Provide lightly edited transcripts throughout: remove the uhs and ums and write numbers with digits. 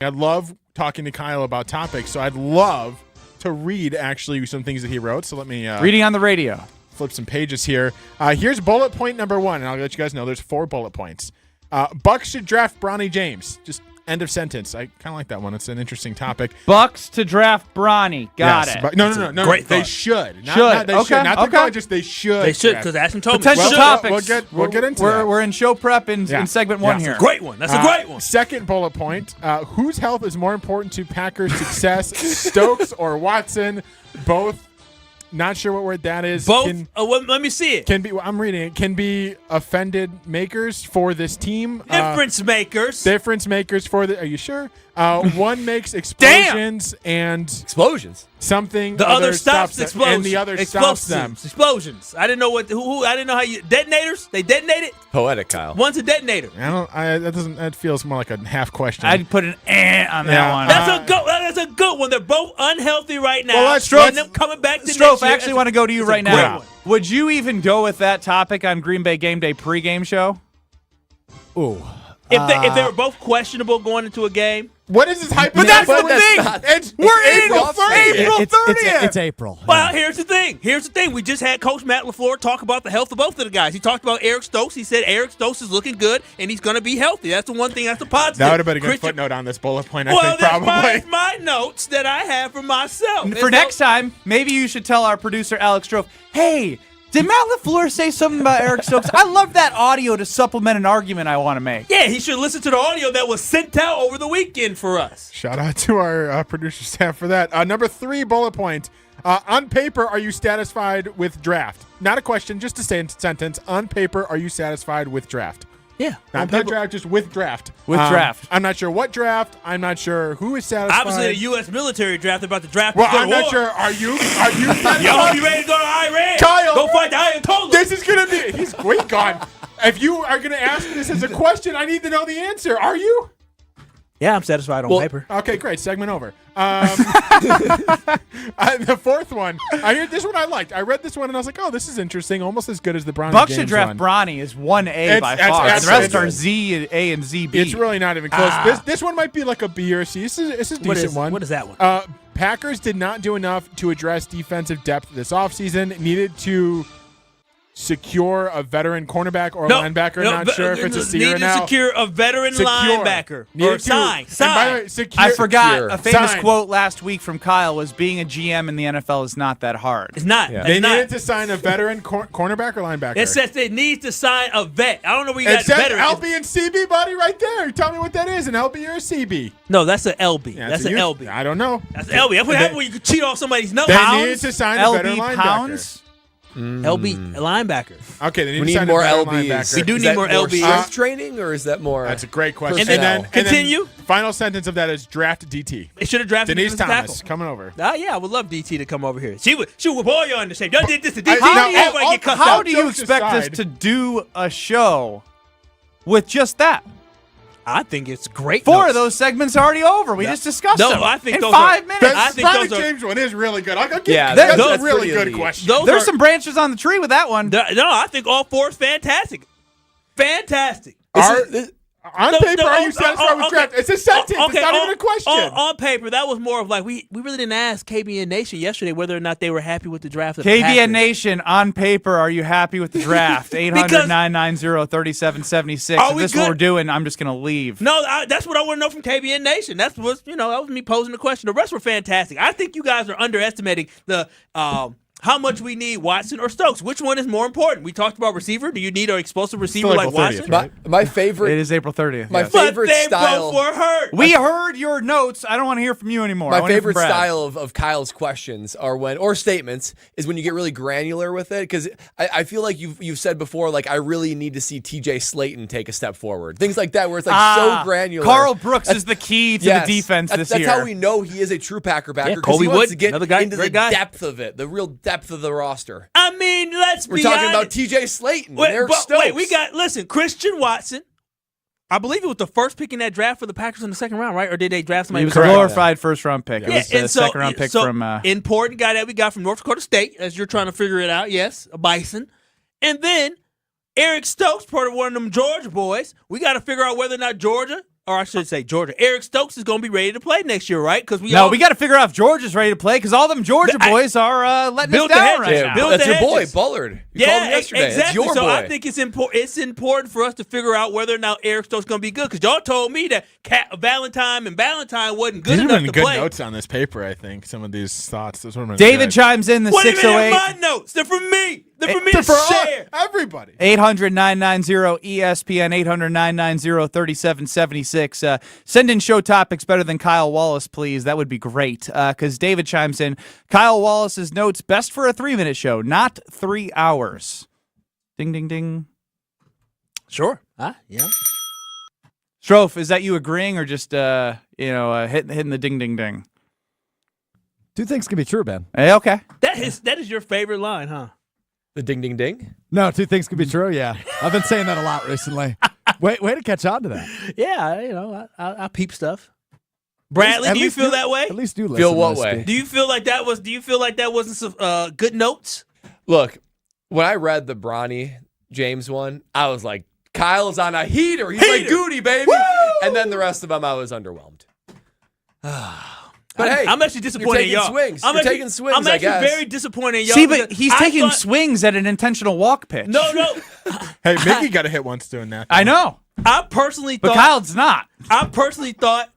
I love talking to Kyle about topics, so I'd love to read actually some things that he wrote. So let me reading on the radio. Flip some pages here. Here's bullet point number 1, and I'll let you guys know there's 4 bullet points. Bucks should draft Bronny James. Just end of sentence. I kind of like that one. It's an interesting topic. Bucks to draft Bronny. Got it. No. Great They thought. should. Should. Not they should. Okay, Not okay. going, just they should. They should, because Ashton told me. Potential topics. We'll get into that. We're in show prep in segment 1 here. Great one. That's a great one. Second bullet point. Whose health is more important to Packers' success, Stokes or Watson? Both. Not sure what word that is. Both. Let me see it. Can be. I'm reading it. Can be offended makers for this team. Difference makers. Difference makers for the. Are you sure? One makes explosions and Explosions. something. The other stops them, explosions. and the other stops them. Explosions. I didn't know who. I didn't know how you detonators. They detonated. Poetic, Kyle. One's a detonator. That doesn't. That feels more like a half question. I'd put an on that Yeah. one. That's a good one. They're both unhealthy right now. Well, let's and them coming back to next Strofe, year. I actually want to go to you right great now. one. Would you even go with that topic on Green Bay Game Day pregame show? Ooh. If they were both questionable going into a game. What is this hypothetical? But that's the But thing. that's We're in April 30th. April 30th. It's April. Well, here's the thing. We just had Coach Matt LaFleur talk about the health of both of the guys. He talked about Eric Stokes. He said Eric Stokes is looking good, and he's going to be healthy. That's the one thing. That's the positive. That would have been a good footnote on this bullet point. I think that's probably. my notes that I have for myself. For next time, maybe you should tell our producer, Alex Strofe, hey, did Matt LaFleur say something about Eric Stokes? I love that audio to supplement an argument I want to make. Yeah, he should listen to the audio that was sent out over the weekend for us. Shout out to our producer staff for that. Number 3 bullet point. On paper, are you satisfied with draft? Not a question, just a sentence. On paper, are you satisfied with draft? Yeah. Not draft, just with draft. With draft. I'm not sure what draft. I'm not sure who is satisfied. Obviously, the U.S. military draft about to draft. Well, to go I'm to not war. sure. Are you satisfied? Y'all be ready to go to Iran? Kyle, Go fight the Ayatollah. This is going to be. He's wait, gone. If you are going to ask me this as a question, I need to know the answer. Are you? Yeah, I'm satisfied on paper. Okay, great. Segment over. The fourth one. I heard this one I liked. I read this one and I was like, oh, this is interesting. Almost as good as the Bronny Bucks James should draft one. Bronny is 1A by That's- far. that's- The rest it's- are Z, A, and ZB. It's really not even close. This one might be like a B or a C. This is a decent one. What is that one? Packers did not do enough to address defensive depth this offseason. Needed to secure a veteran cornerback or linebacker. Not sure if it's a C or Need to now. secure a veteran linebacker. Needed Or to- sign. and by the way, secure- I forgot Secure. a famous Sign. quote last week from Kyle was being a GM in the NFL is not that hard. It's not. Yeah. It's They not. needed to sign a veteran cornerback or linebacker. It says they need to sign a vet. I don't know where you It got says veteran. LB and CB, buddy, right there. You tell me what that is, an LB or a CB. No, that's an LB. Yeah, that's so an you- LB. I don't know. That's an LB. That's what happens when you can cheat off somebody's nose. They Pounds? needed to sign a veteran LB linebacker. pounds? LB, a linebacker. Okay, they need We to need sign more a veteran LBs. linebacker. We do Is need that more LBs. strength training, or is that more? That's a great question. Personnel. Continue. Final sentence of that is draft DT. They should have drafted Denise defensive Thomas tackle. coming over. Yeah, I would love DT to come over here. She would whip all you into shape. Y'all did this to DT. Now, Everybody get cussed How out. do you Jokes expect us aside. to do a show with just that? I think it's great. Four notes. of those segments are already over. We just discussed No, them I think in those 5 are- minutes. I The think Bronny those are- James one is really good. I'll give Yeah, that's that's a really pretty good elite. question. Those There's are- some branches on the tree with that one. No, I think all four is fantastic. Fantastic. On paper, are you satisfied with draft? It's a sentence. It's not even a question. On paper, that was more of like we really didn't ask KBN Nation yesterday whether or not they were happy with the draft. Of the KBN Packers. Nation, on paper, are you happy with the draft? 800-990-3776. Are If we this is what good? we're doing, I'm just going to leave. No, that's what I want to know from KBN Nation. That was me posing the question. The rest were fantastic. I think you guys are underestimating the how much we need Watson or Stokes. Which one is more important? We talked about receiver. Do you need an explosive receiver Still like April 30th, Watson? right? My favorite. It is April 30th. My yes. But favorite they style. both were hurt. We heard your notes. I don't want to hear from you anymore. I My wanna hear from favorite Brad. style of Kyle's questions are or statements is when you get really granular with it, because I feel like you've said before, like, I really need to see TJ Slayton take a step forward. Things like that where it's like so granular. Carl Brooks is the key to the defense this year. That's how we know he is a true Packer backer, Yeah, because Colby he wants Wood, to get another guy, into the great guy. depth of it, the real depth of the roster. I mean, let's We're be talking honest. about TJ Slayton and Wait, Eric but Stokes. wait, listen, Christian Watson. I believe it was the first pick in that draft for the Packers in the second round, right? Or did they draft somebody? He was a correct? glorified first-round pick. It was and a second-round pick so from important guy that we got from North Dakota State, as you're trying to figure it out. Yes, a Bison. And then Eric Stokes, part of one of them Georgia boys. We got to figure out whether or not Georgia or I should say Georgia. Eric Stokes is going to be ready to play next year, right? Because we got to figure out if Georgia's ready to play because all them Georgia boys are letting us down right now. Build That's the your boy, hedges. Bullard. You called him yesterday. Exactly. It's your so boy. I think it's important for us to figure out whether or not Eric Stokes is going to be good because y'all told me that Valentine wasn't good These have enough been to good play. notes on this paper, I think. Some of these thoughts. Those would have been David good. chimes in the What even 608. my notes? They're from me. They're from me to For all- share. everybody. 800-990-ESPN, 800-990-3776. Send in show topics better than Kyle Wallace, please. That would be great. Because David chimes in, Kyle Wallace's notes, best for a 3-minute show, not 3 hours. Ding, ding, ding. Sure. Yeah. Strofe, is that you agreeing or just, hitting the ding, ding, ding? Two things can be true, Ben. Hey, okay. That is your favorite line, huh? The ding, ding, ding. No, two things can be true, yeah. I've been saying that a lot recently. Way to catch on to that. Yeah, I peep stuff. Bradley, At do you least feel that way? At least do listen. Feel what when I way? speak. Do you feel like that wasn't some good notes? Look, when I read the Bronny James one, I was like, Kyle's on a heater. He's like Goody, baby. Woo! And then the rest of them, I was underwhelmed. But hey, I'm actually disappointed in you're y'all. taking swings. I'm You're actually- taking swings, I'm I actually guess. very disappointed in y'all. See, but because he's I taking thought- swings at an intentional walk pitch. No. Hey, Mickey got a hit once doing that. I know, I personally but thought. Kyle's not. I personally thought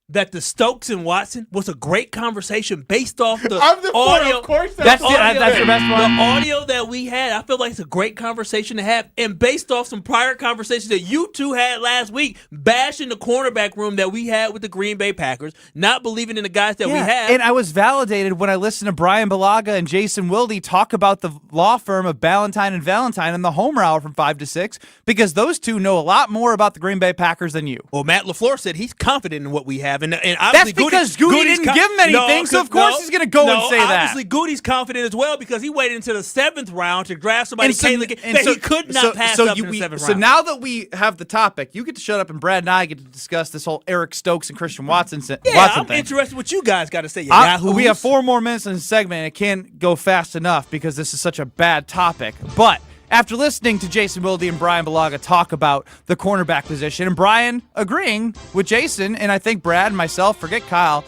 that the Stokes and Watson was a great conversation based off the I'm the audio. Of course, That's audio. your best one? The audio that we had, I feel like it's a great conversation to have. And based off some prior conversations that you two had last week, bashing the cornerback room that we had with the Green Bay Packers, not believing in the guys that we have. And I was validated when I listened to Brian Balaga and Jason Wilde talk about the law firm of Ballantyne and Valentine and the Homer Hour from 5 to 6 because those two know a lot more about the Green Bay Packers than you. Well, Matt LaFleur said he's confident in what we have. And obviously That's because Goody Goody's didn't give him anything, so of course he's going to go and say that. Obviously, Goody's confident as well because he waited until the 7th round to draft somebody that he could not pass up in the 7th round. So now that we have the topic, you get to shut up and Brad and I get to discuss this whole Eric Stokes and Christian Watson thing. I'm interested what you guys got to say. Yahoos. We have 4 more minutes in the segment, and it can't go fast enough because this is such a bad topic. But after listening to Jason Wilde and Brian Balaga talk about the cornerback position, and Brian agreeing with Jason, and I think Brad and myself, forget Kyle,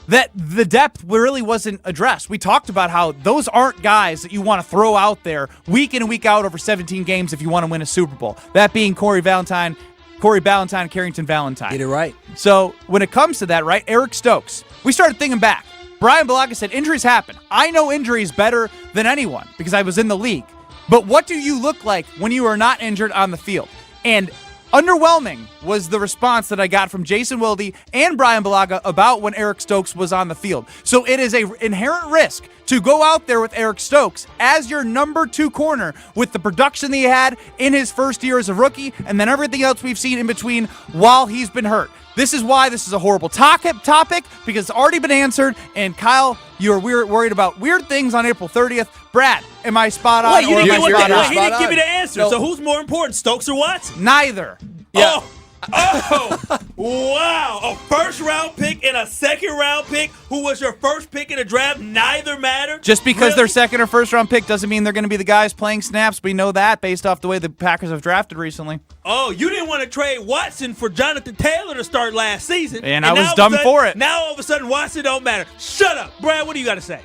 that the depth really wasn't addressed. We talked about how those aren't guys that you want to throw out there week in and week out over 17 games if you want to win a Super Bowl. That being Corey Ballantyne, Carrington Valentine. Get it right. So when it comes to that, right, Eric Stokes, we started thinking back. Brian Balaga said injuries happen. I know injuries better than anyone because I was in the league. But what do you look like when you are not injured on the field? And underwhelming was the response that I got from Jason Wilde and Brian Balaga about when Eric Stokes was on the field. So it is an inherent risk to go out there with Eric Stokes as your number 2 corner with the production that he had in his first year as a rookie and then everything else we've seen in between while he's been hurt. This is why this is a horrible topic because it's already been answered. And Kyle, you're worried about weird things on April 30th. Brad, am I spot on? Wait, you or didn't am I give spot on? he didn't give me the answer. No. So who's more important, Stokes or Watson? Neither. Yeah. Oh, wow. A first-round pick and a second-round pick who was your first pick in the draft, neither matter? Just because Really? they're second or first round pick doesn't mean they're going to be the guys playing snaps. We know that based off the way the Packers have drafted recently. Oh, you didn't want to trade Watson for Jonathan Taylor to start last season. And I was now all of a dumb sudden- for it. Now all of a sudden Watson don't matter. Shut up. Brad, what do you got to say?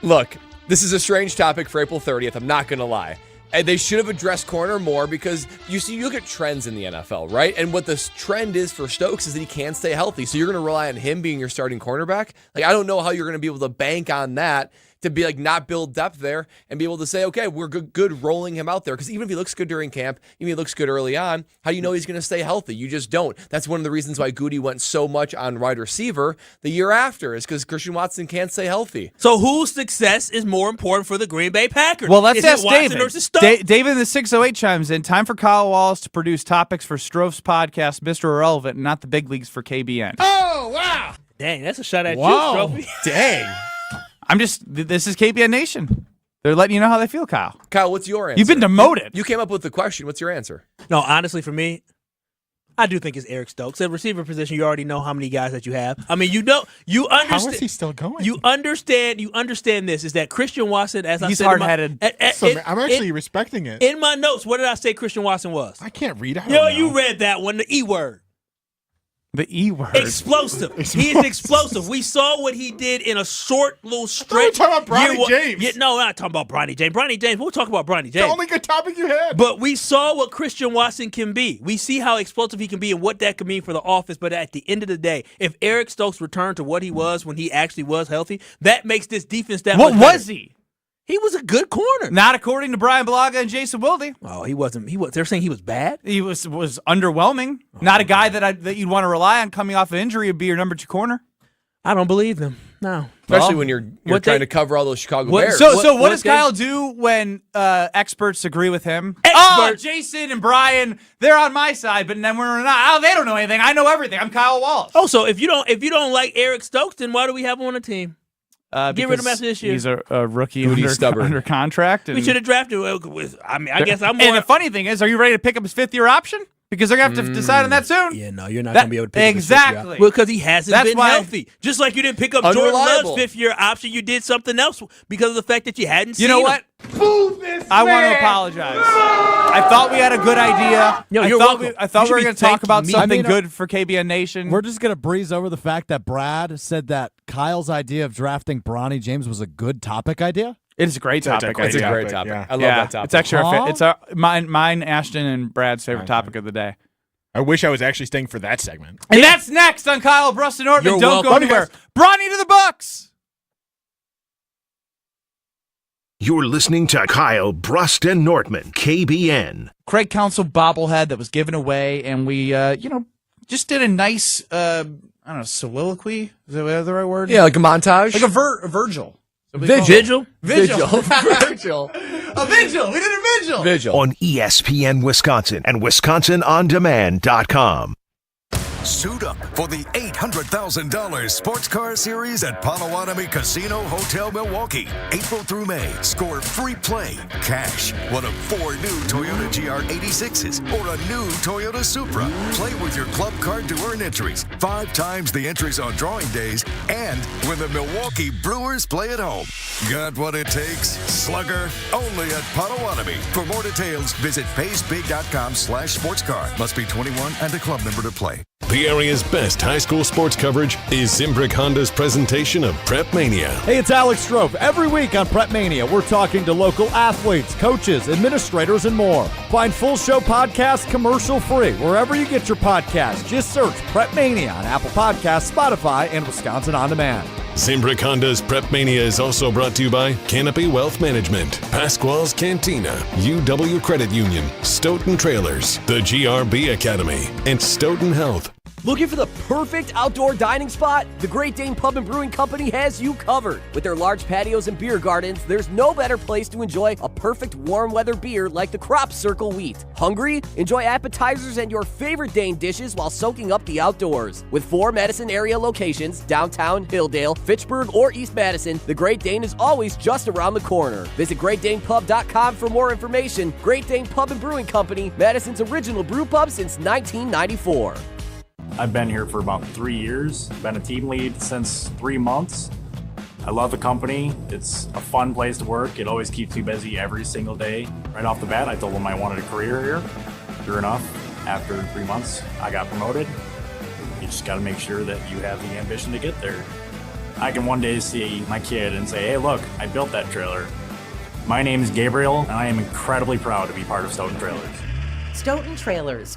Look, this is a strange topic for April 30th. I'm not going to lie. And they should have addressed corner more because you look at trends in the NFL, right? And what this trend is for Stokes is that he can't stay healthy. So you're going to rely on him being your starting cornerback. Like, I don't know how you're going to be able to bank on that to be like not build depth there and be able to say, okay, we're good rolling him out there. Because even if he looks good during camp, even if he looks good early on, how do you know he's going to stay healthy? You just don't. That's one of the reasons why Goody went so much on wide receiver the year after is because Christian Watson can't stay healthy. So whose success is more important for the Green Bay Packers? Well, let's Is it ask Watson David. versus Stokes? David in the 608 chimes in. Time for Kyle Wallace to produce topics for Strofe's podcast, Mr. Irrelevant, and not the big leagues for KBN. Oh, wow. Dang, that's a shot at Wow. you, Strophy. Dang. This is KBN Nation. They're letting you know how they feel, Kyle. Kyle, what's your answer? You've been demoted. You came up with the question. What's your answer? No, honestly, for me, I do think it's Eric Stokes. At receiver position, you already know how many guys that you have. I mean, you understand. How is he still going? You understand this, is that Christian Watson, as I He's said. hard-headed. I'm actually respecting it. In my notes, what did I say Christian Watson was? I can't read. I don't Yo, know. you read that one, the E word. The E word. Explosive. He is explosive. We saw what he did in a short little stretch. talking about Bronny James. Yeah, no, we're not talking about Bronny James. Bronny James, we'll talk about Bronny James. The only good topic you had. But we saw what Christian Watson can be. We see how explosive he can be and what that could mean for the offense. But at the end of the day, if Eric Stokes returned to what he was when he actually was healthy, that makes this defense that much What better. was he? He was a good corner. Not according to Brian Balaga and Jason Wilde. Oh, he wasn't. They're saying he was bad. He was underwhelming. Not a guy that you'd want to rely on coming off an injury would be your number 2 corner. I don't believe them. No. Especially when you're trying to cover all those Chicago Bears. So what does Kyle do when experts agree with him? Oh, Jason and Brian, they're on my side, but then we're not. Oh, they don't know anything. I know everything. I'm Kyle Wallace. Oh, so if you don't like Eric Stokes, then why do we have him on the team? Get rid of him after this year. He's a rookie under contract. We should have drafted with. I mean, I guess I'm more. And the funny thing is, are you ready to pick up his 5th-year option? Because they're going to have to decide on that soon. Yeah, no, you're not going to be able to pick up his 5th year option. Well, because he hasn't been healthy. Just like you didn't pick up Jordan Love's 5th-year option, you did something else because of the fact that you hadn't seen him. You know what? I want to apologize. I thought we had a good idea. No, you're welcome. I thought we were going to talk about something good for KBN Nation. We're just going to breeze over the fact that Brad said that Kyle's idea of drafting Bronny James was a good topic idea. It is a great topic. It's a great topic. Yeah. I love that topic. It's actually it's mine, Ashton, and Brad's favorite topic of the day. I wish I was actually staying for that segment. And that's next on Kyle, Brust, and Nortman. You're Don't go welcome. anywhere. Bronny to the Bucks. You're listening to Kyle, Brust, and Nortman, KBN. Craig Counsell bobblehead that was given away, and we, just did a nice, soliloquy. Is that the right word? Yeah, like a montage. Like a Virgil. Vigil. Virgil. A vigil. We did a vigil. Vigil. On ESPN Wisconsin and WisconsinOnDemand.com. Suit up for the $800,000 Sports Car Series at Potawatomi Casino Hotel Milwaukee. April through May, score free play, cash, one of 4 new Toyota GR86s or a new Toyota Supra. Play with your club card to earn entries, 5 times the entries on drawing days, and when the Milwaukee Brewers play at home. Got what it takes? Slugger, only at Potawatomi. For more details, visit paysbig.com/sportscar. Must be 21 and a club member to play. The area's best high school sports coverage is Zimbrick Honda's presentation of Prep Mania. Hey, it's Alex Strofe. Every week on Prep Mania, we're talking to local athletes, coaches, administrators, and more. Find full show podcasts commercial-free wherever you get your podcasts. Just search Prep Mania on Apple Podcasts, Spotify, and Wisconsin On Demand. Zimbrick Honda's Prep Mania is also brought to you by Canopy Wealth Management, Pasquale's Cantina, UW Credit Union, Stoughton Trailers, the GRB Academy, and Stoughton Health. Looking for the perfect outdoor dining spot? The Great Dane Pub and Brewing Company has you covered. With their large patios and beer gardens, there's no better place to enjoy a perfect warm weather beer like the Crop Circle Wheat. Hungry? Enjoy appetizers and your favorite Dane dishes while soaking up the outdoors. With 4 Madison area locations, downtown, Hilldale, Fitchburg, or East Madison, the Great Dane is always just around the corner. Visit GreatDanePub.com for more information. Great Dane Pub and Brewing Company, Madison's original brew pub since 1994. I've been here for about 3 years, been a team lead since 3 months. I love the company. It's a fun place to work. It always keeps you busy every single day. Right off the bat, I told them I wanted a career here. Sure enough, after 3 months, I got promoted. You just got to make sure that you have the ambition to get there. I can one day see my kid and say, hey, look, I built that trailer. My name is Gabriel, and I am incredibly proud to be part of Stoughton Trailers. Stoughton Trailers,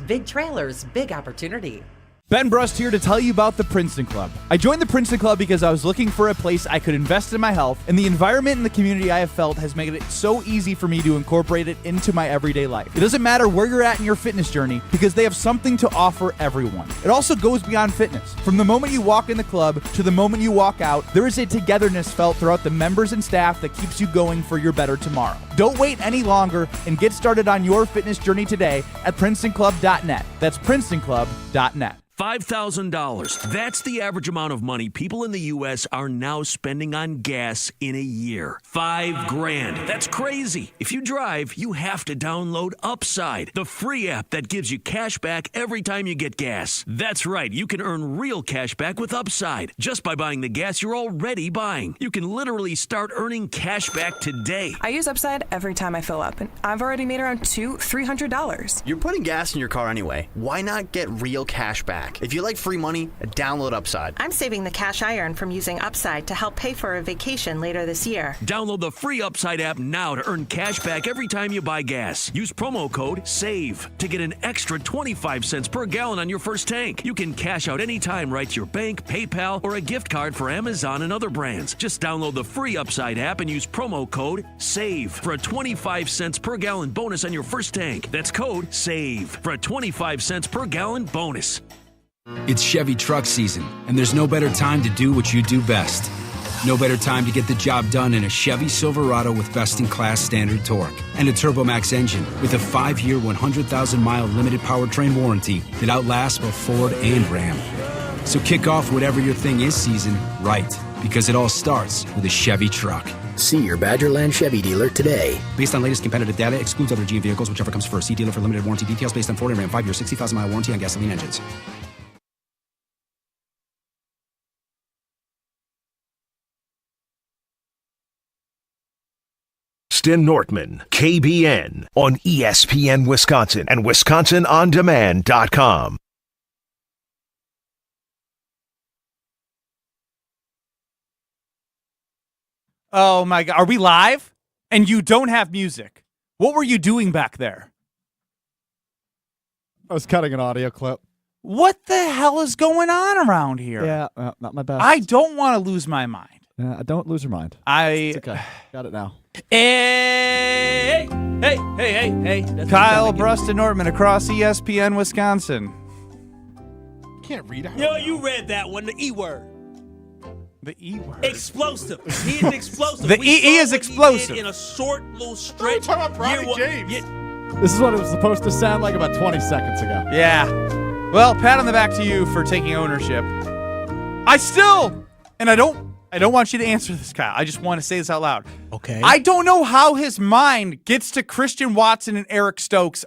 big opportunity. Ben Brust here to tell you about the Princeton Club. I joined the Princeton Club because I was looking for a place I could invest in my health, and the environment and the community I have felt has made it so easy for me to incorporate it into my everyday life. It doesn't matter where you're at in your fitness journey because they have something to offer everyone. It also goes beyond fitness. From the moment you walk in the club to the moment you walk out, there is a togetherness felt throughout the members and staff that keeps you going for your better tomorrow. Don't wait any longer and get started on your fitness journey today at PrincetonClub.net. That's PrincetonClub.net. $5,000. That's the average amount of money people in the U.S. are now spending on gas in a year. $5,000. That's crazy. If you drive, you have to download Upside, the free app that gives you cash back every time you get gas. That's right. You can earn real cash back with Upside just by buying the gas you're already buying. You can literally start earning cash back today. I use Upside every time I fill up, and I've already made around $300. You're putting gas in your car anyway. Why not get real cash back? If you like free money, download Upside. I'm saving the cash I earn from using Upside to help pay for a vacation later this year. Download the free Upside app now to earn cash back every time you buy gas. Use promo code SAVE to get an extra 25 cents per gallon on your first tank. You can cash out anytime right to your bank, PayPal, or a gift card for Amazon and other brands. Just download the free Upside app and use promo code SAVE for a 25 cents per gallon bonus on your first tank. That's code SAVE for a 25 cents per gallon bonus. It's Chevy truck season, and there's no better time to do what you do best. No better time to get the job done in a Chevy Silverado with best-in-class standard torque and a TurboMax engine with a 5-year, 100,000-mile limited powertrain warranty that outlasts both Ford and Ram. So kick off whatever your thing is season right, because it all starts with a Chevy truck. See your Badgerland Chevy dealer today. Based on latest competitive data, excludes other GM vehicles, whichever comes first. See dealer for limited warranty details based on Ford and Ram 5-year, 60,000-mile warranty on gasoline engines. Nortman, KBN, on ESPN Wisconsin and WisconsinOnDemand.com. Oh my God. Are we live? And you don't have music. What were you doing back there? I was cutting an audio clip. What the hell is going on around here? Yeah, not my best. I don't want to lose my mind. Don't lose your mind. It's okay. Got it now. Hey. That's Kyle, Brust, and Nortman across ESPN Wisconsin. Can't read it. You read that one, the E word. The E word. Explosive. He is explosive. The E is explosive. In a short little stretch. Talking about Bronny James. This is what it was supposed to sound like about 20 seconds ago. Yeah. Well, pat on the back to you for taking ownership. I don't want you to answer this, Kyle. I just want to say this out loud. Okay. I don't know how his mind gets to Christian Watson and Eric Stokes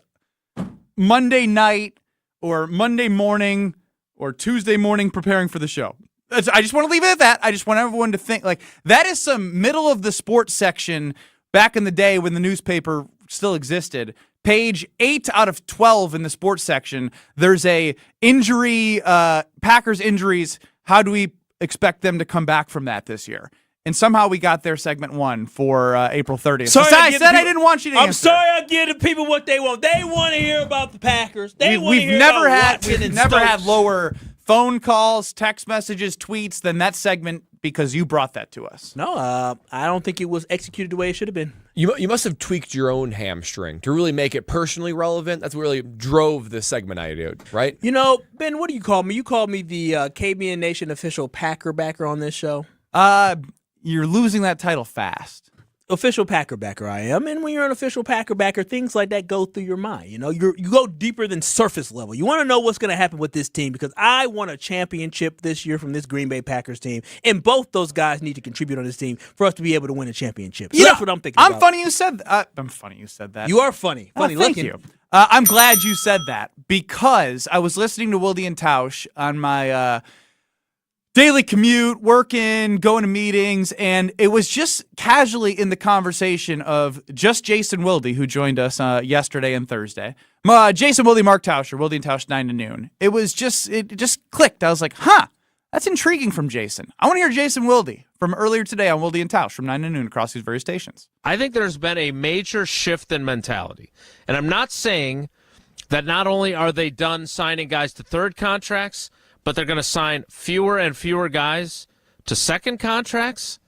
Monday night or Monday morning or Tuesday morning preparing for the show. I just want to leave it at that. I just want everyone to think like that is some middle of the sports section back in the day when the newspaper still existed. Page 8 out of 12 in the sports section. There's a injury, Packers injuries. How do we expect them to come back from that this year? And somehow we got their segment 1 for April 30th. I didn't want you to answer. I'm sorry I give the people what they want. They want to hear about the Packers. We've never had lower phone calls, text messages, tweets than that segment because you brought that to us. No, I don't think it was executed the way it should have been. You must have tweaked your own hamstring to really make it personally relevant. That's what really drove the segment I did, right? You know, Ben, what do you call me? You called me the KBN Nation official Packer backer on this show. You're losing that title fast. Official Packer backer I am, and when you're an official Packer backer, things like that go through your mind. You know, you go deeper than surface level. You want to know what's going to happen with this team because I want a championship this year from this Green Bay Packers team, and both those guys need to contribute on this team for us to be able to win a championship. So that's what I'm thinking about. I'm funny you said that. You are funny. Funny thank looking. you. I'm glad you said that because I was listening to Wilde and Tausch on my daily commute, working, going to meetings, and it was just casually in the conversation of just Jason Wilde, who joined us yesterday and Thursday. Jason Wilde, Mark Tauscher, Wilde and Tausch 9 to noon. It just clicked. I was like, that's intriguing from Jason. I want to hear Jason Wilde from earlier today on Wilde and Tausch from 9 to noon across these various stations. I think there's been a major shift in mentality. And I'm not saying that not only are they done signing guys to third contracts, but they're going to sign fewer and fewer guys to second contracts.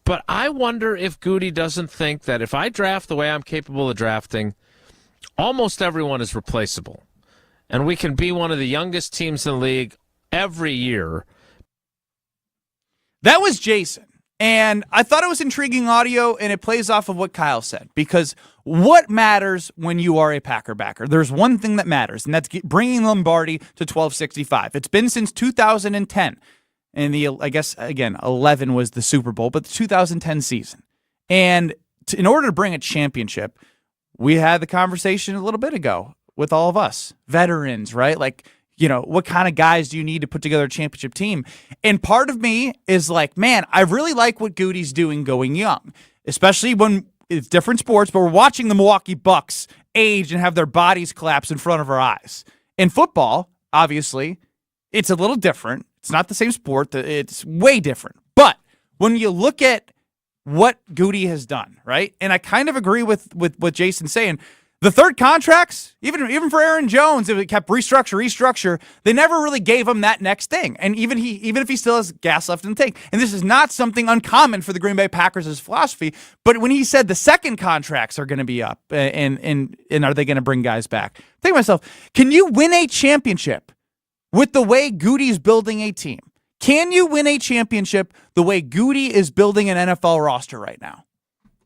But I wonder if Goody doesn't think that if I draft the way I'm capable of drafting, almost everyone is replaceable. And we can be one of the youngest teams in the league every year. That was Jason. And I thought it was intriguing audio, and it plays off of what Kyle said. Because what matters when you are a Packer backer? There's one thing that matters, and that's bringing Lombardi to 1265. It's been since 2010. And I guess, again, 11 was the Super Bowl, but the 2010 season. And in order to bring a championship, we had the conversation a little bit ago with all of us. Veterans, right? Like, you know, what kind of guys do you need to put together a championship team? And part of me is like, man, I really like what Goody's doing going young, especially when it's different sports, but we're watching the Milwaukee Bucks age and have their bodies collapse in front of our eyes. In football, obviously, it's a little different. It's not the same sport. It's way different. But when you look at what Goody has done, right? And I kind of agree with what Jason's saying. The third contracts, even for Aaron Jones, it kept restructure. They never really gave him that next thing. And even if he still has gas left in the tank, and this is not something uncommon for the Green Bay Packers' philosophy, but when he said the second contracts are going to be up and are they going to bring guys back? Think to myself, can you win a championship with the way Goody's building a team? Can you win a championship the way Goody is building an NFL roster right now?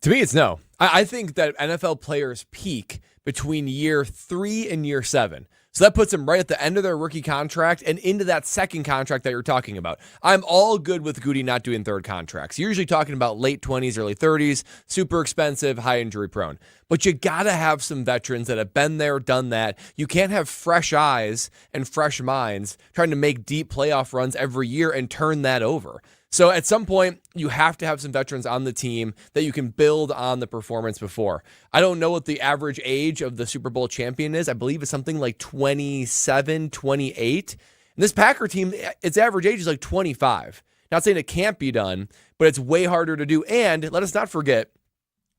To me, it's no. I think that NFL players peak between year 3 and year 7. So that puts them right at the end of their rookie contract and into that second contract that you're talking about. I'm all good with Goody not doing third contracts. You're usually talking about late 20s, early 30s, super expensive, high injury prone. But you got to have some veterans that have been there, done that. You can't have fresh eyes and fresh minds trying to make deep playoff runs every year and turn that over. So at some point, you have to have some veterans on the team that you can build on the performance before. I don't know what the average age of the Super Bowl champion is. I believe it's something like 27, 28. And this Packer team, its average age is like 25. Not saying it can't be done, but it's way harder to do. And let us not forget,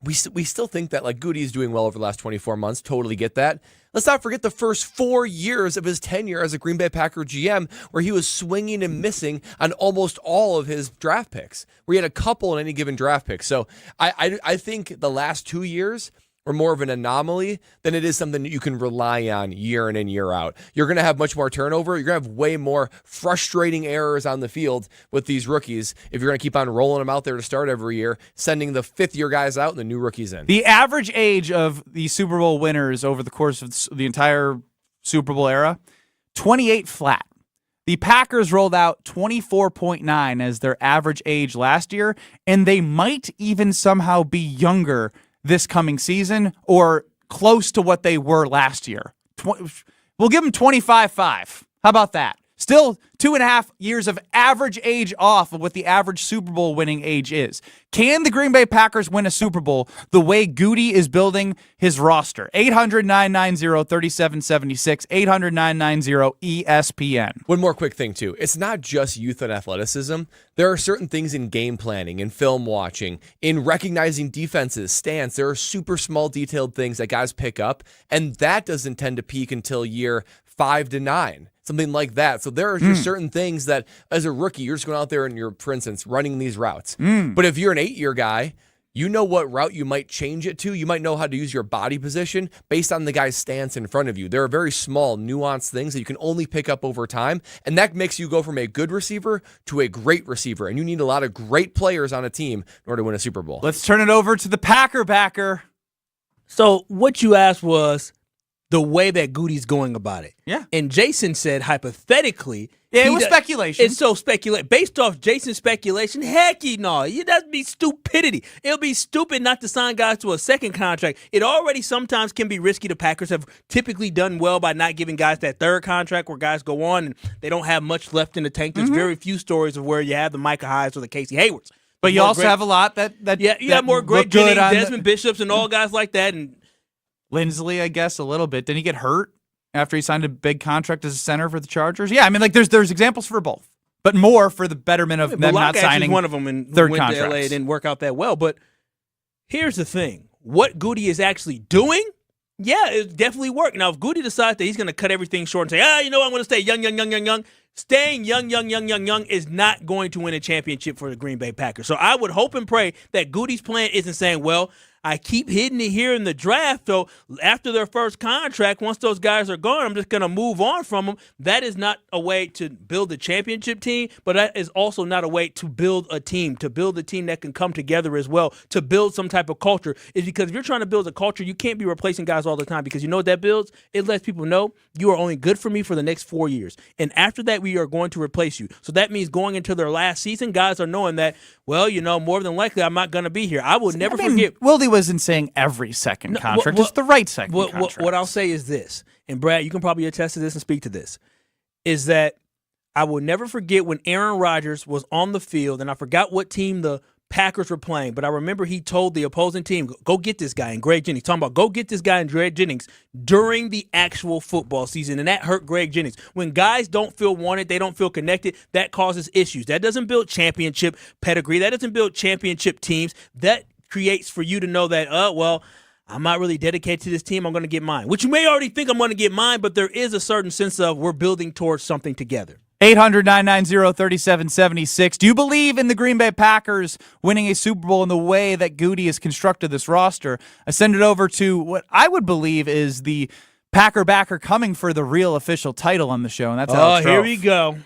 we still think that like Goody's doing well over the last 24 months. Totally get that. Let's not forget the first 4 years of his tenure as a Green Bay Packer GM, where he was swinging and missing on almost all of his draft picks. We had a couple in any given draft pick. So I think the last 2 years are more of an anomaly than it is something that you can rely on year in and year out. You're going to have much more turnover. You're going to have way more frustrating errors on the field with these rookies if you're going to keep on rolling them out there to start every year, sending the fifth-year guys out and the new rookies in. The average age of the Super Bowl winners over the course of the entire Super Bowl era, 28 flat. The Packers rolled out 24.9 as their average age last year, and they might even somehow be younger this coming season or close to what they were last year. We'll give them 25.5. How about that? Still 2.5 years of average age off of what the average Super Bowl winning age is. Can the Green Bay Packers win a Super Bowl the way Goody is building his roster? 800-990-3776, 800-990-ESPN. One more quick thing, too. It's not just youth and athleticism. There are certain things in game planning, in film watching, in recognizing defenses, stance. There are super small, detailed things that guys pick up, and that doesn't tend to peak until year 5 to 9. Something like that. So there are just certain things that, as a rookie, you're just going out there and you're, for instance, running these routes. But if you're an 8-year guy, you know what route you might change it to. You might know how to use your body position based on the guy's stance in front of you. There are very small, nuanced things that you can only pick up over time, and that makes you go from a good receiver to a great receiver. And you need a lot of great players on a team in order to win a Super Bowl. Let's turn it over to the Packer backer. So what you asked was the way that Goody's going about it. Yeah. And Jason said, hypothetically. Yeah, it was speculation. It's so speculate. Based off Jason's speculation, heck no. That'd be stupidity. It'll be stupid not to sign guys to a second contract. It already sometimes can be risky. The Packers have typically done well by not giving guys that third contract where guys go on and they don't have much left in the tank. There's very few stories of where you have the Micah Hydes or the Casey Haywards. But you also have a lot that you have more great Jennings, Desmond Bishops, and all guys like that. And Lindsley, I guess, a little bit. Didn't he get hurt after he signed a big contract as a center for the Chargers? Yeah, I mean, like there's examples for both, but more for the betterment of them not signing one of them and third went contracts. to LA. It didn't work out that well. But here's the thing: what Goody is actually doing, yeah, it definitely worked. Now, if Goody decides that he's going to cut everything short and say, you know, I'm going to stay young, staying young is not going to win a championship for the Green Bay Packers. So I would hope and pray that Goody's plan isn't saying, well, I keep hitting it here in the draft, so after their first contract, once those guys are gone, I'm just going to move on from them. That is not a way to build a championship team, but that is also not a way to build a team that can come together as well, to build some type of culture. Is because if you're trying to build a culture, you can't be replacing guys all the time, because you know what that builds? It lets people know you are only good for me for the next 4 years. And after that, we are going to replace you. So that means going into their last season, guys are knowing that, well, you know, more than likely I'm not going to be here. I will never forget. Wildy wasn't saying every second contract, just the right second contract. What I'll say is this, and Brad, you can probably attest to this and speak to this, is that I will never forget when Aaron Rodgers was on the field, and I forgot what team the Packers were playing, but I remember he told the opposing team, go get this guy, and Greg Jennings, talking about go get this guy and Greg Jennings during the actual football season, and that hurt Greg Jennings. When guys don't feel wanted, they don't feel connected, that causes issues. That doesn't build championship pedigree. That doesn't build championship teams. That creates for you to know that, I'm not really dedicated to this team. I'm going to get mine, which you may already think I'm going to get mine, but there is a certain sense of we're building towards something together. 800-990-3776. Do you believe in the Green Bay Packers winning a Super Bowl in the way that Goody has constructed this roster? I send it over to what I would believe is the Packer backer coming for the real official title on the show, and that's Alex here Strofe. we go.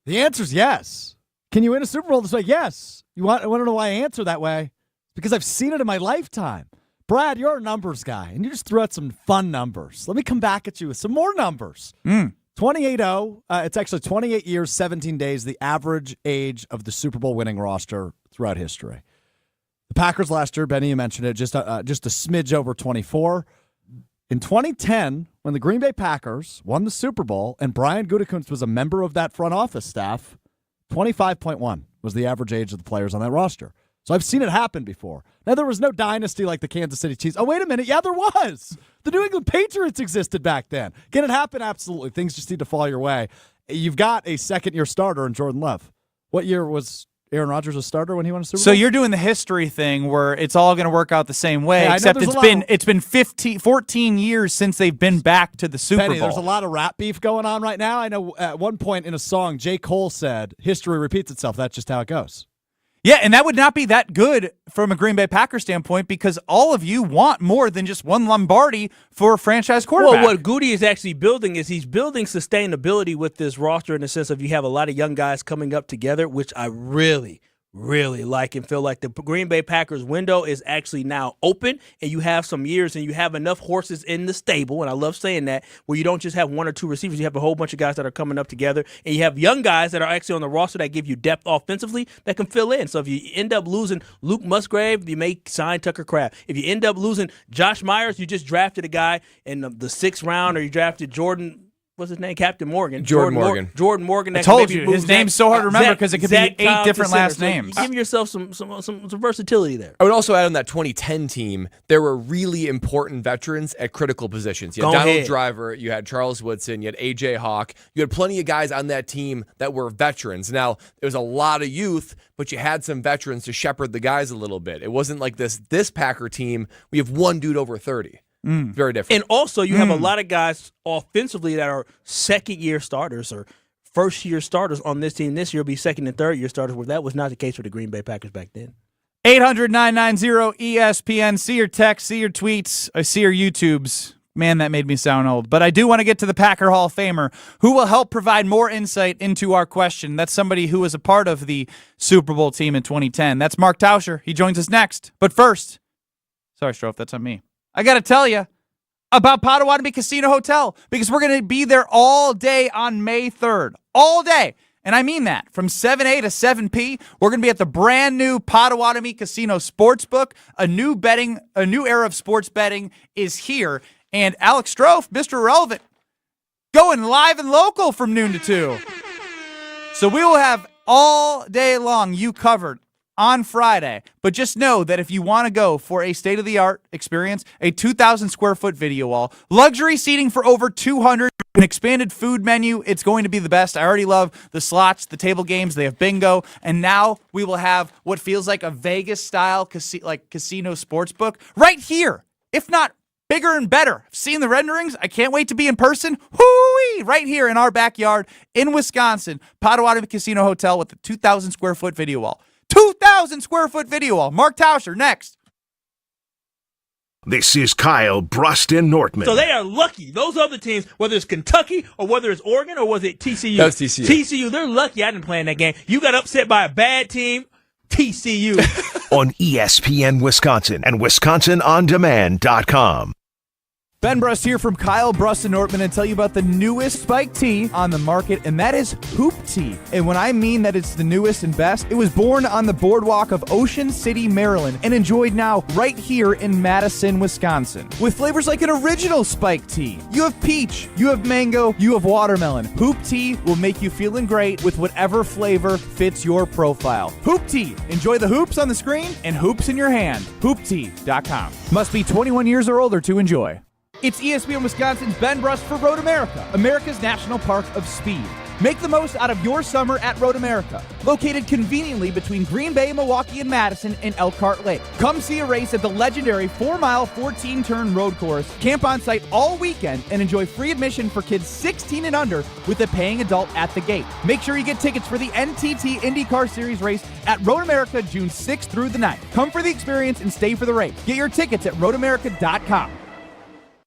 The answer is yes. Can you win a Super Bowl this way? Yes. I want to know why I answer that way? Because I've seen it in my lifetime. Brad, you're a numbers guy, and you just threw out some fun numbers. Let me come back at you with some more numbers. 28-0, it's actually 28 years, 17 days, the average age of the Super Bowl winning roster throughout history. The Packers last year, Benny, you mentioned it, just a smidge over 24. In 2010, when the Green Bay Packers won the Super Bowl and Brian Gutekunst was a member of that front office staff, 25.1 was the average age of the players on that roster. So I've seen it happen before. Now, there was no dynasty like the Kansas City Chiefs. Oh, wait a minute. Yeah, there was. The New England Patriots existed back then. Can it happen? Absolutely. Things just need to fall your way. You've got a second-year starter in Jordan Love. What year was Aaron Rodgers a starter when he won a Super Bowl? So you're doing the history thing where it's all going to work out the same way, Yeah, except it's been 14 years since they've been back to the Super Penny, Bowl. there's a lot of rap beef going on right now. I know at one point in a song, J. Cole said, history repeats itself. That's just how it goes. Yeah, and that would not be that good from a Green Bay Packers standpoint because all of you want more than just one Lombardi for a franchise quarterback. Well, what Goody is actually building is he's building sustainability with this roster in the sense of you have a lot of young guys coming up together, which I really like and feel like the Green Bay Packers window is actually now open and you have some years and you have enough horses in the stable, and I love saying that, where you don't just have one or two receivers, you have a whole bunch of guys that are coming up together, and you have young guys that are actually on the roster that give you depth offensively that can fill in. So if you end up losing Luke Musgrave, you may sign Tucker Kraft. If you end up losing Josh Myers, you just drafted a guy in the 6th round, or you drafted Jordan, what's his name? Captain Morgan. Jordan Morgan. Jordan Morgan. I told you, his name's so hard to remember because it could be 8 different last names. So give yourself some versatility there. I would also add on that 2010 team, there were really important veterans at critical positions. You had Donald Driver, you had Charles Woodson, you had A.J. Hawk. You had plenty of guys on that team that were veterans. Now, there was a lot of youth, but you had some veterans to shepherd the guys a little bit. It wasn't like this Packer team, we have one dude over 30. Very different. And also, you have a lot of guys offensively that are second-year starters or first-year starters on this team. This year will be second- and third-year starters, where that was not the case for the Green Bay Packers back then. 800-990-ESPN. See your texts, see your tweets, see your YouTubes. Man, that made me sound old. But I do want to get to the Packer Hall of Famer, who will help provide more insight into our question. That's somebody who was a part of the Super Bowl team in 2010. That's Mark Tauscher. He joins us next. But first, sorry, Strofe, that's on me. I got to tell you about Potawatomi Casino Hotel because we're going to be there all day on May 3rd. All day. And I mean that. From 7A to 7P, we're going to be at the brand new Potawatomi Casino Sportsbook. A new era of sports betting is here. And Alex Strofe, Mr. Irrelevant, going live and local from noon to 2. So we will have all day long you covered on Friday. But just know that if you want to go for a state-of-the-art experience, a 2,000 square foot video wall, luxury seating for over 200, an expanded food menu, it's going to be the best. I already love the slots, the table games, they have bingo, and now we will have what feels like a Vegas-style casino sports book right here, if not bigger and better. I've seen the renderings. I can't wait to be in person. Whoo-wee! Right here in our backyard in Wisconsin, Potawatomi Casino Hotel with the 2,000 square foot video wall. 2,000 square foot video wall. Mark Tauscher, next. This is Kyle, Brust, and Nortman. So they are lucky. Those other teams, whether it's Kentucky or whether it's Oregon or was it TCU? That was TCU. TCU, they're lucky I didn't play in that game. You got upset by a bad team, TCU. On ESPN Wisconsin and WisconsinOnDemand.com. Ben Brust here from Kyle, Brust, and Nortman and tell you about the newest spike tee on the market, and that is Hoop Tee. And when I mean that it's the newest and best, it was born on the boardwalk of Ocean City, Maryland, and enjoyed now right here in Madison, Wisconsin. With flavors like an original spike tee. You have peach, you have mango, you have watermelon. Hoop Tee will make you feeling great with whatever flavor fits your profile. Hoop Tee. Enjoy the hoops on the screen and hoops in your hand. HoopTee.com. Must be 21 years or older to enjoy. It's ESPN Wisconsin's Ben Brust for Road America, America's National Park of Speed. Make the most out of your summer at Road America, located conveniently between Green Bay, Milwaukee, and Madison in Elkhart Lake. Come see a race at the legendary 4-mile, 14-turn road course, camp on site all weekend, and enjoy free admission for kids 16 and under with a paying adult at the gate. Make sure you get tickets for the NTT IndyCar Series race at Road America June 6th through the 9th. Come for the experience and stay for the race. Get your tickets at roadamerica.com.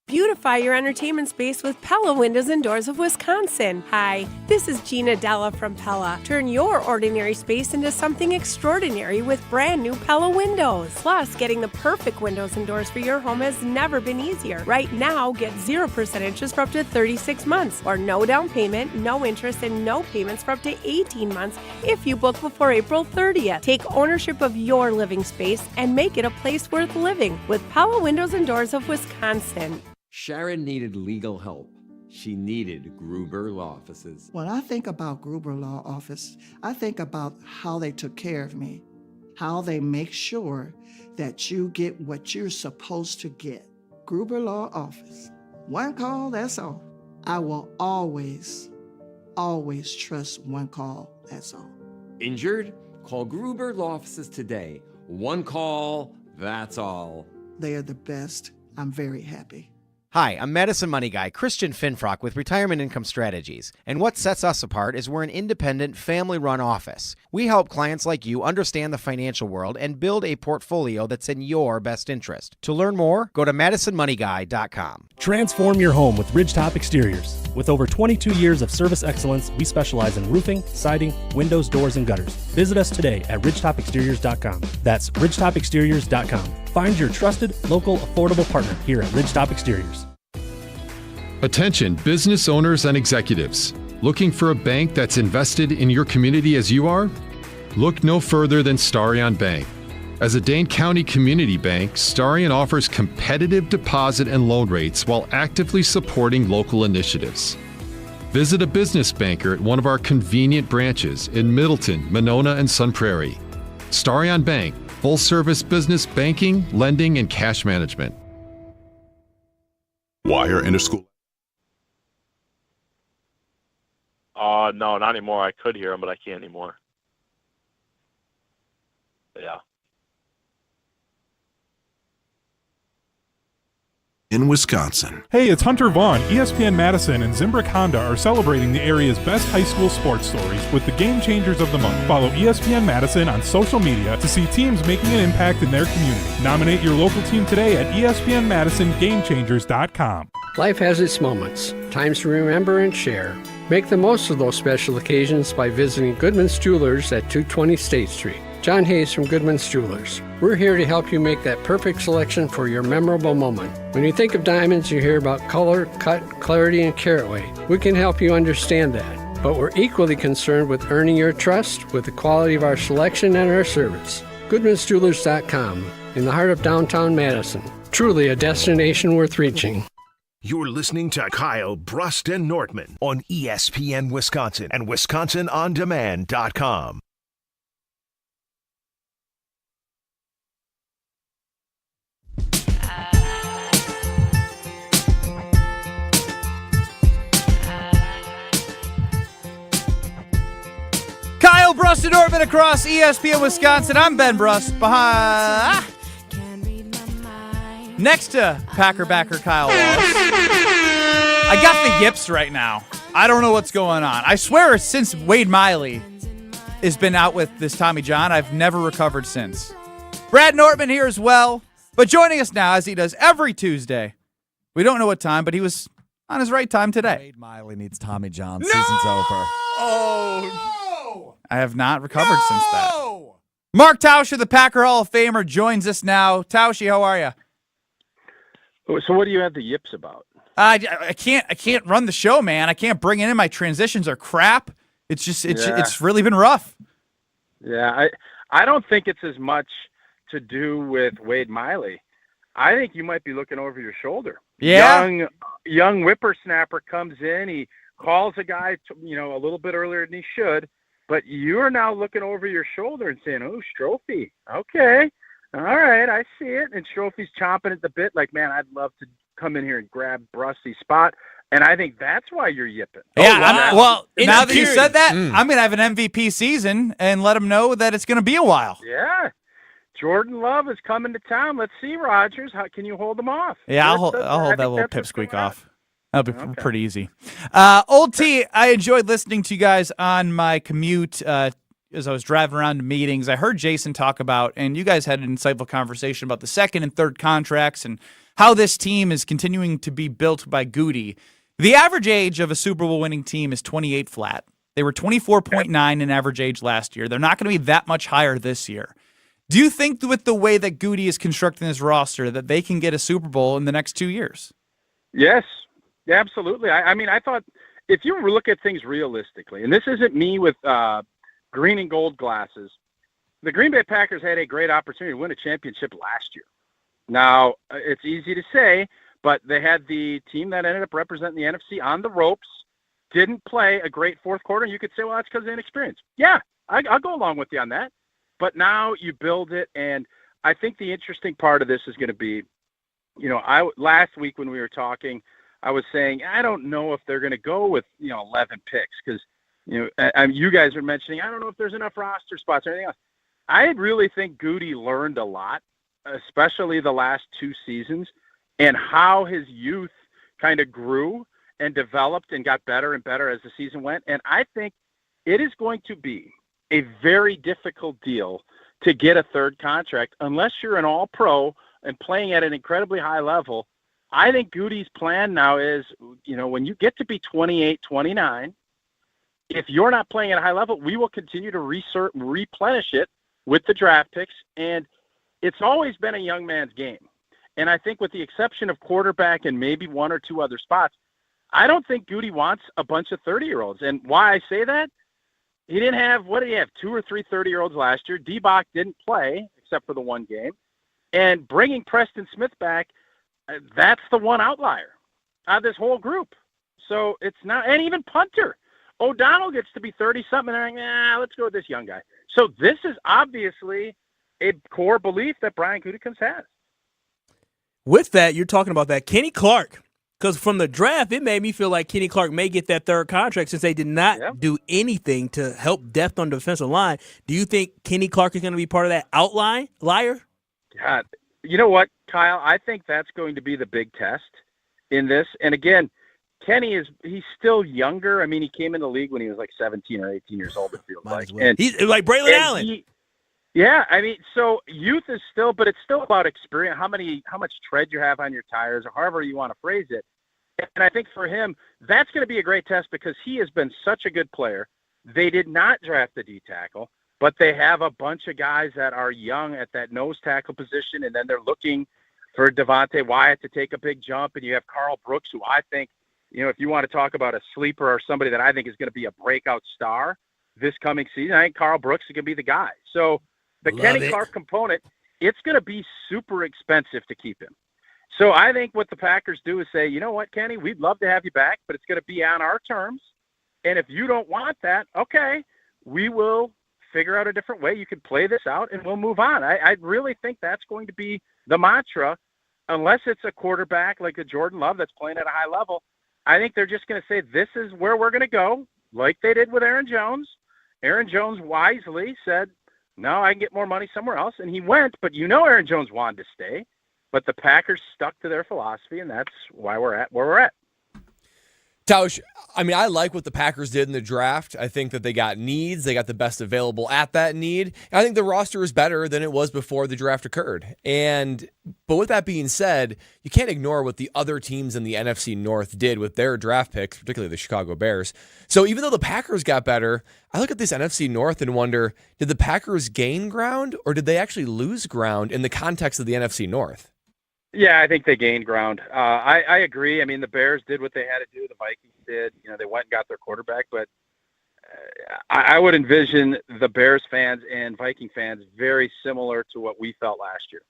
Beautify your entertainment space with Pella Windows and Doors of Wisconsin. Hi, this is Gina Della from Pella. Turn your ordinary space into something extraordinary with brand new Pella windows. Plus, getting the perfect windows and doors for your home has never been easier. Right now, get 0% interest for up to 36 months, or no down payment, no interest, and no payments for up to 18 months if you book before April 30th. Take ownership of your living space and make it a place worth living with Pella Windows and Doors of Wisconsin. Sharon needed legal help. She needed Gruber Law Offices. When I think about Gruber Law Office, I think about how they took care of me, how they make sure that you get what you're supposed to get. Gruber Law Office. One call, that's all. I will always trust one call, that's all. Injured? Call Gruber Law Offices today. One call, that's all. They are the best. I'm very happy. Hi, I'm Madison Money Guy, Christian Finfrock with Retirement Income Strategies. And what sets us apart is we're an independent, family-run office. We help clients like you understand the financial world and build a portfolio that's in your best interest. To learn more, go to MadisonMoneyGuy.com. Transform your home with Ridgetop Exteriors. With over 22 years of service excellence, we specialize in roofing, siding, windows, doors, and gutters. Visit us today at RidgetopExteriors.com. That's RidgetopExteriors.com. Find your trusted, local, affordable partner here at Ridgetop Exteriors. Attention business owners and executives. Looking for a bank that's invested in your community as you are? Look no further than Starion Bank. As a Dane County community bank, Starion offers competitive deposit and loan rates while actively supporting local initiatives. Visit a business banker at one of our convenient branches in Middleton, Monona, and Sun Prairie. Starion Bank, full-service business banking, lending, and cash management. Wire Interschool. No, not anymore. I could hear him, but I can't anymore. But yeah. In Wisconsin. Hey, it's Hunter Vaughn. ESPN Madison and Zimbrick Honda are celebrating the area's best high school sports stories with the Game Changers of the Month. Follow ESPN Madison on social media to see teams making an impact in their community. Nominate your local team today at ESPNMadisonGameChangers.com. Life has its moments, times to remember and share. Make the most of those special occasions by visiting Goodman's Jewelers at 220 State Street. John Hayes from Goodman's Jewelers. We're here to help you make that perfect selection for your memorable moment. When you think of diamonds, you hear about color, cut, clarity, and carat weight. We can help you understand that, but we're equally concerned with earning your trust with the quality of our selection and our service. Goodman'sJewelers.com, in the heart of downtown Madison. Truly a destination worth reaching. You're listening to Kyle, Brust, and Nortman on ESPN Wisconsin and WisconsinOnDemand.com. Kyle, Brust, and Nortman across ESPN Wisconsin. I'm Ben Brust. Next to Packer backer Kyle Walsh. I got the yips right now. I don't know what's going on. I swear since Wade Miley has been out with this Tommy John, I've never recovered since. Brad Nortman here as well, but joining us now as he does every Tuesday. We don't know what time, but he was on his right time today. Wade Miley needs Tommy John. No! Season's over. Oh, I have not recovered since that. Mark Tauscher, the Packer Hall of Famer, joins us now. Tauscher, how are you? So what do you have the yips about? I can't run the show, man. I can't bring it in. My transitions are crap. It's just it's really been rough. Yeah, I don't think it's as much to do with Wade Miley. I think you might be looking over your shoulder. Yeah. Young whippersnapper comes in. He calls a guy, a little bit earlier than he should, but you're now looking over your shoulder and saying, "Oh, Strophy, okay, all right, I see it." And Strophy's chomping at the bit, like, "Man, I'd love to come in here and grab Brusty's spot." And I think that's why you're yipping. Yeah, well, now that you said that, I'm going to have an MVP season and let them know that it's going to be a while. Yeah. Jordan Love is coming to town. Let's see, Rogers. How can you hold him off? Yeah, I'll hold that little pipsqueak off. That'll be pretty easy. Old T, I enjoyed listening to you guys on my commute as I was driving around to meetings. I heard Jason talk about, and you guys had an insightful conversation about the second and third contracts and how this team is continuing to be built by Goody. The average age of a Super Bowl winning team is 28 flat. They were 24.9 in average age last year. They're not going to be that much higher this year. Do you think with the way that Goody is constructing his roster that they can get a Super Bowl in the next 2 years? Yes, absolutely. I mean, I thought if you look at things realistically, and this isn't me with green and gold glasses, the Green Bay Packers had a great opportunity to win a championship last year. Now, it's easy to say, but they had the team that ended up representing the NFC on the ropes, didn't play a great fourth quarter. And you could say, well, that's because of inexperience. Yeah, I'll go along with you on that. But now you build it, and I think the interesting part of this is going to be, last week when we were talking, I was saying I don't know if they're going to go with 11 picks because you guys are mentioning I don't know if there's enough roster spots or anything else. I really think Goody learned a lot, especially the last 2 seasons, and how his youth kind of grew and developed and got better and better as the season went. And I think it is going to be a very difficult deal to get a third contract unless you're an all-pro and playing at an incredibly high level. I think Goody's plan now is, when you get to be 28, 29, if you're not playing at a high level, we will continue to replenish it with the draft picks. And it's always been a young man's game. And I think with the exception of quarterback and maybe 1 or 2 other spots, I don't think Goody wants a bunch of 30-year-olds. And why I say that, he didn't have, 2 or 3 30-year-olds last year. D-Bach didn't play except for the 1 game. And bringing Preston Smith back, that's the one outlier out of this whole group. So it's not, and even punter. O'Donnell gets to be 30-something, and they're like, let's go with this young guy. So this is obviously a core belief that Brian Gutekunst has. With that, you're talking about that Kenny Clark. Because from the draft, it made me feel like Kenny Clark may get that third contract since they did not do anything to help depth on the defensive line. Do you think Kenny Clark is going to be part of that outlier? God, you know what, Kyle? I think that's going to be the big test in this. And again, Kenny he's still younger. I mean, he came in the league when he was like 17 or 18 years old, it feels like. Well. And he's like Braylon Allen. Yeah, I mean, so youth is still, but it's still about experience, how much tread you have on your tires, or however you want to phrase it. And I think for him, that's going to be a great test because he has been such a good player. They did not draft the D tackle, but they have a bunch of guys that are young at that nose tackle position, and then they're looking for Devontae Wyatt to take a big jump, and you have Carl Brooks, who I think, if you want to talk about a sleeper or somebody that I think is going to be a breakout star this coming season, I think Carl Brooks is going to be the guy. So the Kenny Clark component, it's going to be super expensive to keep him. So I think what the Packers do is say, you know what, Kenny, we'd love to have you back, but it's going to be on our terms. And if you don't want that, okay, we will figure out a different way. You can play this out and we'll move on. I really think that's going to be the mantra, unless it's a quarterback like a Jordan Love that's playing at a high level. I think they're just going to say, this is where we're going to go, like they did with Aaron Jones. Aaron Jones wisely said, no, I can get more money somewhere else. And he went, but Aaron Jones wanted to stay. But the Packers stuck to their philosophy, and that's why we're at where we're at. Tausch, I mean, I like what the Packers did in the draft. I think that they got needs. They got the best available at that need. And I think the roster is better than it was before the draft occurred. But with that being said, you can't ignore what the other teams in the NFC North did with their draft picks, particularly the Chicago Bears. So even though the Packers got better, I look at this NFC North and wonder, did the Packers gain ground or did they actually lose ground in the context of the NFC North? Yeah, I think they gained ground. I agree. I mean, the Bears did what they had to do. The Vikings did. They went and got their quarterback. But I would envision the Bears fans and Viking fans very similar to what we felt last year.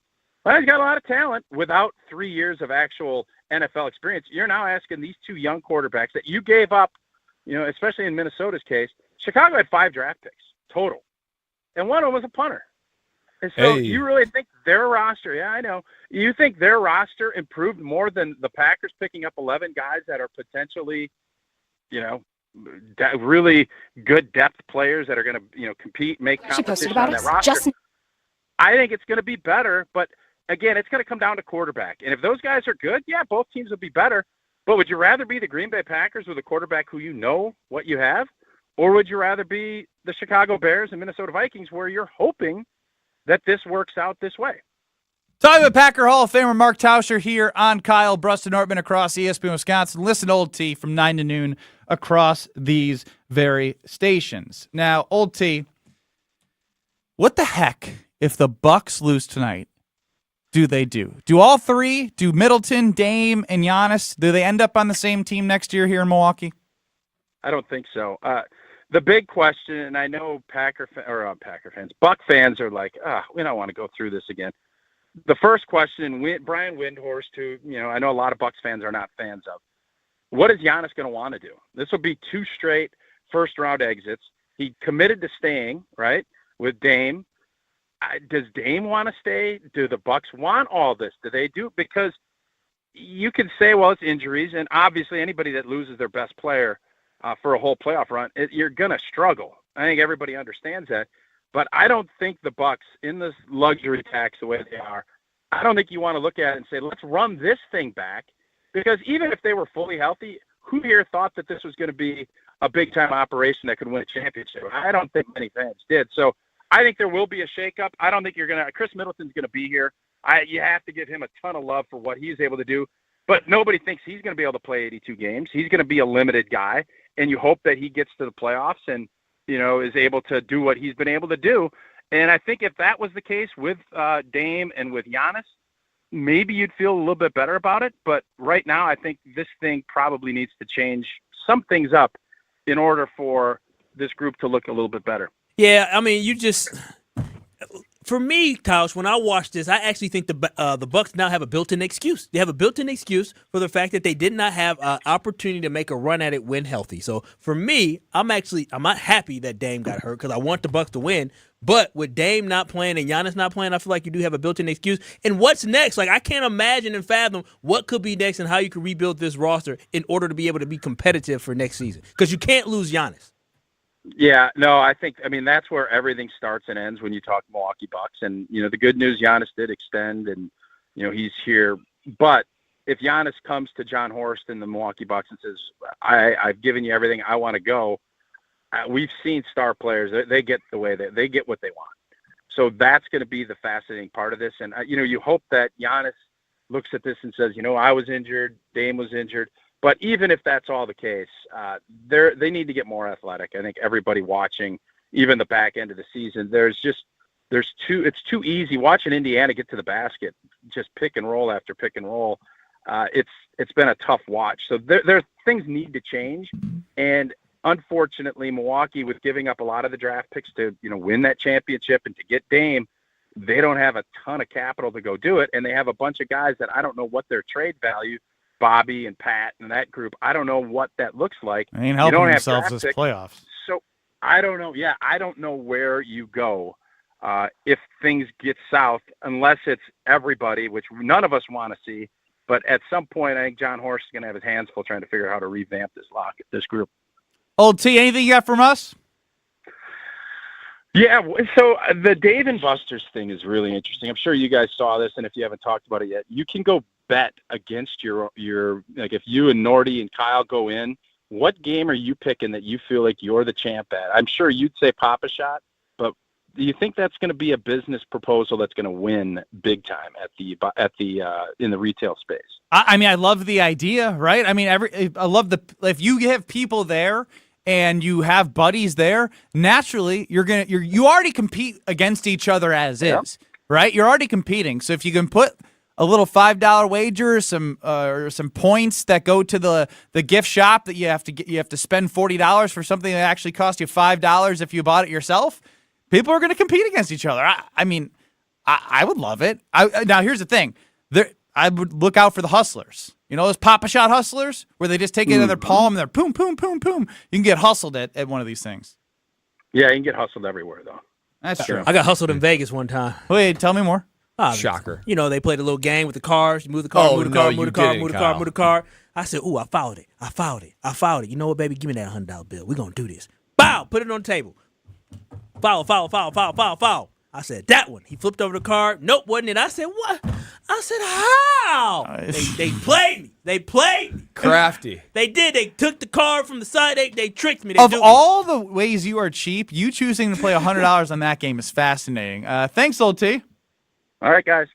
Well, he's got a lot of talent without 3 years of actual NFL experience. You're now asking these two young quarterbacks that you gave up, especially in Minnesota's case. Chicago had 5 draft picks total, and one of them was a punter. And so you really think their roster, yeah, I know, you think their roster improved more than the Packers picking up 11 guys that are potentially, really good depth players that are going to, compete, make competition on that roster. I think it's going to be better, but again, it's going to come down to quarterback. And if those guys are good, yeah, both teams will be better. But would you rather be the Green Bay Packers with a quarterback who you know what you have? Or would you rather be the Chicago Bears and Minnesota Vikings where you're hoping that this works out this way? Talking about Packer Hall of Famer Mark Tauscher here on Kyle, Brust, and Nortman across ESPN Wisconsin. Listen to Old T from 9 to noon across these very stations. Now, Old T, what the heck if the Bucks lose tonight? Do they do? Do all three? Do Middleton, Dame, and Giannis? Do they end up on the same team next year here in Milwaukee? I don't think so. The big question, and I know Buck fans are like, we don't want to go through this again. The first question, Brian Windhorst, who, I know a lot of Bucks fans are not fans of, what is Giannis going to want to do? This will be 2 straight first-round exits. He committed to staying, right, with Dame. Does Dame want to stay? Do the Bucks want all this? Do they do? Because you can say, well, it's injuries, and obviously anybody that loses their best player for a whole playoff run, you're going to struggle. I think everybody understands that. But I don't think the Bucks, in this luxury tax the way they are, I don't think you want to look at it and say, let's run this thing back. Because even if they were fully healthy, who here thought that this was going to be a big-time operation that could win a championship? I don't think many fans did. So I think there will be a shakeup. I don't think you're going to – Chris Middleton's going to be here. You have to give him a ton of love for what he's able to do. But nobody thinks he's going to be able to play 82 games. He's going to be a limited guy. And you hope that he gets to the playoffs and, is able to do what he's been able to do. And I think if that was the case with Dame and with Giannis, maybe you'd feel a little bit better about it. But right now, I think this thing probably needs to change some things up in order for this group to look a little bit better. Yeah, I mean, for me, Tausch, when I watch this, I actually think the Bucks now have a built-in excuse. They have a built-in excuse for the fact that they did not have an opportunity to make a run at it when healthy. So for me, I'm not happy that Dame got hurt because I want the Bucks to win. But with Dame not playing and Giannis not playing, I feel like you do have a built-in excuse. And what's next? Like, I can't imagine and fathom what could be next and how you could rebuild this roster in order to be able to be competitive for next season. Because you can't lose Giannis. Yeah, no, that's where everything starts and ends when you talk Milwaukee Bucks. And, the good news, Giannis did extend and, he's here. But if Giannis comes to John Horst and the Milwaukee Bucks and says, I've given you everything, I want to go, we've seen star players, they get the way they get what they want. So that's going to be the fascinating part of this. And, you hope that Giannis looks at this and says, I was injured, Dame was injured. But even if that's all the case, they need to get more athletic. I think everybody watching, even the back end of the season, it's too easy watching Indiana get to the basket, just pick and roll after pick and roll. It's been a tough watch. So there things need to change. And unfortunately, Milwaukee, with giving up a lot of the draft picks to win that championship and to get Dame, they don't have a ton of capital to go do it, and they have a bunch of guys that I don't know what their trade value. Bobby and Pat and that group, I don't know what that looks like. They ain't helping themselves this playoffs. So I don't know. Yeah, I don't know where you go if things get south, unless it's everybody, which none of us want to see. But at some point, I think John Horst is going to have his hands full trying to figure out how to revamp this group. Old T, anything you got from us? Yeah, so the Dave and Buster's thing is really interesting. I'm sure you guys saw this, and if you haven't talked about it yet, you can go bet against your like if you and Norty and Kyle go in, what game are you picking that you feel like you're the champ at? I'm sure you'd say Papa Shot, but do you think that's going to be a business proposal that's going to win big time at the in the retail space? I mean, I love the idea, right? I mean, I love if you have people there and you have buddies there, naturally you already compete against each other as is, right? You're already competing. So if you can put a little $5 wager, some points that go to the gift shop that you have to spend $40 for something that actually cost you $5 if you bought it yourself. People are going to compete against each other. I would love it. Now here's the thing: I would look out for the hustlers. You know those Papa Shot hustlers where they just take it in their palm and they're boom, boom, boom, boom. You can get hustled at one of these things. Yeah, you can get hustled everywhere though. That's true. I got hustled in Vegas one time. Wait, tell me more. Shocker. You know, they played a little game with the cars. You move the car, move the car, move the car, move the car, move the car. I said, ooh, I fouled it. You know what, baby? Give me that $100 bill. We're going to do this. Bow! Put it on the table. Foul. I said, that one. He flipped over the card. Nope, wasn't it? I said, what? I said, how? They played me. They played me. Crafty. They did. They took the card from the side. They tricked me. Of all the ways you are cheap, you choosing to play $100 on that game is fascinating. Thanks, old T. All right, guys.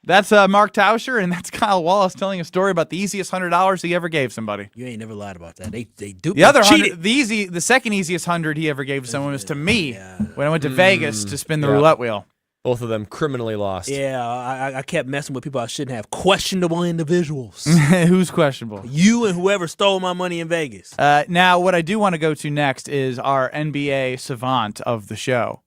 That's Mark Tauscher, and that's Kyle Wallace telling a story about the easiest $100 he ever gave somebody. You ain't never lied about that. They duped the other cheated. the second easiest 100 he ever gave someone was to me when I went to Vegas to spin the roulette wheel. Both of them criminally lost. Yeah, I kept messing with people I shouldn't have. Questionable individuals. Who's questionable? You and whoever stole my money in Vegas. Now, what I do want to go to next is our NBA savant of the show.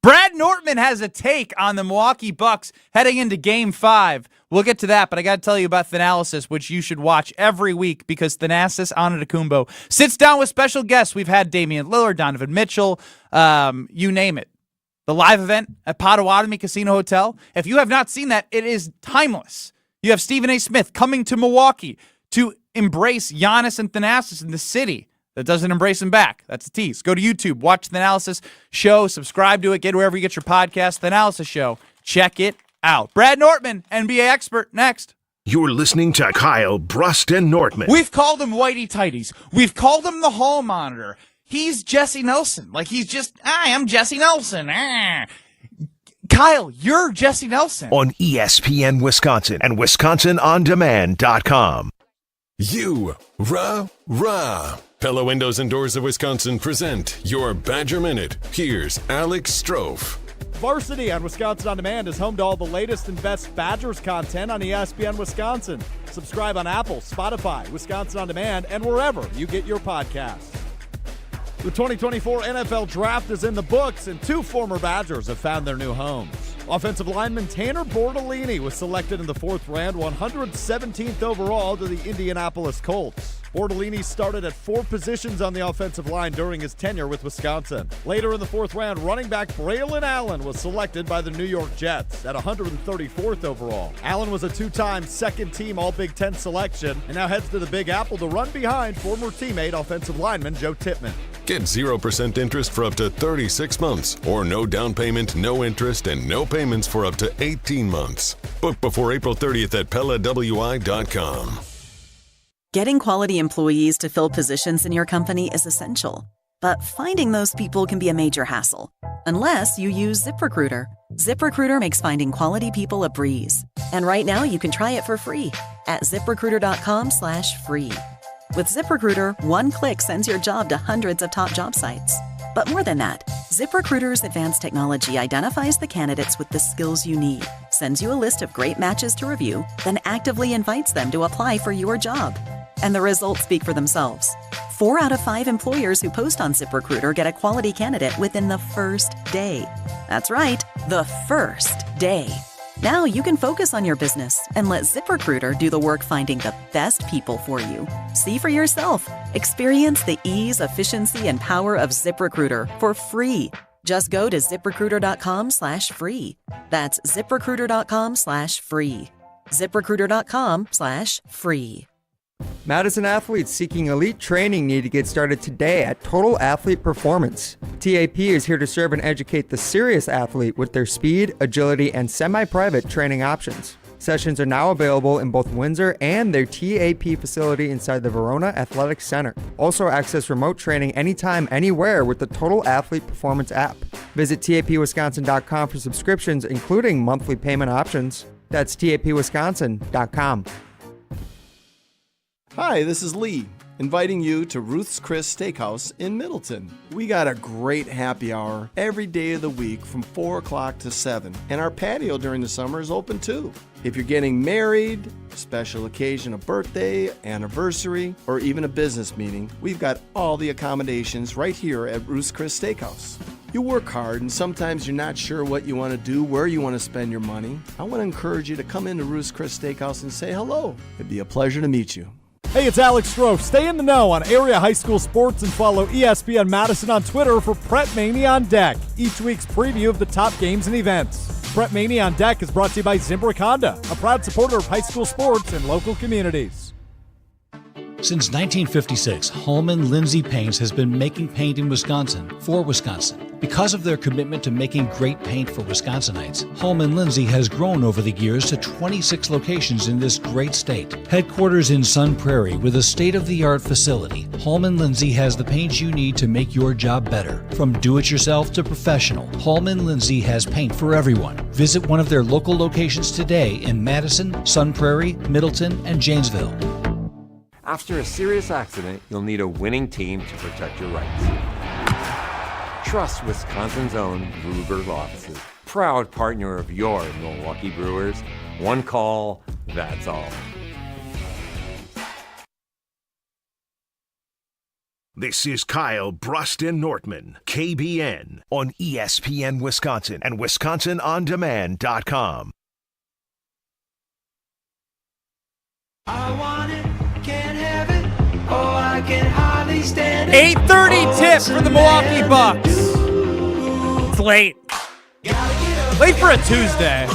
Brad Nortman has a take on the Milwaukee Bucks heading into Game 5. We'll get to that, but I got to tell you about Thanalysis, which you should watch every week because Thanasis Antetokounmpo sits down with special guests. We've had Damian Lillard, Donovan Mitchell, you name it. The live event at Potawatomi Casino Hotel. If you have not seen that, it is timeless. You have Stephen A. Smith coming to Milwaukee to embrace Giannis and Thanasis in the city that doesn't embrace him back. That's a tease. Go to YouTube, watch the Analysis Show, subscribe to it, get wherever you get your podcast, The Analysis Show. Check it out. Brad Nortman, NBA expert, next. You're listening to Kyle, Brust, and Nortman. We've called him Whitey Tighties. We've called him the Hall Monitor. He's Jesse Nelson. Like he's just, I'm Jesse Nelson. Kyle, you're Jesse Nelson. On ESPN Wisconsin and WisconsinOnDemand.com. Rah. Pella Windows and Doors of Wisconsin present your Badger Minute. Here's Alex Strofe. Varsity on Wisconsin On Demand is home to all the latest and best Badgers content on ESPN Wisconsin. Subscribe on Apple, Spotify, Wisconsin On Demand, and wherever you get your podcasts. The 2024 NFL Draft is in the books, and two former Badgers have found their new homes. Offensive lineman Tanner Bortolini was selected in the 4th round, 117th overall to the Indianapolis Colts. Bortolini started at 4 positions on the offensive line during his tenure with Wisconsin. Later in the 4th round, running back Braylon Allen was selected by the New York Jets at 134th overall. Allen was a 2-time second-team All-Big Ten selection and now heads to the Big Apple to run behind former teammate offensive lineman Joe Tippmann. Get 0% interest for up to 36 months or no down payment, no interest, and no payments for up to 18 months. Book before April 30th at PellaWI.com. Getting quality employees to fill positions in your company is essential, but finding those people can be a major hassle, unless you use ZipRecruiter. ZipRecruiter makes finding quality people a breeze. And right now you can try it for free at ZipRecruiter.com/free. With ZipRecruiter, one click sends your job to hundreds of top job sites. But more than that, ZipRecruiter's advanced technology identifies the candidates with the skills you need, sends you a list of great matches to review, then actively invites them to apply for your job. And the results speak for themselves. 4 out of 5 employers who post on ZipRecruiter get a quality candidate within the first day. That's right, the first day. Now you can focus on your business and let ZipRecruiter do the work finding the best people for you. See for yourself. Experience the ease, efficiency, and power of ZipRecruiter for free. Just go to ZipRecruiter.com/free. That's ZipRecruiter.com/free. ZipRecruiter.com/free. Madison athletes seeking elite training need to get started today at Total Athlete Performance. TAP is here to serve and educate the serious athlete with their speed, agility, and semi-private training options. Sessions are now available in both Windsor and their TAP facility inside the Verona Athletic Center. Also access remote training anytime, anywhere with the Total Athlete Performance app. Visit tapwisconsin.com for subscriptions, including monthly payment options. That's tapwisconsin.com. Hi, this is Lee. inviting you to Ruth's Chris Steakhouse in Middleton. We got a great happy hour every day of the week from 4 o'clock to 7, and our patio during the summer is open too. If you're getting married, special occasion, a birthday, anniversary, or even a business meeting, we've got all the accommodations right here at Ruth's Chris Steakhouse. You work hard and sometimes you're not sure what you want to do, where you want to spend your money. I want to encourage you to come into Ruth's Chris Steakhouse and say hello. It'd be a pleasure to meet you. Hey, it's Alex Stroh. Stay in the know on area high school sports and follow ESPN Madison on Twitter for Prep Mania on Deck, each week's preview of the top games and events. Prep Mania on Deck is brought to you by Zimbrick Honda, a proud supporter of high school sports and local communities. Since 1956, Holman Lindsay Paints has been making paint in Wisconsin for Wisconsin. Because of their commitment to making great paint for Wisconsinites, Holman Lindsay has grown over the years to 26 locations in this great state. Headquarters in Sun Prairie with a state-of-the-art facility, Holman Lindsay has the paint you need to make your job better. From do-it-yourself to professional, Holman Lindsay has paint for everyone. Visit one of their local locations today in Madison, Sun Prairie, Middleton, and Janesville. After a serious accident, you'll need a winning team to protect your rights. Trust Wisconsin's own Gruber Law Offices, proud partner of your Milwaukee Brewers. One call, that's all. This is Kyle, Brust, and Nortman, KBN, on ESPN Wisconsin and WisconsinOnDemand.com. I want it, can't have it, oh, I can hardly stand it. 8:30 tip for the Milwaukee Bucks. It's late. Late for a Tuesday.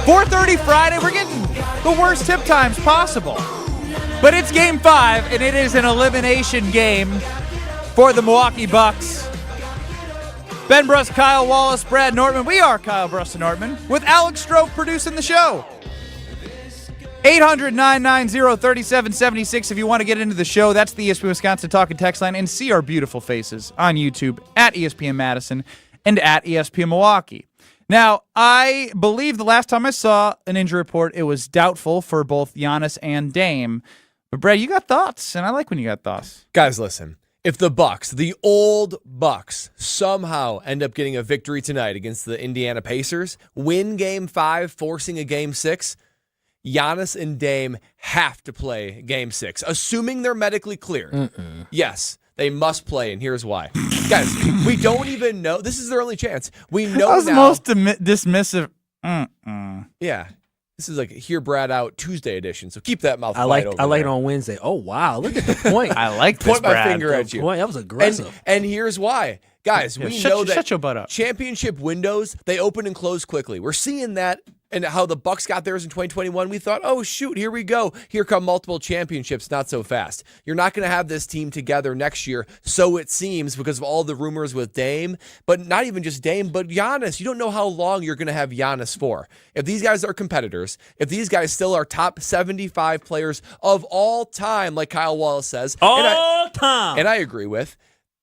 4:30 Friday. We're getting the worst tip times possible. But it's Game 5, and it is an elimination game for the Milwaukee Bucks. Ben Brust, Kyle Wallace, Brad Nortman. We are Kyle, Brust, and Nortman, with Alex Stroh producing the show. 800-990-3776 if you want to get into the show. That's the ESPN Wisconsin Talking Text line, and see our beautiful faces on YouTube at ESPN Madison and at ESPN Milwaukee. Now, I believe the last time I saw an injury report, it was doubtful for both Giannis and Dame. But, Brad, you got thoughts, and I like when you got thoughts. Guys, listen. If the Bucks, the old Bucks, somehow end up getting a victory tonight against the Indiana Pacers, win Game 5, forcing a Game 6, Giannis and Dame have to play Game 6, assuming they're medically cleared. Yes, they must play, and here's why. Guys, we don't even know. This is their only chance. We know that was now. The most dismissive. Yeah. This is like Hear Brad Out Tuesday edition, so keep that mouth I wide like over it there. on Wednesday. Oh, wow. Look at the point. I like this, Point my Brad. finger at you. Point. That was aggressive. And here's why. Guys, we know that shut your butt up. Championship windows, they open and close quickly. We're seeing that and how the Bucks got theirs in 2021. We thought, oh, shoot, here we go. Here come multiple championships, not so fast. You're not going to have this team together next year, so it seems, because of all the rumors with Dame. But not even just Dame, but Giannis. You don't know how long you're going to have Giannis for. If these guys are competitors, if these guys still are top 75 players of all time, like Kyle Wallace says. All time. And I agree with.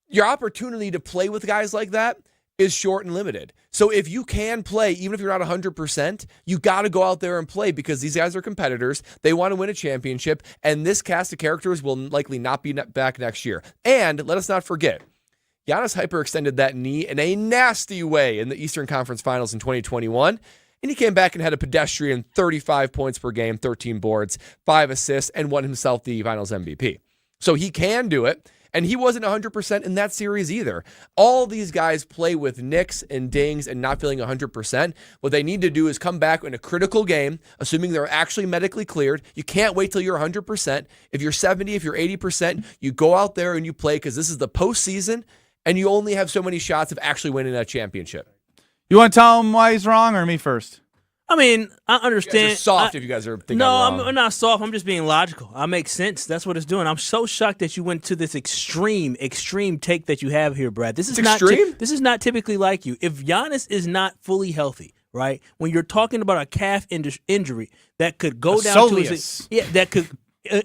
Your opportunity to play with guys like that is short and limited. So if you can play, even if you're not 100%, you got to go out there and play because these guys are competitors. They want to win a championship, and this cast of characters will likely not be back next year. And let us not forget, Giannis hyperextended that knee in a nasty way in the Eastern Conference Finals in 2021, and he came back and had a pedestrian 35 points per game, 13 boards, 5 assists, and won himself the Finals MVP. So he can do it. And he wasn't 100% in that series either. All these guys play with nicks and dings and not feeling 100%. What they need to do is come back in a critical game, assuming they're actually medically cleared. You can't wait till you're 100%. If you're 70, if you're 80%, you go out there and you play because this is the postseason, and you only have so many shots of actually winning that championship. You want to tell him why he's wrong, or me first? I mean, I understand. You guys are soft if you guys are thinking No, I'm wrong. I'm not soft. I'm just being logical. I make sense. That's what it's doing. I'm so shocked that you went to this extreme take that you have here, Brad. This is not extreme? This is not typically like you. If Giannis is not fully healthy, right? When you're talking about a calf injury that could go down to his, that could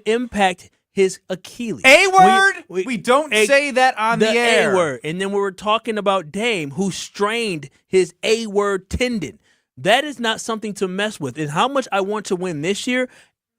impact his Achilles. A word? We don't say that on the air. A word. And then we were talking about Dame, who strained his A word tendon. That is not something to mess with. And how much I want to win this year,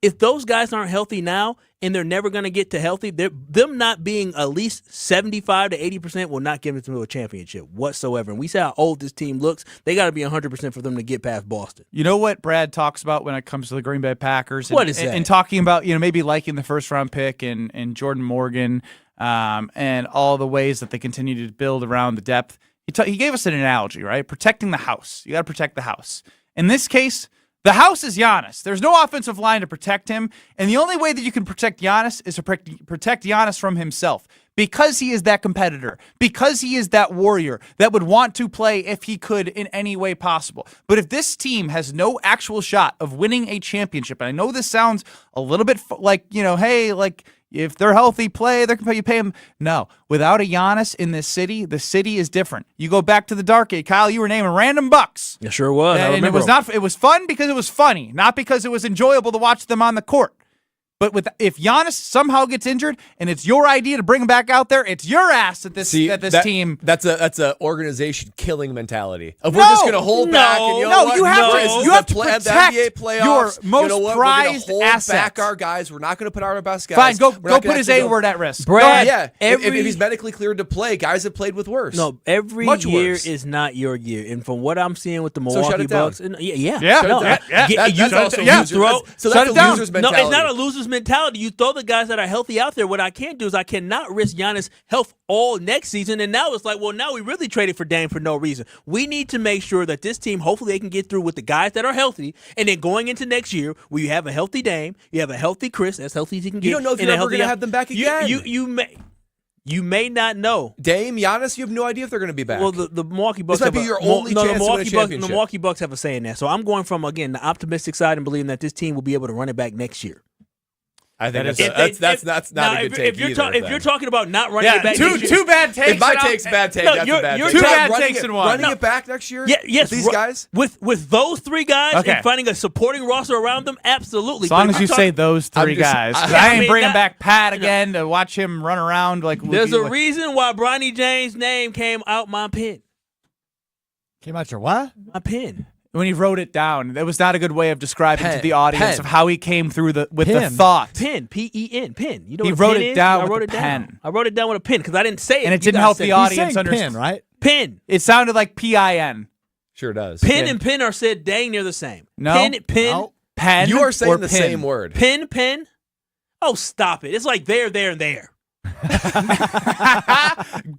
if those guys aren't healthy now and they're never going to get to healthy, them not being at least 75 to 80% will not give them to a championship whatsoever. And we see how old this team looks. They got to be 100% for them to get past Boston. You know what Brad talks about when it comes to the Green Bay Packers? What is that? And talking about, maybe liking the first-round pick and Jordan Morgan and all the ways that they continue to build around the depth. He gave us an analogy, right? Protecting the house. You got to protect the house. In this case, the house is Giannis. There's no offensive line to protect him, and the only way that you can protect Giannis is to protect Giannis from himself, because he is that competitor, because he is that warrior that would want to play if he could in any way possible. But if this team has no actual shot of winning a championship, and I know this sounds a little bit like, hey, like, if they're healthy, you pay them. No, without a Giannis in this city, the city is different. You go back to the dark age, Kyle. You were naming random bucks. It sure was. And it was not. It was fun because it was funny, not because it was enjoyable to watch them on the court. But if Giannis somehow gets injured and it's your idea to bring him back out there, it's your ass at this team. That's a organization killing mentality. If we're just going to hold back, and you have to protect the NBA playoffs, your most prized we're assets. Back our guys. We're not going to put our best guys. Fine, go put his A-word at risk. Brad, if he's medically cleared to play, guys have played with worse. No, every year is not your year, and from what I'm seeing with the Milwaukee Bucks, That's also loser's mentality. No, it's not a loser's mentality. You throw the guys that are healthy out there. What I can't do is I cannot risk Giannis' health all next season. And now it's like, well, now we really traded for Dame for no reason. We need to make sure that this team, hopefully they can get through with the guys that are healthy. And then going into next year, where you have a healthy Dame, you have a healthy Chris, as healthy as he can get. You don't know if you're ever going to have them back again. You may not know. Dame, Giannis, you have no idea if they're going to be back. Well, the Milwaukee Bucks this might be your only chance to win a championship. The Milwaukee Bucks have a say in that. So I'm going from, again, the optimistic side and believing that this team will be able to run it back next year. I think that's not a good take either. If you're talking about not running it back next year. Two bad takes. If my take's a bad take, that's a bad take. Two bad takes in one. Running it back next year? Yes. With these guys? With those three guys and finding a supporting roster around them, absolutely. As long as you say those three guys. I ain't bringing back Pat again to watch him run around like. There's a reason why Bronny James' name came out my pen. Came out your what? My pen. When he wrote it down, that was not a good way of describing to the audience of how he came through the thought. Pen, P-E-N, pen. You know he what wrote pen it is? down I wrote with it a down. pen. I wrote it down with a pen because I didn't say it. And it didn't help the audience understand. Pen, right? Pen. It sounded like P-I-N. Sure does. Pen and pen are said dang near the same. No. Pen. You are saying the same word. Pen. Oh, stop it. It's like there, and there.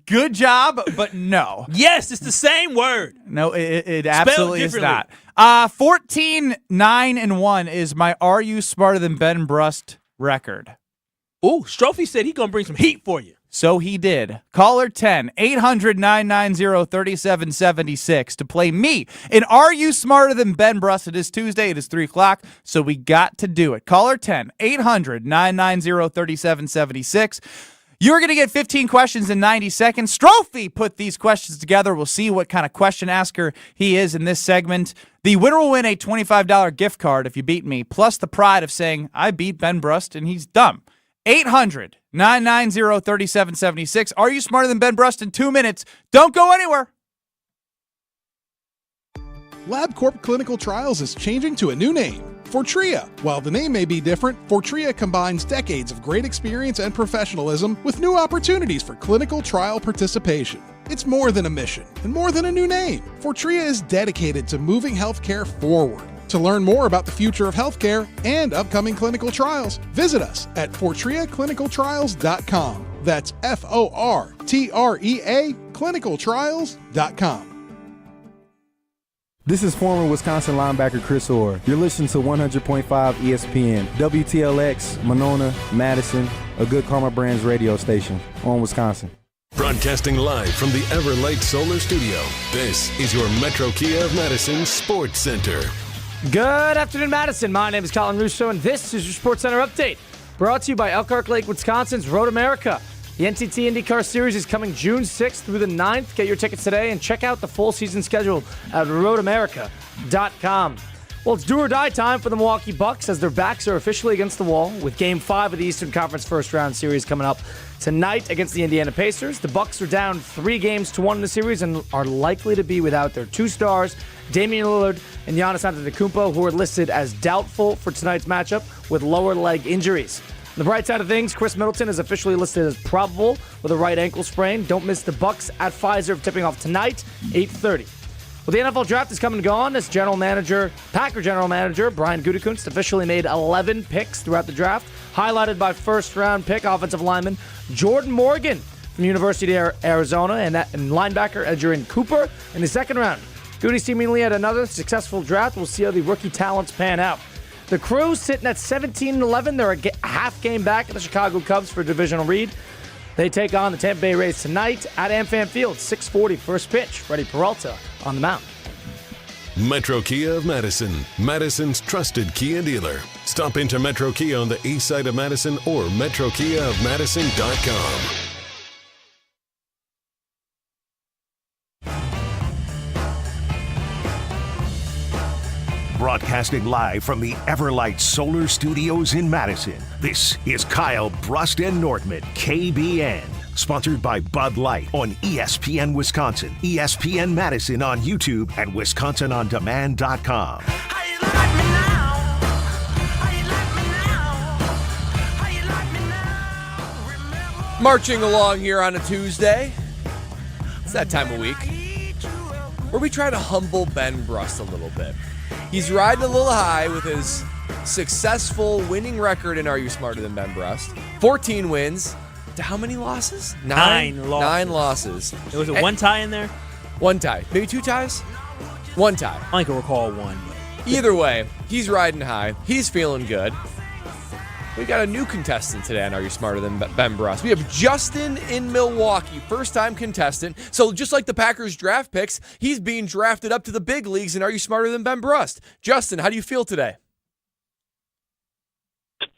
Good job, but no. Yes, it's the same word. No, it absolutely is not. 14-9-1 is my Are You Smarter Than Ben Brust record. Ooh, Strophy said he's going to bring some heat for you. So he did. Caller 10-800-990-3776 to play me in Are You Smarter Than Ben Brust? It is Tuesday. It is 3 o'clock, so we got to do it. Caller 10-800-990-3776. You're going to get 15 questions in 90 seconds. Strophy put these questions together. We'll see what kind of question asker he is in this segment. The winner will win a $25 gift card if you beat me, plus the pride of saying, I beat Ben Brust and he's dumb. 800-990-3776. Are you smarter than Ben Brust in 2 minutes? Don't go anywhere. LabCorp Clinical Trials is changing to a new name, Fortrea. While the name may be different, Fortrea combines decades of great experience and professionalism with new opportunities for clinical trial participation. It's more than a mission and more than a new name. Fortrea is dedicated to moving healthcare forward. To learn more about the future of healthcare and upcoming clinical trials, visit us at FortreaClinicalTrials.com. That's FORTREA clinicaltrials.com. This is former Wisconsin linebacker Chris Orr. You're listening to 100.5 ESPN, WTLX, Monona, Madison, a Good Karma Brands radio station on Wisconsin. Broadcasting live from the Everlight Solar Studio, this is your Metro Kia of Madison Sports Center. Good afternoon, Madison. My name is Colin Russo, and this is your Sports Center Update, brought to you by Elkhart Lake, Wisconsin's Road America. The NTT IndyCar Series is coming June 6th through the 9th. Get your tickets today and check out the full season schedule at roadamerica.com. Well, it's do or die time for the Milwaukee Bucks as their backs are officially against the wall with Game 5 of the Eastern Conference first-round series coming up tonight against the Indiana Pacers. The Bucks are down 3-1 in the series and are likely to be without their two stars, Damian Lillard and Giannis Antetokounmpo, who are listed as doubtful for tonight's matchup with lower leg injuries. On the bright side of things, Chris Middleton is officially listed as probable with a right ankle sprain. Don't miss the Bucks at Pfizer tipping off tonight, 8:30. Well, the NFL draft is come and gone as Packer general manager Brian Gutekunst officially made 11 picks throughout the draft, highlighted by first-round pick offensive lineman Jordan Morgan from University of Arizona and linebacker Edgerrin Cooper in the second round. Goody seemingly had another successful draft. We'll see how the rookie talents pan out. The Crew sitting at 17-11. They're a half game back at the Chicago Cubs for a divisional lead. They take on the Tampa Bay Rays tonight at AmFam Field, 6:40 first pitch. Freddie Peralta on the mound. Metro Kia of Madison, Madison's trusted Kia dealer. Stop into Metro Kia on the east side of Madison or metrokiaofmadison.com. Broadcasting live from the Everlight Solar Studios in Madison, this is Kyle Brust and Nortman, KBN. Sponsored by Bud Light on ESPN Wisconsin, ESPN Madison on YouTube, and WisconsinOnDemand.com. Marching along here on a Tuesday. It's that time of week where we try to humble Ben Brust a little bit. He's riding a little high with his successful winning record in Are You Smarter Than Ben Brust? 14 wins. To how many losses? Nine losses. 9 losses. Was it one tie in there? One tie. Maybe 2 ties? One tie. I can recall one. Either way, he's riding high. He's feeling good. We got a new contestant today on Are You Smarter Than Ben Brust? We have Justin in Milwaukee, first-time contestant. So just like the Packers draft picks, he's being drafted up to the big leagues in Are You Smarter Than Ben Brust? Justin, how do you feel today?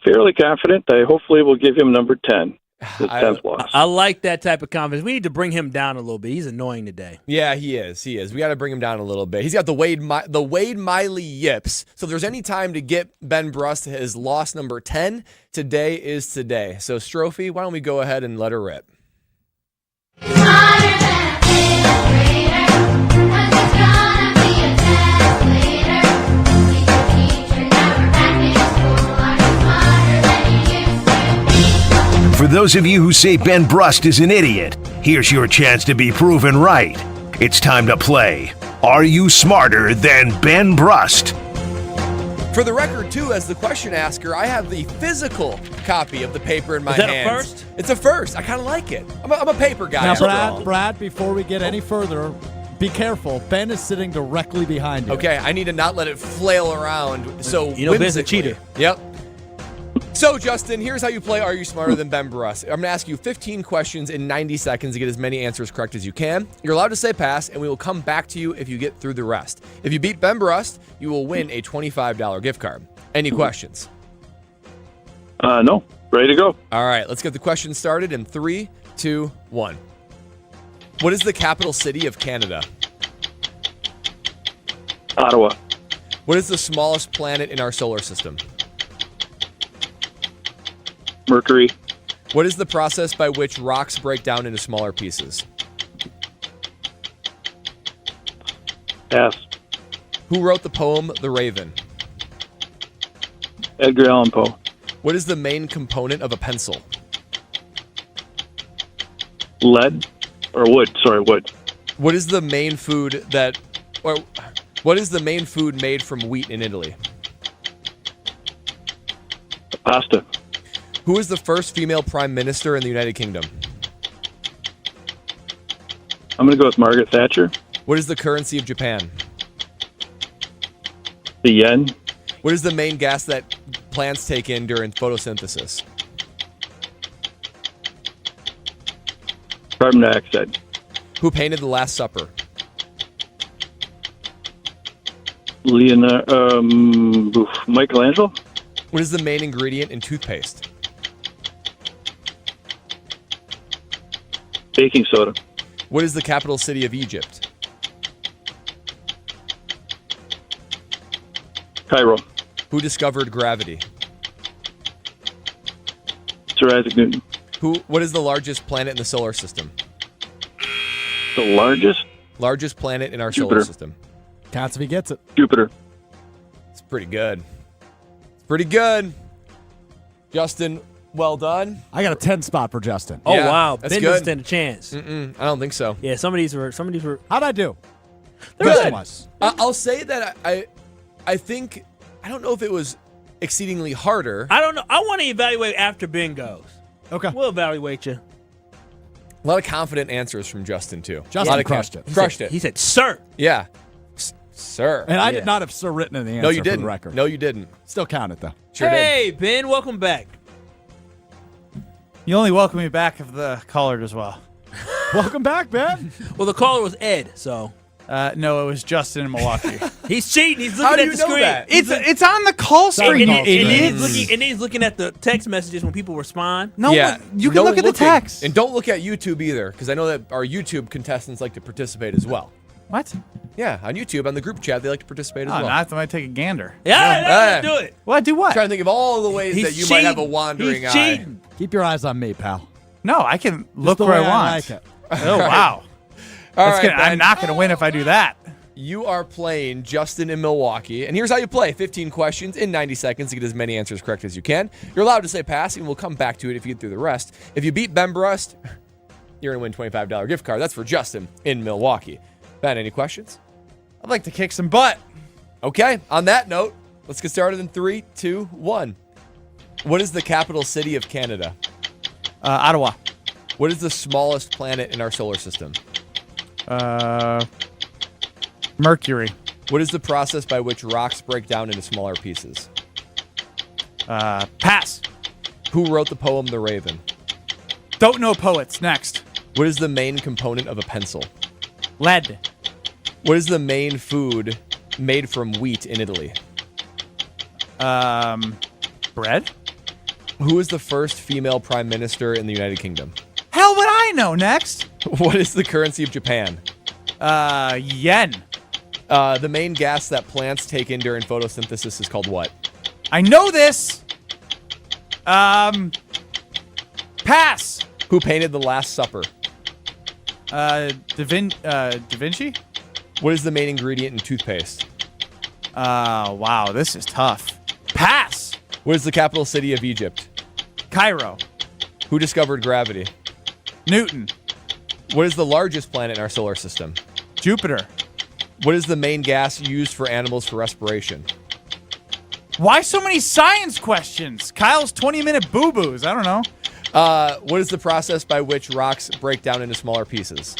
Fairly confident. I hopefully will give him number 10. The 10th loss. I like that type of confidence. We need to bring him down a little bit. He's annoying today. Yeah, he is. We got to bring him down a little bit. He's got the Wade Miley yips. So if there's any time to get Ben Brust his loss number 10, today is today. So Strophe, why don't we go ahead and let her rip? For those of you who say Ben Brust is an idiot, here's your chance to be proven right. It's time to play Are You Smarter Than Ben Brust? For the record, too, as the question asker, I have the physical copy of the paper in my hands. Is that a first? It's a first. I kind of like it. I'm a paper guy. Now, Brad, before we get any further, be careful. Ben is sitting directly behind you. Okay, I need to not let it flail around. So Ben's a cheater. Yep. So, Justin, here's how you play Are You Smarter Than Ben Brust? I'm going to ask you 15 questions in 90 seconds to get as many answers correct as you can. You're allowed to say pass, and we will come back to you if you get through the rest. If you beat Ben Brust, you will win a $25 gift card. Any questions? No. Ready to go. All right, let's get the questions started in 3, 2, 1. What is the capital city of Canada? Ottawa. What is the smallest planet in our solar system? Mercury. What is the process by which rocks break down into smaller pieces? Pass. Who wrote the poem The Raven? Edgar Allan Poe. What is the main component of a pencil? Lead or wood? Sorry, wood. What is the main food made from wheat in Italy? Pasta. Who is the first female prime minister in the United Kingdom? I'm going to go with Margaret Thatcher. What is the currency of Japan? The yen. What is the main gas that plants take in during photosynthesis? Carbon dioxide. Who painted The Last Supper? Michelangelo. What is the main ingredient in toothpaste? Baking soda. What is the capital city of Egypt? Cairo. Who discovered gravity? Sir Isaac Newton. What is the largest planet in the solar system? The largest? Largest planet in our Jupiter. solar system. Counts if he gets it. Jupiter. It's pretty good. It's pretty good. Justin, well done. I got a 10 spot for Justin. Oh, Yeah, wow. that's Ben good. doesn't stand a chance. I don't think so. Yeah, some of these were. How'd I do? Good. I'll say that I think, I don't know if it was exceedingly harder. I don't know. I want to evaluate after Ben goes. Okay. We'll evaluate you. A lot of confident answers from Justin, too. Justin a lot of crushed it. Crushed it. He said, sir. Yeah. Sir. And I did not have Sir written in the answer No, you for didn't. the record. No, you didn't. Still count it, though. Sure Hey, Ben, welcome back. You only welcome me back if the caller does well. Welcome back, Ben. Well, the caller was Ed, so. No, it was Justin in Milwaukee. He's cheating. He's How looking do at you the know screen. that? It's on the call screen, you idiot. And then he's looking at the text messages when people respond. No, Yeah. you can No look at the looking. text. And don't look at YouTube either, because I know that our YouTube contestants like to participate as well. What? Yeah, on YouTube, on the group chat, they like to participate as Oh, well. not if I take a gander. Yeah, do it. What? Do what? I'm trying to think of all the ways He's that you might have a cheating. wandering He's eye. cheating. Keep your eyes on me, pal. No, I can look the where I way I want. like it. Oh, wow. All That's right, gonna- I'm Ben. not going to win if I do that. You are playing Justin in Milwaukee, and here's how you play. 15 questions in 90 seconds to get as many answers correct as you can. You're allowed to say pass, and we'll come back to it if you get through the rest. If you beat Ben Brust, you're going to win a $25 gift card. That's for Justin in Milwaukee. Ben, any questions? I'd like to kick some butt. Okay, on that note, let's get started in 3, 2, 1. What is the capital city of Canada? Ottawa. What is the smallest planet in our solar system? Mercury. What is the process by which rocks break down into smaller pieces? Pass. Who wrote the poem The Raven? Don't know poets. Next. What is the main component of a pencil? Lead. What is the main food made from wheat in Italy? Bread? Who is the first female prime minister in the United Kingdom? Hell would I know. Next. What is the currency of Japan? Yen. The main gas that plants take in during photosynthesis is called what? I know this. Pass. Who painted The Last Supper? Da Vinci? What is the main ingredient in toothpaste? Wow, this is tough. Pass. What is the capital city of Egypt? Cairo. Who discovered gravity? Newton. What is the largest planet in our solar system? Jupiter. What is the main gas used for animals for respiration? Why so many science questions? Kyle's 20-minute boo-boos. I don't know. What is the process by which rocks break down into smaller pieces?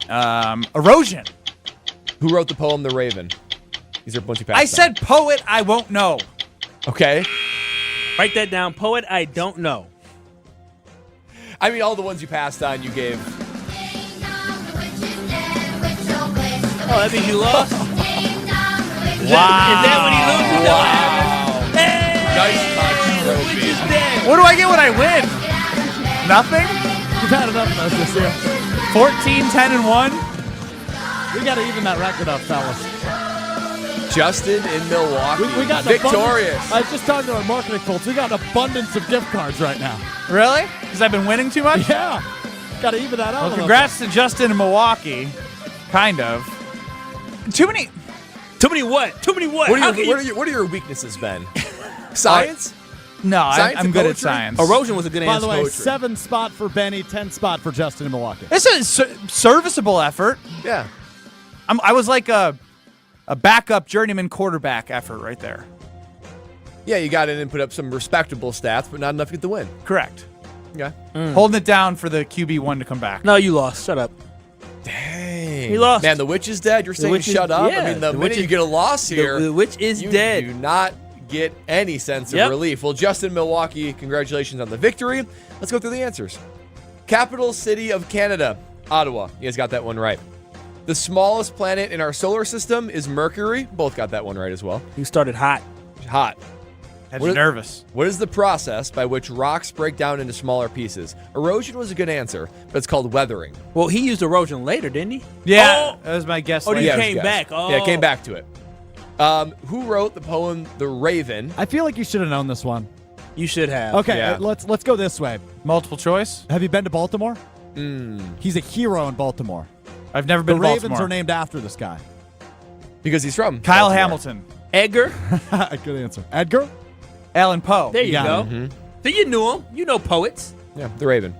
Erosion. Who wrote the poem The Raven? These are a bunch of I said poet, I won't know. Okay. Write that down. Poet, I don't know. I mean, all the ones you passed on, you gave. Oh, that means you lost? Is that when he loses? Nice touch, What do I get when I win? Nothing? You've had enough of those this year. 14, 10, and 1? We got to even that record up, fellas. Justin in Milwaukee. We got an victorious. abundance. I was just talking to our marketing folks. We got an abundance of gift cards right now. Really? Because I've been winning too much? Yeah. Got to even that out. Well, congrats to Justin in Milwaukee. Kind of. Too many what? Too many what? What are your weaknesses, Ben? Science? No, Science I'm and good poetry? at science. Erosion was a good answer. By the way, Poetry. 7 spot for Benny, 10 spot for Justin in Milwaukee. This is a serviceable effort. Yeah. I was like a backup journeyman quarterback effort right there. Yeah, you got in and put up some respectable stats, but not enough to get the win. Correct. Yeah. Holding it down for the QB1 to come back. No, you lost. Shut up. Dang. He lost. Man, the witch is dead. You're saying witch is- shut up? yeah, I mean, the the minute witch you is- get a loss here, The witch is you dead. do not get any sense of Yep. relief. Well, Justin Milwaukee, congratulations on the victory. Let's go through the answers. Capital city of Canada, Ottawa. You guys got that one right. The smallest planet in our solar system is Mercury. Both got that one right as well. You started hot. Hot. Had What you is- nervous. What is the process by which rocks break down into smaller pieces? Erosion was a good answer, but it's called weathering. Well, he used erosion later, didn't he? Yeah, that was my guess. Oh, later. you it was came guess. back. Oh. Yeah, came back to it. Who wrote the poem The Raven? I feel like you should have known this one. You should have. Okay, Yeah. let's go this way. Multiple choice? Have you been to Baltimore? He's a hero in Baltimore. I've never been The to Ravens Baltimore. are named after this guy. Because he's from Kyle Baltimore. Hamilton. Edgar. Good answer. Edgar? Allan Poe. There you got go. So you knew him. You know poets. Yeah, The Raven.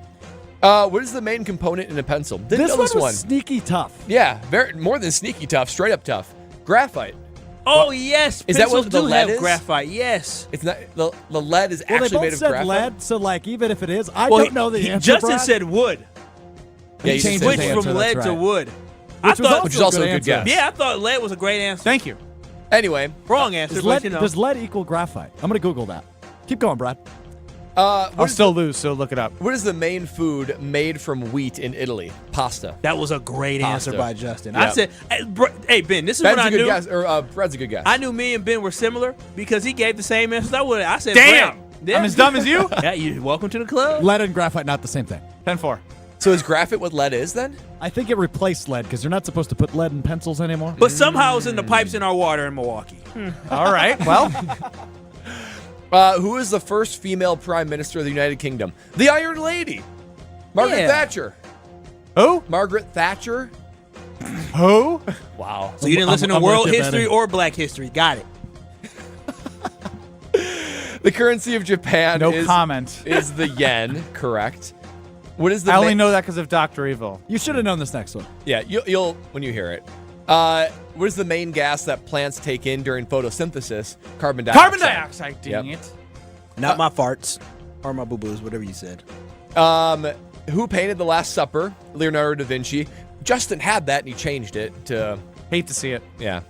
What is the main component in a pencil? Didn't know this was one. sneaky tough. Yeah, more than sneaky tough, straight up tough. Graphite. Oh, yes. Is that what Pencils the do lead have is? graphite. Yes. It's not the lead is Well, they actually both made of said graphite. lead, so like even if it is, I Well, don't know the answer. Justin Brad. said wood. Yeah, you changed said his Switched answer, from lead that's to right. wood. Which is also a good answer. guess. Yeah, I thought lead was a great answer. Thank you. Anyway, Wrong answer, Does but lead, you know. does lead equal graphite? I'm going to Google that. Keep going, Brad. I'll still lose, so look it up. What is the main food made from wheat in Italy? Pasta. That was a great answer Pasta. by Justin. Yeah. I said, hey, Ben, this is Ben's what I a good knew. guess, or Brad's a good guess. I knew me and Ben were similar because he gave the same answers I would. I said, Damn! bread. I'm as dumb as you? Yeah, you welcome to the club. Lead and graphite, not the same thing. 10-4. So is graphite what lead is then? I think it replaced lead because you're not supposed to put lead in pencils anymore. But somehow it's in the pipes in our water in Milwaukee. All right, well. Who is the first female prime minister of the United Kingdom? The Iron Lady. Margaret Yeah. Thatcher. Who? Margaret Thatcher. Who? Wow. So you didn't listen to I'm world with you, history Benny. or black history. Got it. The currency of Japan No is, comment. is the yen, correct? What is the I only know that because of Dr. Evil. You should have known this next one. Yeah, you'll when you hear it. What is the main gas that plants take in during photosynthesis? Carbon dioxide. Carbon dioxide, dang Yep. it. Not my farts or my boo-boos, whatever you said. Who painted The Last Supper? Leonardo da Vinci. Justin had that and he changed it to Hate to see it. yeah.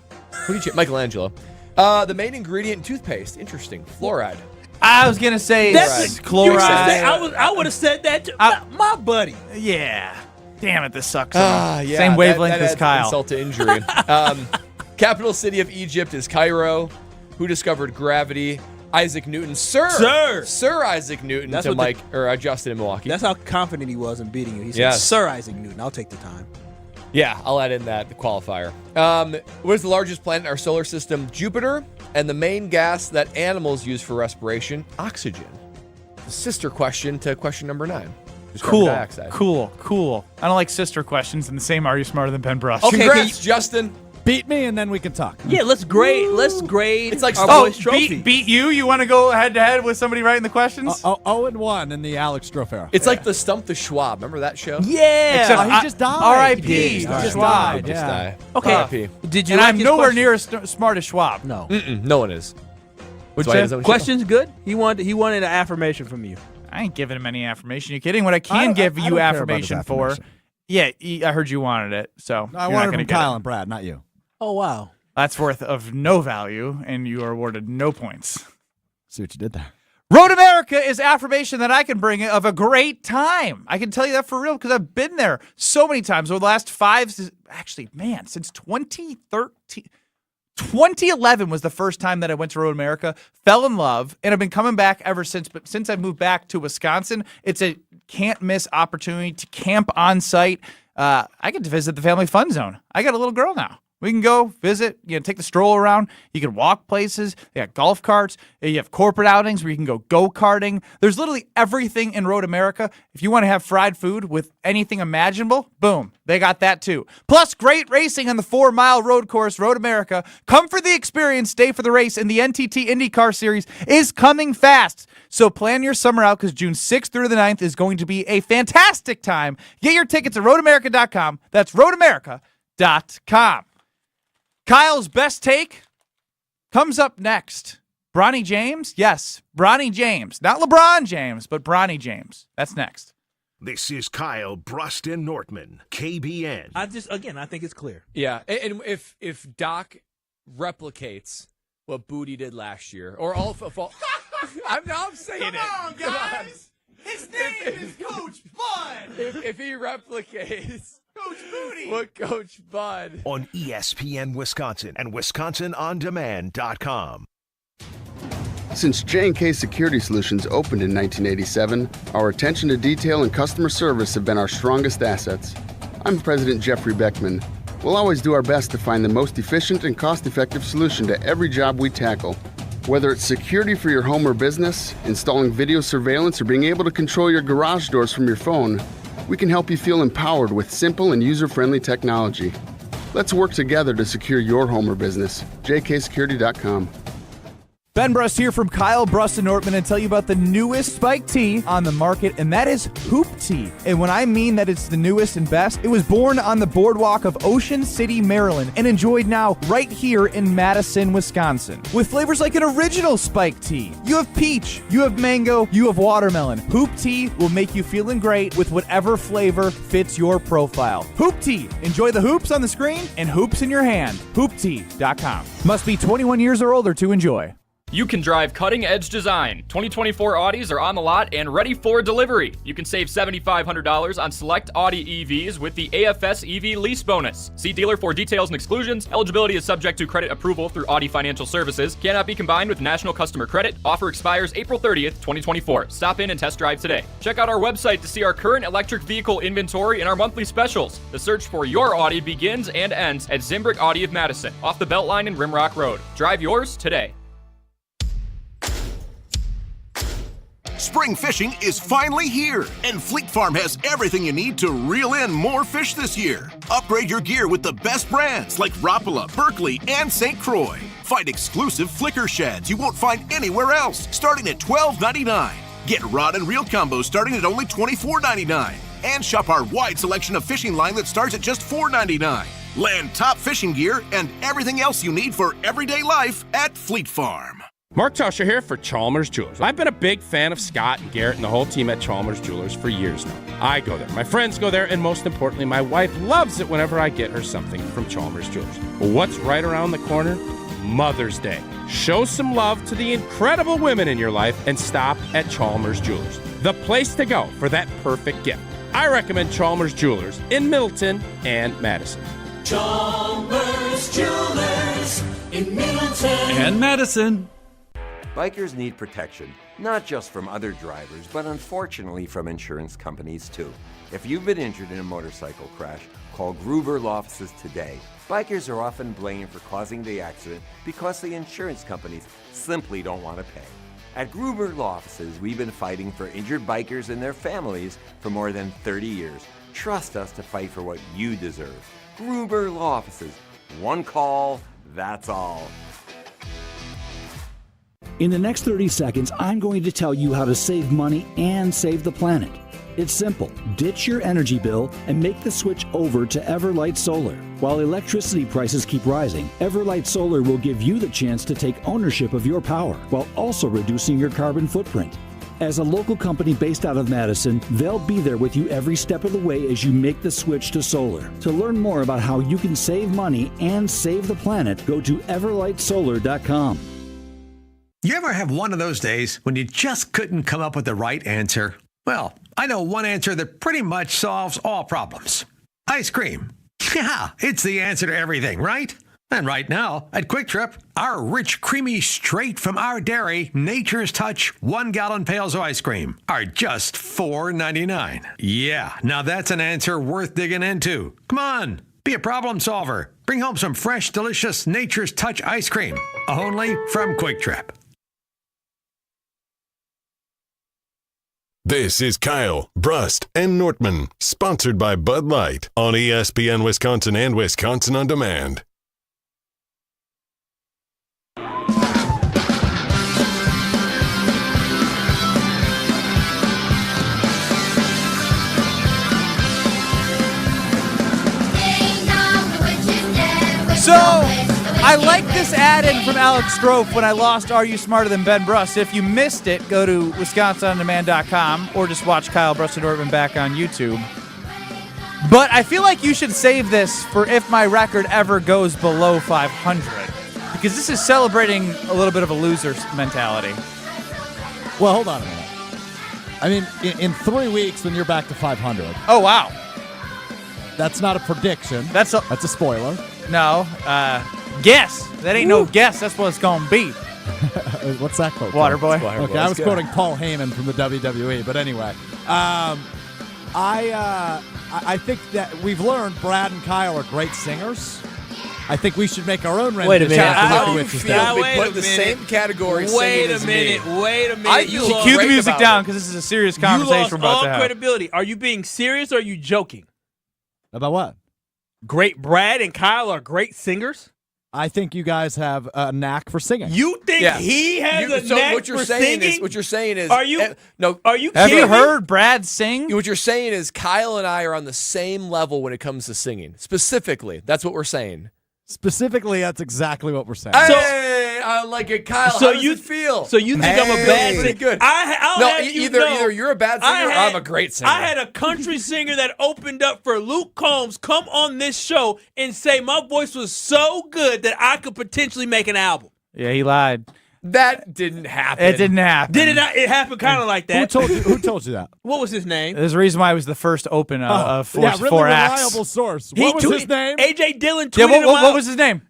Who did you Michelangelo. The main ingredient in toothpaste. Interesting. Fluoride. I was going to say That's chloride. I would have said that to my buddy. Yeah. Damn it, this sucks. Yeah, Same wavelength that as adds Kyle. Insult to injury. Capital city of Egypt is Cairo. Who discovered gravity? Isaac Newton. Sir Isaac Newton. That's to what Mike or Justin in Milwaukee. That's how confident he was in beating you. He said, Yes. Sir Isaac Newton. I'll take the time. Yeah, I'll add in that, the qualifier. What is the largest planet in our solar system? Jupiter. And the main gas that animals use for respiration? Oxygen. The sister question to question number 9. Cool. Carbon dioxide. Cool. I don't like sister questions in the same Are You Smarter Than Ben Brust? Okay, Congrats, Justin. Beat me and then we can talk. Yeah, let's grade. It's like our Oh, boys trophy. beat you? You want to go head-to-head with somebody writing the questions? 0-1 in the Alex Strofe era. It's like the Stump the Schwab. Remember that show? Yeah. Except he just died. R.I.P. He just died. Just Yeah. die. Okay. R.I.P. Did you And like I'm his nowhere question? near as smart as Schwab. No. No one is. What'd That's why he you has say? his own show. Questions good? He wanted an affirmation from you. I ain't giving him any affirmation. You kidding? What I I can don't- give I you don't care about his affirmation for. affirmation. Yeah, I heard you wanted it, so I you're wanted not from gonna get Kyle it. and Brad, not you. Oh, wow. That's worth of no value, and you are awarded no points. See what you did there. Road America is affirmation that I can bring of a great time. I can tell you that for real because I've been there so many times over the last since 2013. 2011 was the first time that I went to Road America, fell in love, and I've been coming back ever since. But since I moved back to Wisconsin, it's a can't-miss opportunity to camp on site. I get to visit the Family Fun Zone. I got a little girl now. We can go visit, take the stroll around. You can walk places. They got golf carts. You have corporate outings where you can go go-karting. There's literally everything in Road America. If you want to have fried food with anything imaginable, boom, they got that too. Plus, great racing on the 4-mile road course, Road America. Come for the experience, stay for the race, and the NTT IndyCar Series is coming fast. So plan your summer out because June 6th through the 9th is going to be a fantastic time. Get your tickets at roadamerica.com. That's roadamerica.com. Kyle's best take comes up next. Bronny James? Yes, Bronny James. Not LeBron James, but Bronny James. That's next. This is Kyle, Brust, and Nortman, KBN. I think it's clear. Yeah, and if Doc replicates what Booty did last year, or all I'm saying Come on, guys. His name is Coach Bud. if he replicates Coach Booty. what Coach Bud On ESPN Wisconsin and WisconsinOnDemand.com. Since J&K Security Solutions opened in 1987, our attention to detail and customer service have been our strongest assets. I'm President Jeffrey Beckman. We'll always do our best to find the most efficient and cost-effective solution to every job we tackle. Whether it's security for your home or business, installing video surveillance, or being able to control your garage doors from your phone, we can help you feel empowered with simple and user-friendly technology. Let's work together to secure your home or business. jksecurity.com. Ben Brust here from Kyle, Brust, and Nortman and tell you about the newest spike tee on the market, and that is Hoop Tee. And when I mean that it's the newest and best, it was born on the boardwalk of Ocean City, Maryland, and enjoyed now right here in Madison, Wisconsin. With flavors like an original spike tee. You have peach, you have mango, you have watermelon. Hoop Tee will make you feeling great with whatever flavor fits your profile. Hoop Tee. Enjoy the hoops on the screen and hoops in your hand. HoopTee.com. Must be 21 years or older to enjoy. You can drive cutting-edge design. 2024 Audis are on the lot and ready for delivery. You can save $7,500 on select Audi EVs with the AFS EV lease bonus. See dealer for details and exclusions. Eligibility is subject to credit approval through Audi Financial Services. Cannot be combined with National Customer Credit. Offer expires April 30th, 2024. Stop in and test drive today. Check out our website to see our current electric vehicle inventory and our monthly specials. The search for your Audi begins and ends at Zimbrick Audi of Madison, off the Beltline and Rimrock Road. Drive yours today. Spring fishing is finally here, and Fleet Farm has everything you need to reel in more fish this year. Upgrade your gear with the best brands like Rapala, Berkeley, and St. Croix. Find exclusive flicker sheds you won't find anywhere else, starting at $12.99. Get rod and reel combos starting at only $24.99. And shop our wide selection of fishing line that starts at just $4.99. Land top fishing gear and everything else you need for everyday life at Fleet Farm. Mark Tauscher here for Chalmers Jewelers. I've been a big fan of Scott and Garrett and the whole team at Chalmers Jewelers for years now. I go there, my friends go there, and most importantly, my wife loves it whenever I get her something from Chalmers Jewelers. Well, what's right around the corner? Mother's Day. Show some love to the incredible women in your life and stop at Chalmers Jewelers, the place to go for that perfect gift. I recommend Chalmers Jewelers in Middleton and Madison. Chalmers Jewelers in Middleton and Madison. Bikers need protection, not just from other drivers, but unfortunately from insurance companies too. If you've been injured in a motorcycle crash, call Gruber Law Offices today. Bikers are often blamed for causing the accident because the insurance companies simply don't want to pay. At Gruber Law Offices, we've been fighting for injured bikers and their families for more than 30 years. Trust us to fight for what you deserve. Gruber Law Offices. One call, that's all. In the next 30 seconds, I'm going to tell you how to save money and save the planet. It's simple. Ditch your energy bill and make the switch over to Everlight Solar. While electricity prices keep rising, Everlight Solar will give you the chance to take ownership of your power while also reducing your carbon footprint. As a local company based out of Madison, they'll be there with you every step of the way as you make the switch to solar. To learn more about how you can save money and save the planet, go to everlightsolar.com. You ever have one of those days when you just couldn't come up with the right answer? Well, I know one answer that pretty much solves all problems. Ice cream. Yeah, it's the answer to everything, right? And right now, at Quick Trip, our rich, creamy, straight from our dairy, Nature's Touch 1-gallon pails of ice cream are just $4.99. Yeah, now that's an answer worth digging into. Come on, be a problem solver. Bring home some fresh, delicious Nature's Touch ice cream, only from Quick Trip. This is Kyle, Brust, and Nortman, sponsored by Bud Light on ESPN Wisconsin and Wisconsin On Demand. So, I like this add-in from Alex Strofe when I lost Are You Smarter Than Ben Brust? If you missed it, go to WisconsinOnDemand.com or just watch Kyle, Brust, and Nortman back on YouTube. But I feel like you should save this for if my record ever goes below 500. Because this is celebrating a little bit of a loser's mentality. Well, hold on a minute. I mean, in 3 weeks when you're back to 500. Oh, wow. That's not a prediction. That's a spoiler. No, guess. That ain't no guess. That's what it's going to be. What's that quote? Waterboy. Okay, I was quoting Paul Heyman from the WWE, but anyway. I think that we've learned Brad and Kyle are great singers. I think we should make our own rendition. Wait a minute. How do you Witches feel Day. we Wait put a in the minute. same category Wait singing a as minute. me? Wait a minute. I You feel lost- Cue the great music about down it. because this is a serious You conversation lost we're about all to have. credibility. Are you being serious or are you joking? About what? Great Brad and Kyle are great singers? I think you guys have a knack for singing. You think Yeah. he has a So knack what you're for saying singing? is what you're saying is Are you- no? Are you Have kidding you me? heard Brad sing? What you're saying is Kyle and I are on the same level when it comes to singing. Specifically, that's what we're saying. Specifically, that's exactly what we're saying. Hey, I like it, Kyle. How does it feel? So you think I'm a bad Pretty singer? good. I'll No, have you either know, either you're a bad singer or I'm a great singer. I had a country singer that opened up for Luke Combs come on this show and say my voice was so good that I could potentially make an album. Yeah, he lied. That didn't happen. It didn't happen. Did it not? It happened kind of like that. Who told you that? What was his name? There's a reason why it was the first open of Yeah, really four acts. reliable source. What was his name? AJ Dillon tweeted Yeah, him what out. was his name?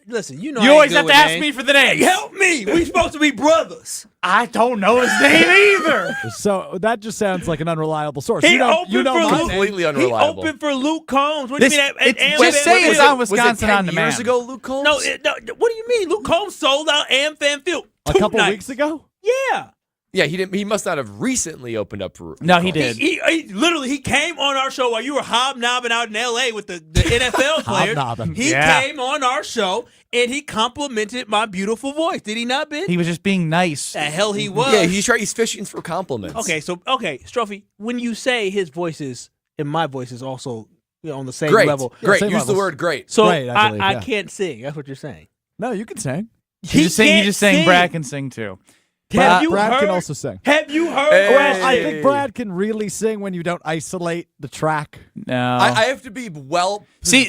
Listen, you know You I ain't always good have to with ask names. me for the names. Hey, help me. We supposed to be brothers. I don't know his name either. So that just sounds like an unreliable source. He you know opened my for name. Luke. Completely He unreliable. opened for Luke Combs. What do you mean? Just say it's on Was Wisconsin it 10 on Demand. years ago, Luke Combs? No, what do you mean? Luke Combs sold out AmFam Field A 2 couple nights. weeks ago? Yeah. Yeah, he didn't. He must not have recently opened up for. No, he did. He literally he came on our show while you were hobnobbing out in L.A. with the NFL players. Hobnobbing. He Yeah. came on our show and he complimented my beautiful voice. Did he not, Ben? He was just being nice. The hell he was. Yeah, he's fishing for compliments. Okay, Strophy, when you say his voice is and my voice is also on the same Great, level. great. same Use the levels. word great. So Great, I believe, I yeah. can't sing. That's what you're saying. No, you can sing. He just can't saying sing. Brad can sing too. Have you Brad heard? can also sing. Have you heard? Hey. Brad I sing? think Brad can really sing when you don't isolate the track. No. I have to be well. See,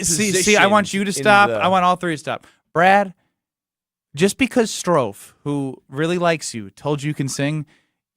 I want positioned you to in stop. the- I want all three to stop. Brad, just because Strofe, who really likes you, told you can sing,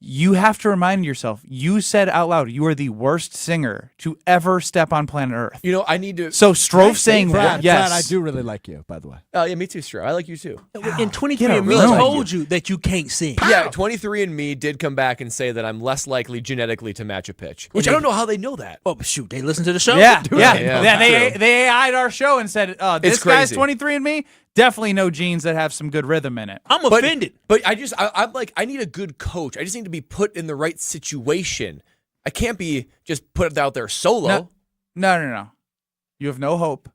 you have to remind yourself, you said out loud, you are the worst singer to ever step on planet Earth. You know, I need to. So Strofe saying Brad, yes. Brad, I do really like you, by the way. Oh yeah, me too, Stro. I like you too. In 23 Get a and me room. told you that you can't sing. Yeah, 23andMe did come back and say that I'm less likely genetically to match a pitch, which I don't know how they know that. Oh shoot, they listen to the show. Yeah. Yeah, They AI'd our show and said, this It's guy's crazy. 23 and me. Definitely no genes that have some good rhythm in it. I'm offended. But I'm like, I need a good coach. I just need to be put in the right situation. I can't be just put out there solo. No. You have no hope,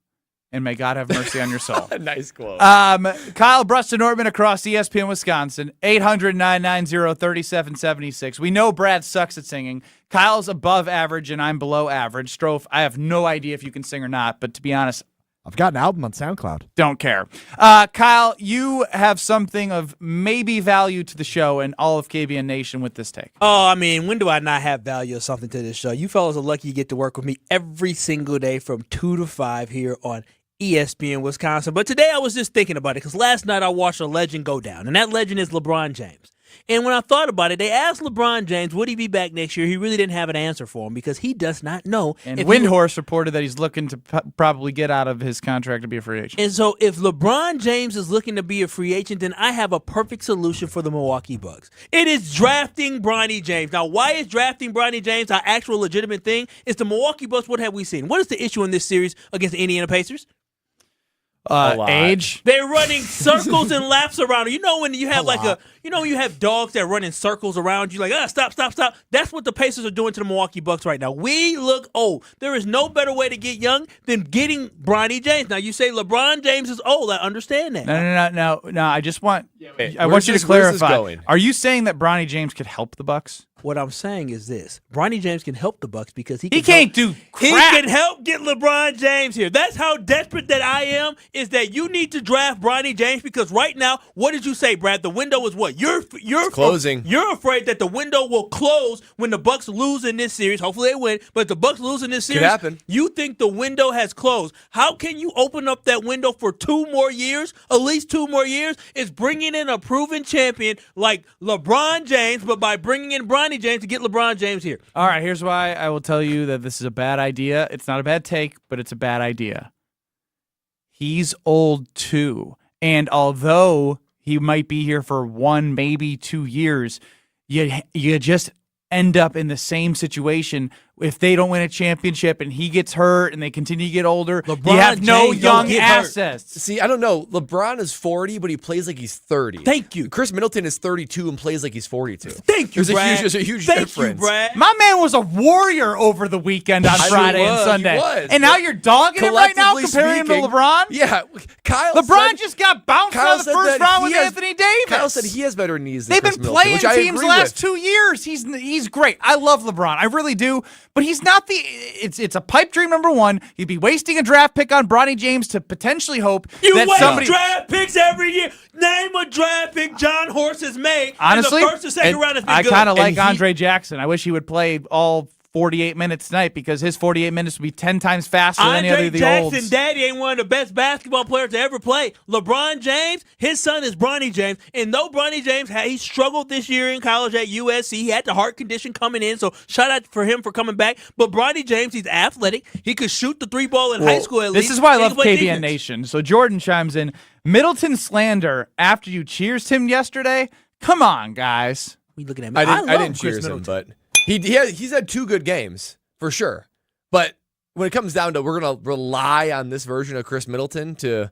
and may God have mercy on your soul. Nice quote. Kyle, Brust, and Nortman across ESPN Wisconsin, 800-990-3776. We know Brad sucks at singing. Kyle's above average, and I'm below average. Strofe, I have no idea if you can sing or not, but to be honest, I've got an album on SoundCloud. don't care. Kyle, you have something of maybe value to the show and all of KBN Nation with this take. Oh, I mean, when do I not have value or something to this show? You fellas are lucky you get to work with me every single day from 2 to 5 here on ESPN Wisconsin. But today I was just thinking about it because last night I watched a legend go down, and that legend is LeBron James. And when I thought about it, they asked LeBron James, would he be back next year? He really didn't have an answer for him because he does not know. And if Windhorse reported that he's looking to probably get out of his contract to be a free agent. And so if LeBron James is looking to be a free agent, then I have a perfect solution for the Milwaukee Bucks. It is drafting Bronny James. Now, why is drafting Bronny James our actual legitimate thing? It's the Milwaukee Bucks. What have we seen? What is the issue in this series against the Indiana Pacers? Age. They're running circles and laps around you. You know when you have when you have dogs that run in circles around you, like, stop. That's what the Pacers are doing to the Milwaukee Bucks right now. We look old. There is no better way to get young than getting Bronny James. Now, you say LeBron James is old. I understand that. No. I just want I where's want you to this- where's this clarify. going? Are you saying that Bronny James could help the Bucks? What I'm saying is this: Bronny James can help the Bucks because he can't help, do He crap. can help get LeBron James here. That's how desperate that I am. Is that you need to draft Bronny James because right now, what did you say, Brad? The window is what? You're closing. You're afraid that the window will close when the Bucks lose in this series. Hopefully they win, but if the Bucks lose in this series, happen. You think the window has closed? How can you open up that window for 2 more years? At least 2 more years? It's bringing in a proven champion like LeBron James, but by bringing in Bronny James to get LeBron James here. All right, here's why I will tell you that this is a bad idea. It's not a bad take, but it's a bad idea. He's old too. And although he might be here for 1, maybe 2 years, you just end up in the same situation if they don't win a championship and he gets hurt and they continue to get older, LeBron you have no James young don't get hurt. assets. See, I don't know. LeBron is 40, but he plays like he's 30. Thank you. Chris Middleton is 32 and plays like he's 42. Thank you, Brad. There's a huge Thank difference. you, Brad. My man was a warrior over the weekend on Friday and Sunday. He was. And now you're dogging him right now, Collectively comparing him to speaking, LeBron? Yeah. LeBron just got bounced out of the first round with Anthony Davis. Kyle said he has better knees than They've Chris been Middleton, playing which I teams the agree last with. 2 years. He's great. I love LeBron. I really do. But he's not it's a pipe dream, number one. You'd be wasting a draft pick on Bronny James to potentially hope that waste somebody draft picks every year. Name a draft pick John Horst has made honestly in the first or second round. I kind of like Andre Jackson. I wish he would play all 48 minutes tonight because his 48 minutes would be 10 times faster than any other of the Jackson, olds. daddy ain't one of the best basketball players to ever play. LeBron James, his son is Bronny James. And though Bronny James, he struggled this year in college at USC. He had the heart condition coming in, so shout out for him for coming back. But Bronny James, he's athletic. He could shoot the three ball in high school at least. This is why I He love can play KBN defense. Nation. So Jordan chimes in, Middleton slander after you cheers him yesterday? Come on, guys. We looking at me. I didn't love Chris cheers him, Middleton. but he's had 2 good games. For sure. But when it comes down to we're going to rely on this version of Chris Middleton to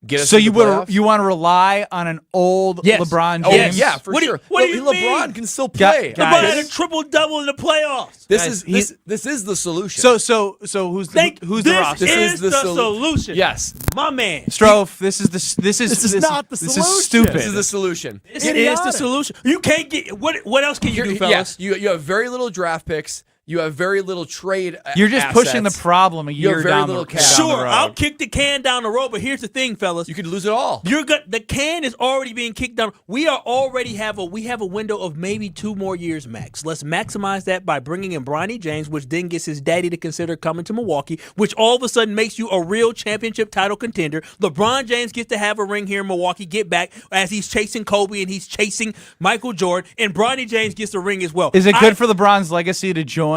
get us So to the playoffs. you want to rely on an old LeBron James? Oh, yeah, for sure. What do you LeBron mean? can still play. LeBron had a triple-double in the playoffs. This Guys, is the solution. So who's the roster? This is the solution. Yes. My man. Strofe, this is not the This solution. is stupid. This is the solution. This is the solution. You can't get what else can you do, fellas? Yes, you have very little draft picks. You have very little trade. You're just pushing the assets. problem a You have year very down little the cash. down the Sure, road. I'll kick the can down the road, but here's the thing, fellas. You could lose it all. The can is already being kicked down. We have a window of maybe 2 more years max. Let's maximize that by bringing in Bronny James, which then gets his daddy to consider coming to Milwaukee, which all of a sudden makes you a real championship title contender. LeBron James gets to have a ring here in Milwaukee, get back as he's chasing Kobe and he's chasing Michael Jordan, and Bronny James gets a ring as well. Is it good for LeBron's legacy to join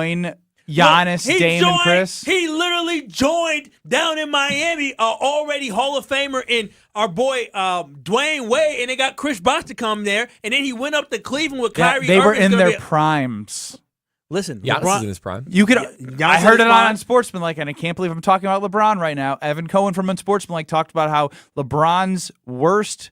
Giannis, Dame, and Chris? He literally joined down in Miami, already Hall of Famer in our boy Dwayne Wade, and they got Chris Brust to come there, and then he went up to Cleveland with Kyrie. They were Irving's in gonna their primes. Listen, Giannis LeBron is in his prime. You could. Giannis I is heard it prime. on Unsportsmanlike, and I can't believe I'm talking about LeBron right now. Evan Cohen from Unsportsmanlike talked about how LeBron's worst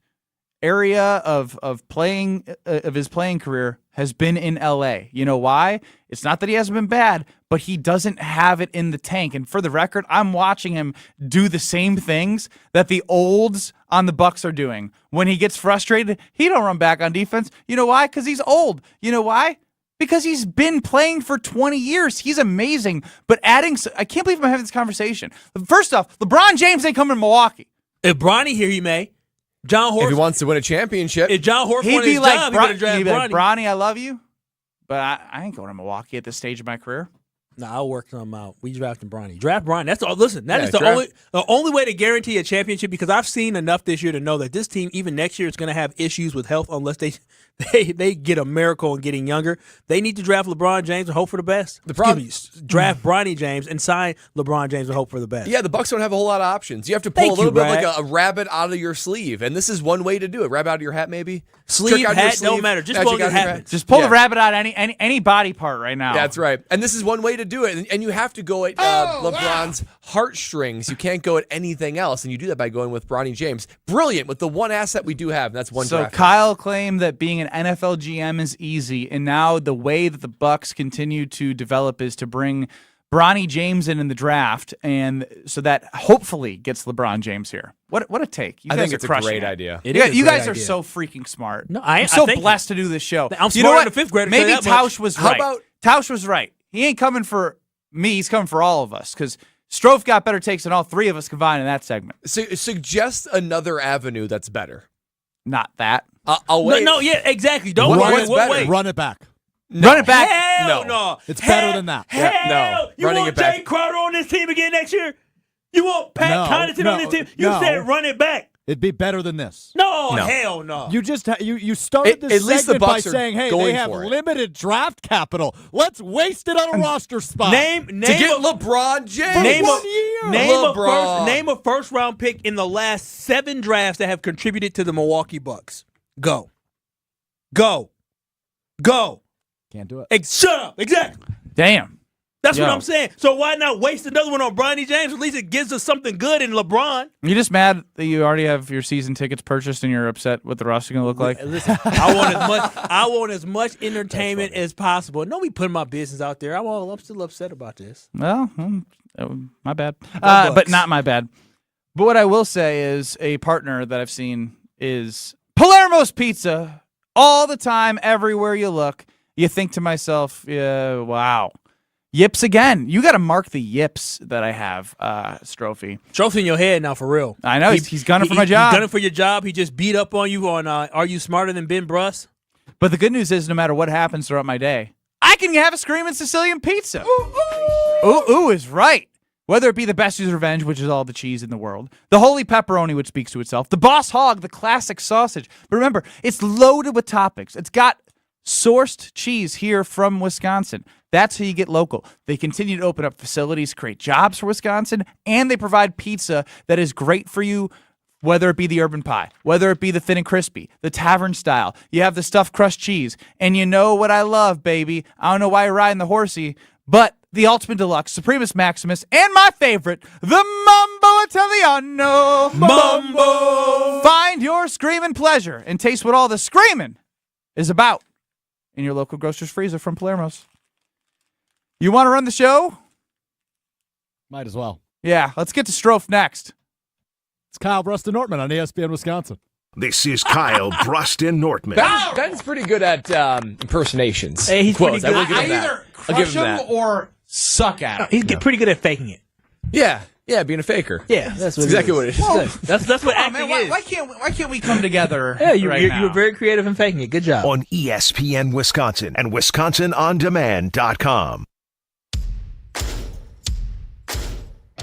area of playing of his playing career has been in LA. You know why? It's not that he hasn't been bad, but he doesn't have it in the tank. And for the record, I'm watching him do the same things that the olds on the Bucks are doing. When he gets frustrated, he don't run back on defense. You know why? Because he's old. You know why? Because he's been playing for 20 years. He's amazing. But I can't believe I'm having this conversation. First off, LeBron James ain't coming to Milwaukee. If Bronny here, he may. John Horst. If he wants to win a championship. If John Horst He'd won be his like, job, he better draft he'd be like, Bronny. Bronny, I love you, but I ain't going to Milwaukee at this stage of my career. Nah, I'll work something out. We drafting Bronny. Draft Bronny. That's all. Listen, that is draft. the only way to guarantee a championship, because I've seen enough this year to know that this team, even next year, is going to have issues with health unless they get a miracle in getting younger. They need to draft LeBron James and hope for the best. The problem- Draft Bronny James and sign LeBron James and hope for the best. Yeah, the Bucks don't have a whole lot of options. You have to pull Thank a little you, bit like Brad. a rabbit out of your sleeve, and this is one way to do it. Rabbit out of your hat, maybe. Sleeve, Trick out your hat, don't sleeve, matter. Just magic pull your out of hat. hat. Just pull Yeah. the rabbit out any body part right now. That's right. And this is one way to do it. And you have to go at LeBron's heartstrings. You can't go at anything else. And you do that by going with Bronny James. Brilliant with the one asset we do have, and that's one So draft. Kyle claimed that being an NFL GM is easy, and now the way that the Bucks continue to develop is to bring Bronny James in the draft, and so that hopefully gets LeBron James here. What a take! You I guys think are it's a crushing great it. idea. It You is guys, a you great guys are idea. so freaking smart. No, I'm I so thank you. blessed to do this show. I'm You know smarter what? than a fifth grader, tell you Maybe that much. Tausch was How right. about- Tausch was right. He ain't coming for me. He's coming for all of us because Strofe got better takes than all three of us combined in that segment. Suggest another avenue that's better. Not that. I'll wait. No, yeah, exactly. Don't Run wait. it What better. wait? Run it back. Run it back. Hell No. no. It's Hell- better than that. Hell, no. You Running want it back. Jay Crowder on this team again next year? You want Pat No, Connaughton on no, this team? You no. said run it back. It'd be better than this. No, No. hell no. You just you started this At least the segment by Bucks are saying, "Hey, going they have for it. limited draft capital. Let's waste it on a roster spot." Name To get LeBron James. Name one a, year. LeBron. name a first round pick in the last 7 drafts that have contributed to the Milwaukee Bucks. Go. Can't do it. Shut up. Exactly. Damn. That's what I'm saying. So why not waste another one on Bronny James? At least it gives us something good in LeBron. You just mad that you already have your season tickets purchased and you're upset what the roster going to look like? Listen, I want as much entertainment as possible. Don't be putting my business out there. I'm still upset about this. Well, my bad. But not my bad. But what I will say is a partner that I've seen is Palermo's Pizza. All the time, everywhere you look, you think to myself, yeah, wow. Yips again. You got to mark the yips that I have, Strophy. Strophy in your head now, for real. I know. He's gunning for my job. He's gunning for your job. He just beat up on you on Are You Smarter Than Ben Brust? But the good news is no matter what happens throughout my day, I can have a Screamin' Sicilian pizza. Ooh is right. Whether it be the Best Use Revenge, which is all the cheese in the world, the Holy Pepperoni, which speaks to itself, the Boss Hog, the classic sausage. But remember, it's loaded with toppings. It's got sourced cheese here from Wisconsin. That's how you get local. They continue to open up facilities, create jobs for Wisconsin, and they provide pizza that is great for you, whether it be the urban pie, whether it be the thin and crispy, the tavern style. You have the stuffed crust cheese. And you know what I love, baby. I don't know why you're riding the horsey, but the Ultimate Deluxe, Supremus Maximus, and my favorite, the Mambo Italiano. Mambo! Find your screaming pleasure and taste what all the screaming is about in your local grocer's freezer from Palermo's. You want to run the show? Might as well. Yeah, let's get to Strofe next. It's Kyle Brust and Nortman on ESPN Wisconsin. This is Kyle Brust and Nortman. Ben's pretty good at impersonations. Hey, he's pretty good. I will give him that. Either I'll give crush him him that. or suck at him. He's pretty good at faking it. Yeah, being a faker. Yeah, that's exactly what it is. Whoa. That's what acting is. Why can't we come together? Yeah, you now? were very creative in faking it. Good job. On ESPN Wisconsin and WisconsinOnDemand.com.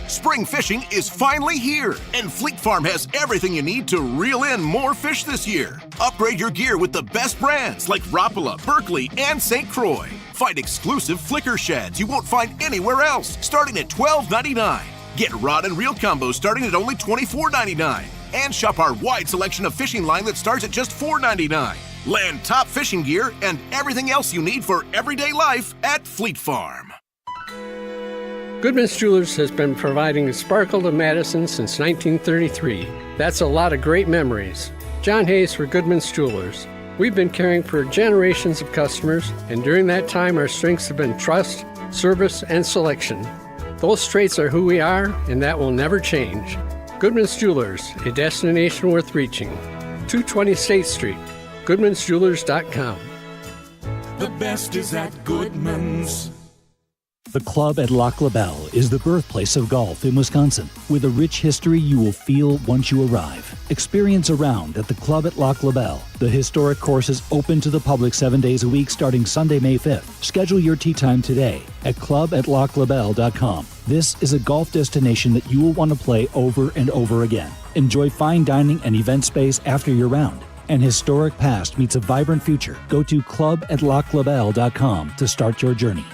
Spring fishing is finally here, and Fleet Farm has everything you need to reel in more fish this year. Upgrade your gear with the best brands like Rapala, Berkeley, and St. Croix. Find exclusive flicker shads you won't find anywhere else, starting at $12.99. Get rod and reel combos starting at only $24.99. And shop our wide selection of fishing line that starts at just $4.99. Land top fishing gear and everything else you need for everyday life at Fleet Farm. Goodman's Jewelers has been providing sparkle to Madison since 1933. That's a lot of great memories. John Hayes for Goodman's Jewelers. We've been caring for generations of customers, and during that time our strengths have been trust, service, and selection. Those traits are who we are, and that will never change. Goodman's Jewelers, a destination worth reaching. 220 State Street, goodmansjewelers.com. The best is at Goodman's. The Club at Lac La Belle is the birthplace of golf in Wisconsin, with a rich history you will feel once you arrive. Experience a round at the Club at Lac La Belle. The historic course is open to the public 7 days a week starting Sunday, May 5th. Schedule your tee time today at clubatlaclabelle.com. This is a golf destination that you will want to play over and over again. Enjoy fine dining and event space after your round. An historic past meets a vibrant future. Go to clubatlaclabelle.com to start your journey.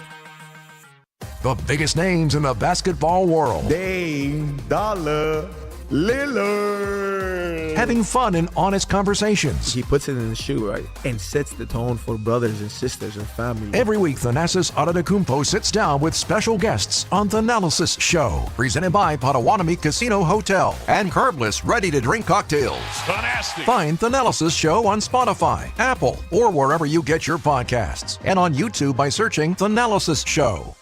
The biggest names in the basketball world. Dame, Dollar, Lillard. Having fun and honest conversations. He puts it in the shoe, right? And sets the tone for brothers and sisters and family. Every week, Thanasis Adetokounmpo sits down with special guests on The Analysis Show. Presented by Potawatomi Casino Hotel and Carbless ready-to-drink cocktails. Fantastic. Find The Analysis Show on Spotify, Apple, or wherever you get your podcasts. And on YouTube by searching The Analysis Show.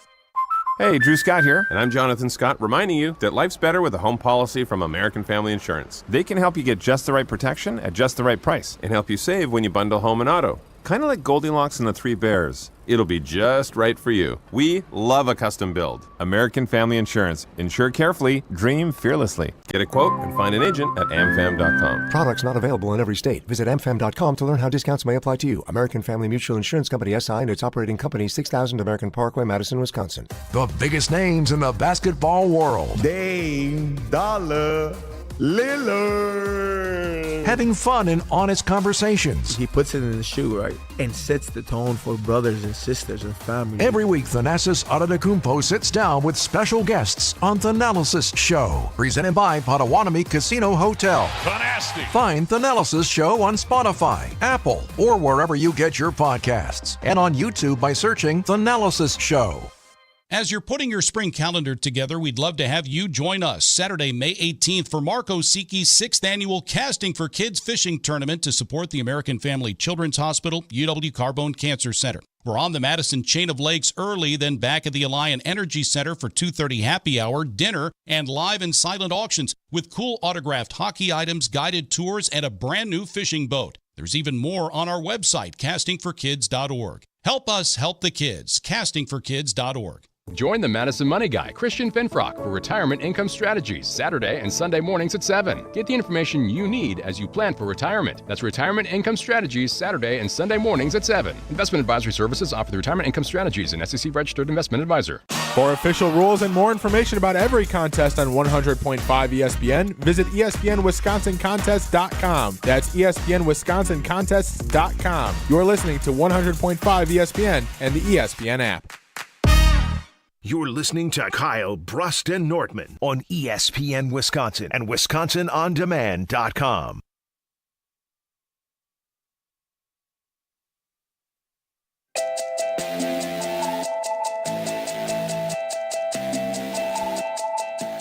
Hey, Drew Scott here, and I'm Jonathan Scott, reminding you that life's better with a home policy from American Family Insurance. They can help you get just the right protection at just the right price and help you save when you bundle home and auto. Kind of like Goldilocks and the Three Bears. It'll be just right for you. We love a custom build. American Family Insurance. Insure carefully, dream fearlessly. Get a quote and find an agent at amfam.com. Products not available in every state. Visit amfam.com to learn how discounts may apply to you. American Family Mutual Insurance Company SI and its operating company 6000 American Parkway, Madison, Wisconsin. The biggest names in the basketball world. Dame, Dollar, Lillard. Having fun and honest conversations. He puts it in the shoe, right? And sets the tone for brothers and sisters and family. Every week, Thanasis Adetokounmpo sits down with special guests on The Analysis Show. Presented by Potawatomi Casino Hotel. Fantastic. Find The Analysis Show on Spotify, Apple, or wherever you get your podcasts. And on YouTube by searching The Analysis Show. As you're putting your spring calendar together, we'd love to have you join us Saturday, May 18th for Mark Osiki's 6th annual Casting for Kids Fishing Tournament to support the American Family Children's Hospital, UW Carbone Cancer Center. We're on the Madison Chain of Lakes early, then back at the Alliant Energy Center for 2:30 happy hour, dinner, and live and silent auctions with cool autographed hockey items, guided tours, and a brand new fishing boat. There's even more on our website, castingforkids.org. Help us help the kids, castingforkids.org. Join the Madison Money Guy, Christian Finfrock, for Retirement Income Strategies, Saturday and Sunday mornings at 7. Get the information you need as you plan for retirement. That's Retirement Income Strategies, Saturday and Sunday mornings at 7. Investment advisory services offered through Retirement Income Strategies, an SEC-registered investment advisor. For official rules and more information about every contest on 100.5 ESPN, visit ESPNWisconsinContests.com. That's ESPNWisconsinContests.com. You're listening to 100.5 ESPN and the ESPN app. You're listening to Kyle, Brust, and Nortman on ESPN Wisconsin and WisconsinOnDemand.com.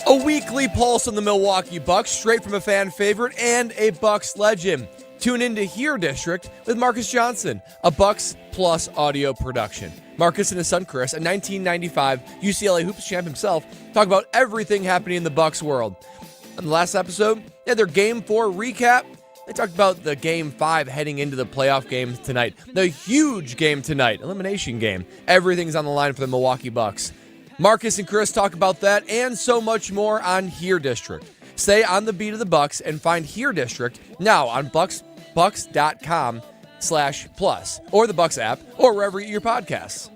A weekly pulse on the Milwaukee Bucks, straight from a fan favorite and a Bucks legend. Tune in to Here District with Marcus Johnson, a Bucks Plus audio production. Marcus and his son Chris, a 1995 UCLA Hoops champ himself, talk about everything happening in the Bucks world. On the last episode, they had their Game 4 recap. They talked about the Game 5 heading into the playoff games tonight. The huge game tonight, elimination game. Everything's on the line for the Milwaukee Bucks. Marcus and Chris talk about that and so much more on Here District. Stay on the beat of the Bucks and find Here District now on bucks.com/plus or the Bucks app or wherever you get your podcasts.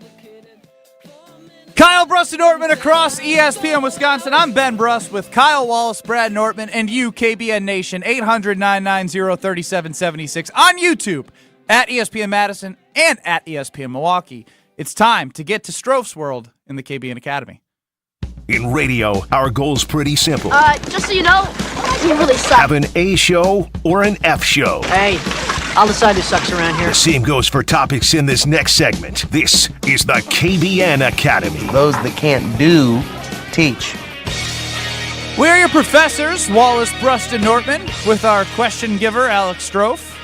Kyle, Brust, and Nortman across ESPN Wisconsin. I'm Ben Brust with Kyle Wallace, Brad Nortman, and you, KBN Nation, 800-990-3776 on YouTube at ESPN Madison and at ESPN Milwaukee. It's time to get to Stroph's World in the KBN Academy. In radio, our goal's pretty simple. Just so you know, we really suck. Have an A show or an F show. Hey, I'll decide who sucks around here. The same goes for topics in this next segment. This is the KBN Academy. Those that can't do, teach. We are your professors, Wallace, Brust, and Nortman, with our question giver, Alex Strofe.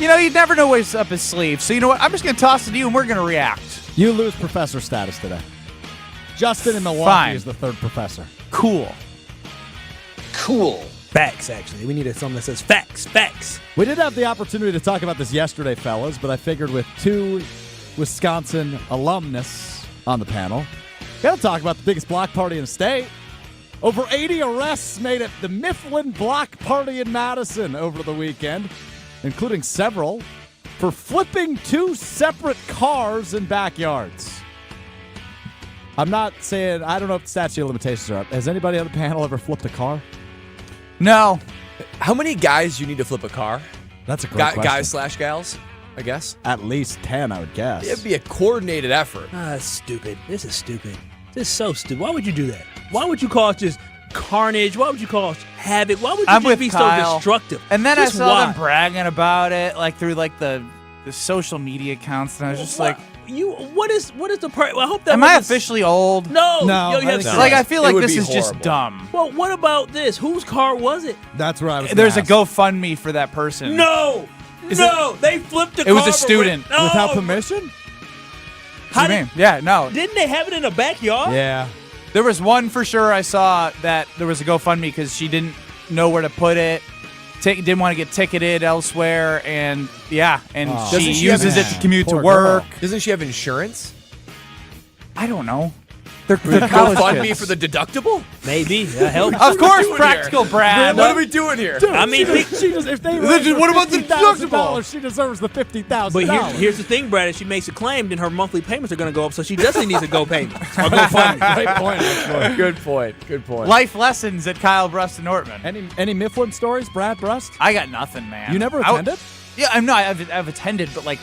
You know, you'd never know what's up his sleeve, so you know what? I'm just going to toss it to you, and we're going to react. You lose professor status today. Justin in Milwaukee is the third professor. Cool. Facts, actually. We need something that says facts. We did have the opportunity to talk about this yesterday, fellas, but I figured with two Wisconsin alumnus on the panel, got to talk about the biggest block party in the state. Over 80 arrests made at the Mifflin Block Party in Madison over the weekend, including several for flipping two separate cars in backyards. I'm not saying, I don't know if the statute of limitations are up. Has anybody on the panel ever flipped a car? No. How many guys do you need to flip a car? That's a great question. Guys/gals, I guess. At least 10, I would guess. It'd be a coordinated effort. That's stupid. This is stupid. This is so stupid. Why would you do that? Why would you cause just carnage? Why would you cause havoc? Why would you just be Kyle. so destructive? And then Just I saw why? them bragging about it, like through like the social media accounts, and I was just like, what is the part? Well, I hope that. am I officially old? No. No, Yo, you have I think Like, I sense. feel like this is just dumb. Well, what about this? Whose car was it? That's where I was There's a gonna ask. GoFundMe for that person. No, they flipped the car. It was a for student. No. Without permission? How What do you mean? Yeah, no. Didn't they have it in the backyard? Yeah. There was one for sure I saw that there was a GoFundMe because she didn't know where to put it. Didn't want to get ticketed elsewhere, and she uses it to commute to work. Doesn't she have insurance? I don't know. They're college GoFundMe kids. for the deductible? Maybe. That helps. Of course, practical Brad. What are we doing here? I mean, she does, if they What about the deductible? She deserves the $50,000. But here's the thing, Brad. If she makes a claim, then her monthly payments are going to go up, so she definitely needs a GoPayment. Or GoFundMe. Great point, actually. Good point. Life lessons at Kyle, Brust, and Nortman. Any Mifflin stories, Brad Brust? I got nothing, man. You never attended? I've attended, but like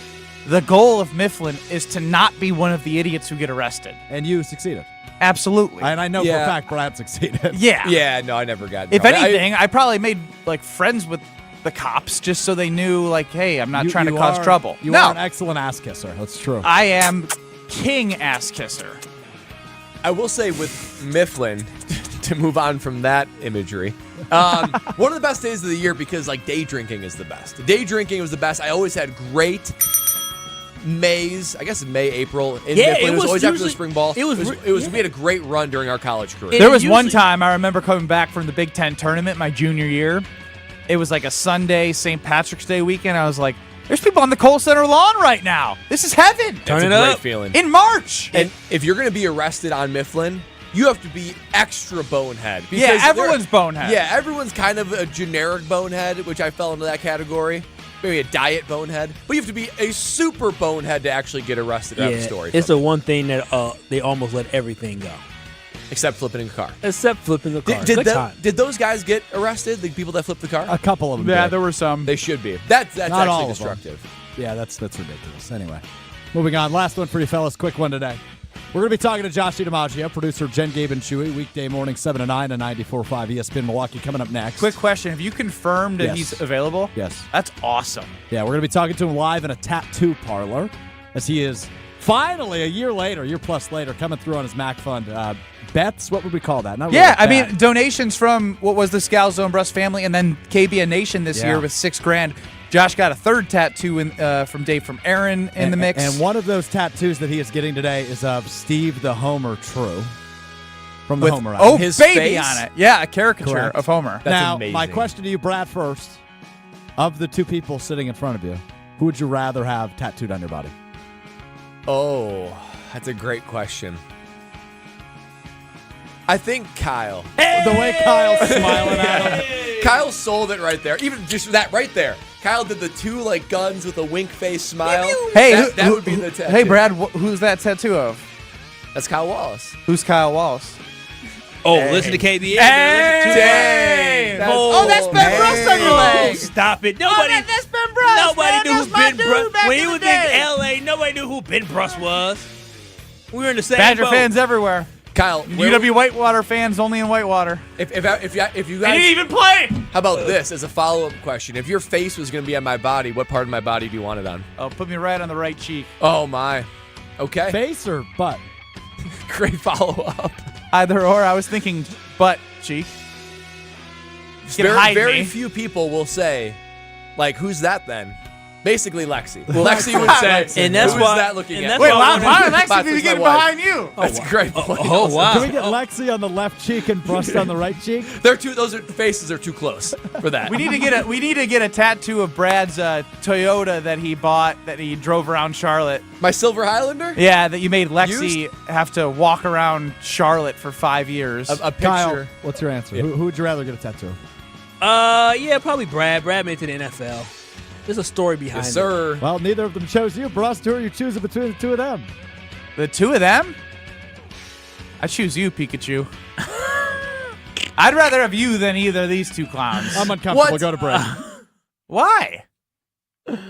the goal of Mifflin is to not be one of the idiots who get arrested. And you succeeded. Absolutely. And I know for a fact Brad succeeded. Yeah. Yeah, no, I never got If anything, I probably made like friends with the cops just so they knew, like, hey, I'm not trying to cause trouble. You are an excellent ass kisser. That's true. I am king ass kisser. I will say with Mifflin, to move on from that imagery, one of the best days of the year because like day drinking is the best. Day drinking was the best. I always had great Mays, I guess May, April. In Mifflin. It was always after the spring ball. We had a great run during our college career. There was one time I remember coming back from the Big Ten tournament my junior year. It was like a Sunday, St. Patrick's Day weekend. I was like, there's people on the Kohl Center lawn right now. This is heaven. It's a great feeling. In March. And if you're going to be arrested on Mifflin, you have to be extra bonehead. Yeah, everyone's bonehead. Yeah, everyone's kind of a generic bonehead, which I fell into that category. Maybe a diet bonehead. But you have to be a super bonehead to actually get arrested out of the story. It's the one thing that they almost let everything go. Except flipping a car. Except flipping a car. Did those guys get arrested, the people that flipped the car? A couple of them Yeah, did. there were some. They should be. That's Not actually all of them. destructive. Yeah, that's ridiculous. Anyway, moving on. Last one for you fellas. Quick one today. We're going to be talking to Josh DiMaggio, producer Jen, Gabe, and Chewy, weekday morning 7 to 9 on 94.5 ESPN Milwaukee coming up next. Quick question. Have you confirmed that he's available? Yes. That's awesome. Yeah, we're going to be talking to him live in a tattoo parlor as he is finally, a year plus later, coming through on his Mac Fund. Bets? What would we call that? Not really Yeah, I mean, donations from what was the Scal Zone Brust family and then KBN Nation this year with $6,000. Josh got a third tattoo from Dave from Aaron in the mix. And one of those tattoos that he is getting today is of Steve the Homer True from the Homer. Oh, his baby face? on it. Yeah, a caricature of Homer. That's now, amazing. my question to you, Brad, first. Of the two people sitting in front of you, who would you rather have tattooed on your body? Oh, that's a great question. I think Kyle. The way Kyle's smiling at him. Kyle sold it right there. Even just that right there. Kyle did the two like guns with a wink face smile. Hey, that would be the tattoo. Hey, Brad, who's that tattoo of? That's Kyle Wallace. Who's Kyle Wallace? Oh, listen to KBN. Hey! That's Ben Brust on your leg. Stop it. Nobody. That's Ben Brust. Nobody knew who Ben Brust. When he was in L.A., nobody knew who Ben Brust was. We were in the same Badger boat. fans everywhere. Kyle, UW Whitewater fans only in Whitewater. If you guys, He didn't even play. How about this as a follow-up question? If your face was going to be on my body, what part of my body do you want it on? Oh, put me right on the right cheek. Oh my. Okay. Face or butt? Great follow-up. Either or. I was thinking butt cheek. Very few people will say, like, who's that then? Basically, Lexi. Lexi would say, and that's who why, is that looking at? Wait, why would Lexi be getting behind you? That's a great point. Oh, wow. Can we get Lexi on the left cheek and Brust on the right cheek? Those faces are too close for that. We need to get a tattoo of Brad's Toyota that he bought that he drove around Charlotte. My Silver Highlander? Yeah, that you made Lexi have to walk around Charlotte for 5 years. A picture. Kyle, what's your answer? Who would you rather get a tattoo? Yeah, probably Brad. Brad made it to the NFL. There's a story behind Yes, sir. it. Well, neither of them chose you. Brust, who are you choosing between the two of them? The two of them? I choose you, Pikachu. I'd rather have you than either of these two clowns. I'm uncomfortable. What? Go to Brad. Why?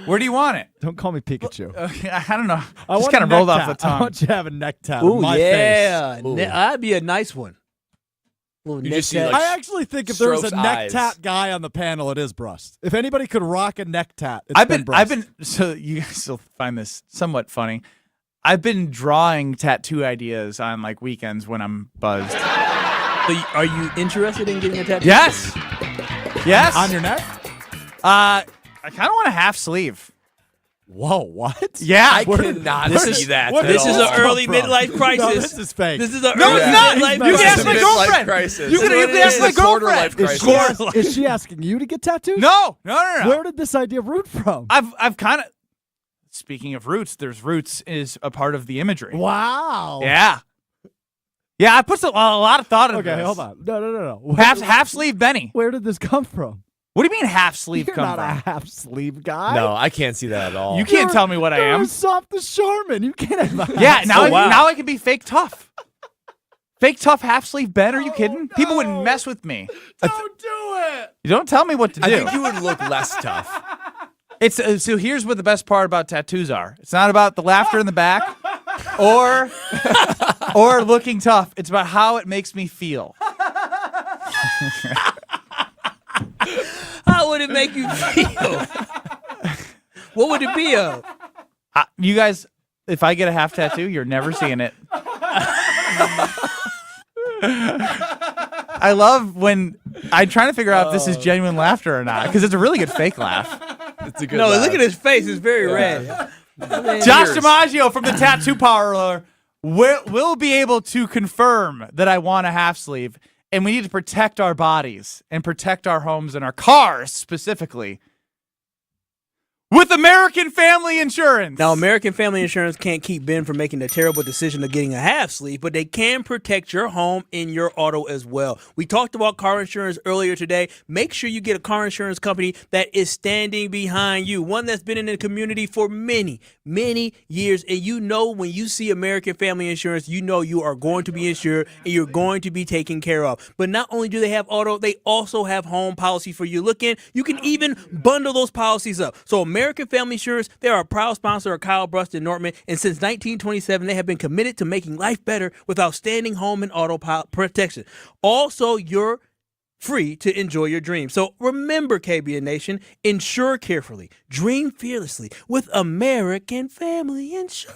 Where do you want it? Don't call me Pikachu. Okay, I don't know. I Just want kind a of rolled neck off the tat. I tongue. want you to have a neck tat Ooh, on my yeah. face. Ooh. That'd be a nice one. Little You neck just see, tat. like, I actually think if there was a Stroke's neck eyes. tat guy on the panel, it is Brust. If anybody could rock a neck tat, it's Brust. So you guys will find this somewhat funny. I've been drawing tattoo ideas on like weekends when I'm buzzed. So are you interested in getting a tattoo? Yes. Yes. On your neck? I kind of want a half sleeve. Whoa, what? Yeah. I cannot see that. This is an all early come from? midlife crisis. No, this is fake. This is an No, early it's not. midlife You can crisis. ask my Midlife girlfriend. crisis. You can This is ask my a quarter life girlfriend. crisis. Is she asking you to get tattoos? No. Where did this idea root from? I've kind of. Speaking of roots, roots is a part of the imagery. Wow. Yeah. Yeah, I put a lot of thought into Okay, this. hold on. No. Half sleeve Benny. Where did this come from? What do you mean half sleeve You're come not from? a half sleeve guy. No, I can't see that at all. You can't tell me what I You're am. as soft as Charmin. You can't have a Yeah, now wow. now I can be fake tough. Fake tough half sleeve Ben? Are you kidding? People wouldn't mess with me. Don't do it. You don't tell me what to do. I think you would look less tough. It's so here's what the best part about tattoos are. It's not about the laughter in the back or looking tough. It's about how it makes me feel. How would it make you feel? What would it be of? You guys, if I get a half tattoo, you're never seeing it. I love when I'm trying to figure out if this is genuine laughter or not, because it's a really good fake laugh. It's a good No, laugh. look at his face. It's very red. Josh DiMaggio from the Tattoo Parlor will be able to confirm that I want a half sleeve, and we need to protect our bodies and protect our homes and our cars specifically with American Family Insurance. Now, American Family Insurance can't keep Ben from making the terrible decision of getting a half sleeve, but they can protect your home and your auto as well. We talked about car insurance earlier today. Make sure you get a car insurance company that is standing behind you, one that's been in the community for many, many years. And you know when you see American Family Insurance, you know you are going to be insured and you're going to be taken care of. But not only do they have auto, they also have home policy for you. Look in, you can even bundle those policies up. So American Family Insurance, they are a proud sponsor of Kyle, Brust, and Nortman, and since 1927, they have been committed to making life better with outstanding home and auto protection. Also, you're free to enjoy your dreams. So remember, KBN Nation, insure carefully, dream fearlessly with American Family Insurance.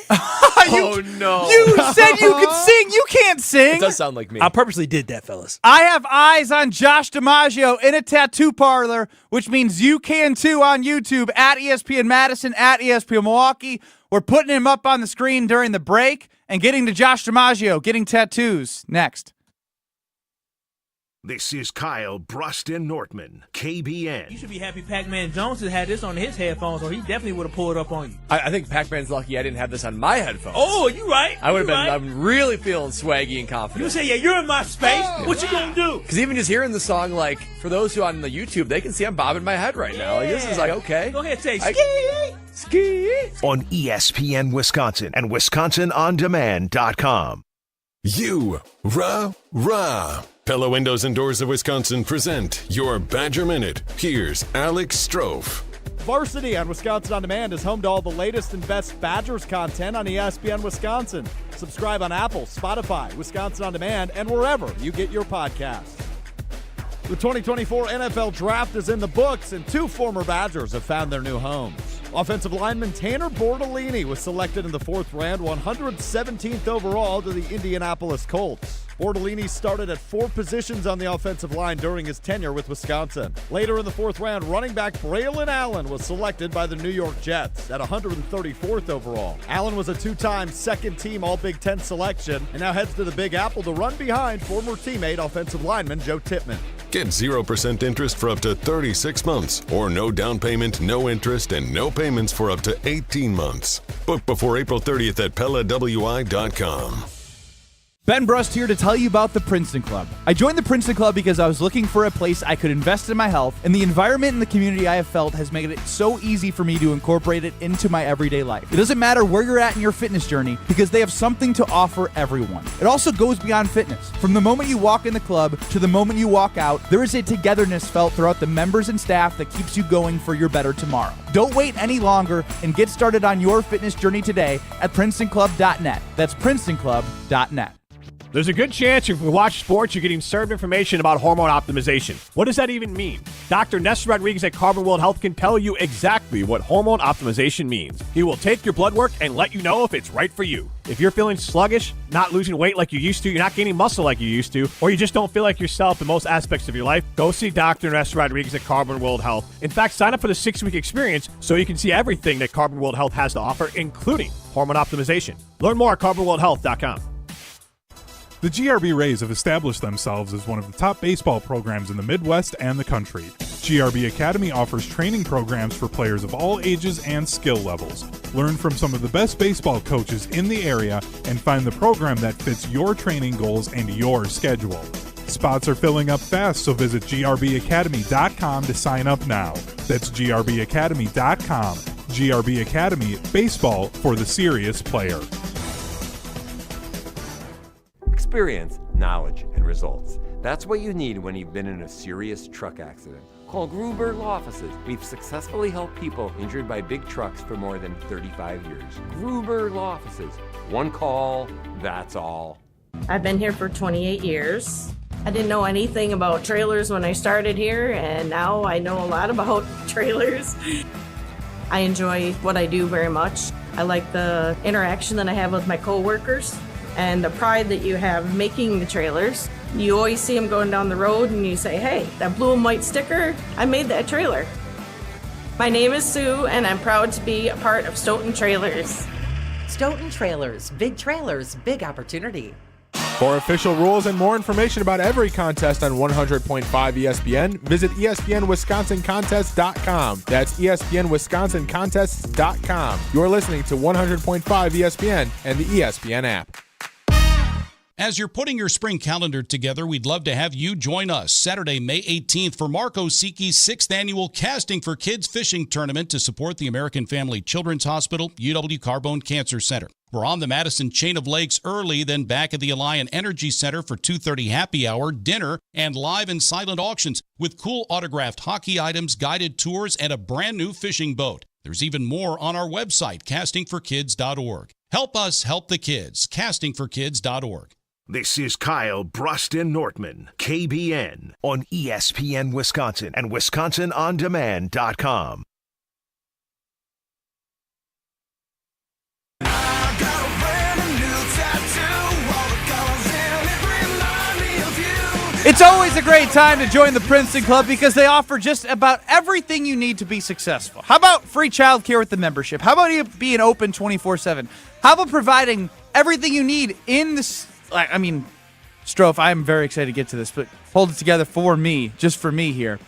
Oh, no. You said you could sing. You can't sing. It does sound like me. I purposely did that, fellas. I have eyes on Josh DiMaggio in a tattoo parlor, which means you can too on YouTube at ESPN Madison, at ESPN Milwaukee. We're putting him up on the screen during the break and getting to Josh DiMaggio getting tattoos next. This is Kyle, Brust, and Nortman, KBN. You should be happy Pac-Man Jones has had this on his headphones, or he definitely would have pulled it up on you. I think Pac-Man's lucky I didn't have this on my headphones. Oh, you right. I would have been. Right. I'm really feeling swaggy and confident. You say, yeah, you're in my space. What you gonna do? Because even just hearing the song, like, for those who on the YouTube, they can see I'm bobbing my head right now. Like, this is like, okay. Go ahead, say ski. Ski. On ESPN Wisconsin and WisconsinOnDemand.com. Rah. Pella Windows and Doors of Wisconsin present your Badger Minute. Here's Alex Strofe. Varsity on Wisconsin On Demand is home to all the latest and best Badgers content on ESPN Wisconsin. Subscribe on Apple, Spotify, Wisconsin On Demand, and wherever you get your podcasts. The 2024 NFL Draft is in the books, and two former Badgers have found their new homes. Offensive lineman Tanner Bortolini was selected in the 4th round, 117th overall to the Indianapolis Colts. Bortolini started at 4 positions on the offensive line during his tenure with Wisconsin. Later in the 4th round, running back Braylon Allen was selected by the New York Jets at 134th overall. Allen was a 2-time second-team All-Big Ten selection and now heads to the Big Apple to run behind former teammate offensive lineman Joe Tippmann. Get 0% interest for up to 36 months, or no down payment, no interest, and no payments for up to 18 months. Book before April 30th at PellaWI.com. Ben Brust here to tell you about the Princeton Club. I joined the Princeton Club because I was looking for a place I could invest in my health, and the environment and the community I have felt has made it so easy for me to incorporate it into my everyday life. It doesn't matter where you're at in your fitness journey because they have something to offer everyone. It also goes beyond fitness. From the moment you walk in the club to the moment you walk out, there is a togetherness felt throughout the members and staff that keeps you going for your better tomorrow. Don't wait any longer and get started on your fitness journey today at PrincetonClub.net. That's PrincetonClub.net. There's a good chance if you watch sports, you're getting served information about hormone optimization. What does that even mean? Dr. Nestor Rodriguez at Carbon World Health can tell you exactly what hormone optimization means. He will take your blood work and let you know if it's right for you. If you're feeling sluggish, not losing weight like you used to, you're not gaining muscle like you used to, or you just don't feel like yourself in most aspects of your life, go see Dr. Nestor Rodriguez at Carbon World Health. In fact, sign up for the 6-week experience so you can see everything that Carbon World Health has to offer, including hormone optimization. Learn more at carbonworldhealth.com. The GRB Rays have established themselves as one of the top baseball programs in the Midwest and the country. GRB Academy offers training programs for players of all ages and skill levels. Learn from some of the best baseball coaches in the area and find the program that fits your training goals and your schedule. Spots are filling up fast, so visit grbacademy.com to sign up now. That's grbacademy.com. GRB Academy, baseball for the serious player. Experience, knowledge, and results. That's what you need when you've been in a serious truck accident. Call Gruber Law Offices. We've successfully helped people injured by big trucks for more than 35 years. Gruber Law Offices. One call, that's all. I've been here for 28 years. I didn't know anything about trailers when I started here, and now I know a lot about trailers. I enjoy what I do very much. I like the interaction that I have with my coworkers. and the pride that you have making the trailers. You always see them going down the road and you say, hey, that blue and white sticker, I made that trailer. My name is Sue, and I'm proud to be a part of Stoughton Trailers. Stoughton Trailers, big opportunity. For official rules and more information about every contest on 100.5 ESPN, visit ESPNWisconsinContests.com. That's ESPNWisconsinContests.com. You're listening to 100.5 ESPN and the ESPN app. As you're putting your spring calendar together, we'd love to have you join us Saturday, May 18th for Mark Osiki's 6th annual Casting for Kids Fishing Tournament to support the American Family Children's Hospital, UW Carbone Cancer Center. We're on the Madison Chain of Lakes early, then back at the Alliant Energy Center for 2:30 happy hour, dinner, and live and silent auctions with cool autographed hockey items, guided tours, and a brand new fishing boat. There's even more on our website, castingforkids.org. Help us help the kids, castingforkids.org. This is Kyle, Brust, and Nortman, KBN, on ESPN Wisconsin and WisconsinOnDemand.com. It's always a great time to join the Princeton Club because they offer just about everything you need to be successful. How about free childcare with the membership? How about you being open 24/7? How about providing everything you need in this? I mean, Strofe, I'm very excited to get to this, but hold it together for me, just for me here.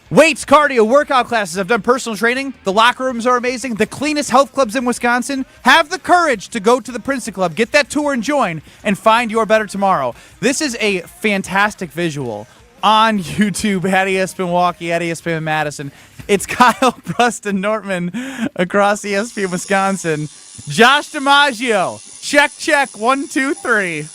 Weights, cardio, workout classes. I've done personal training. The locker rooms are amazing. The cleanest health clubs in Wisconsin. Have the courage to go to the Princeton Club, get that tour and join, and find your better tomorrow. This is a fantastic visual on YouTube at ESPN Milwaukee, at ESPN Madison. It's Kyle, Brust, and Nortman across ESPN Wisconsin. Josh DiMaggio. Check, 1, 2, 3.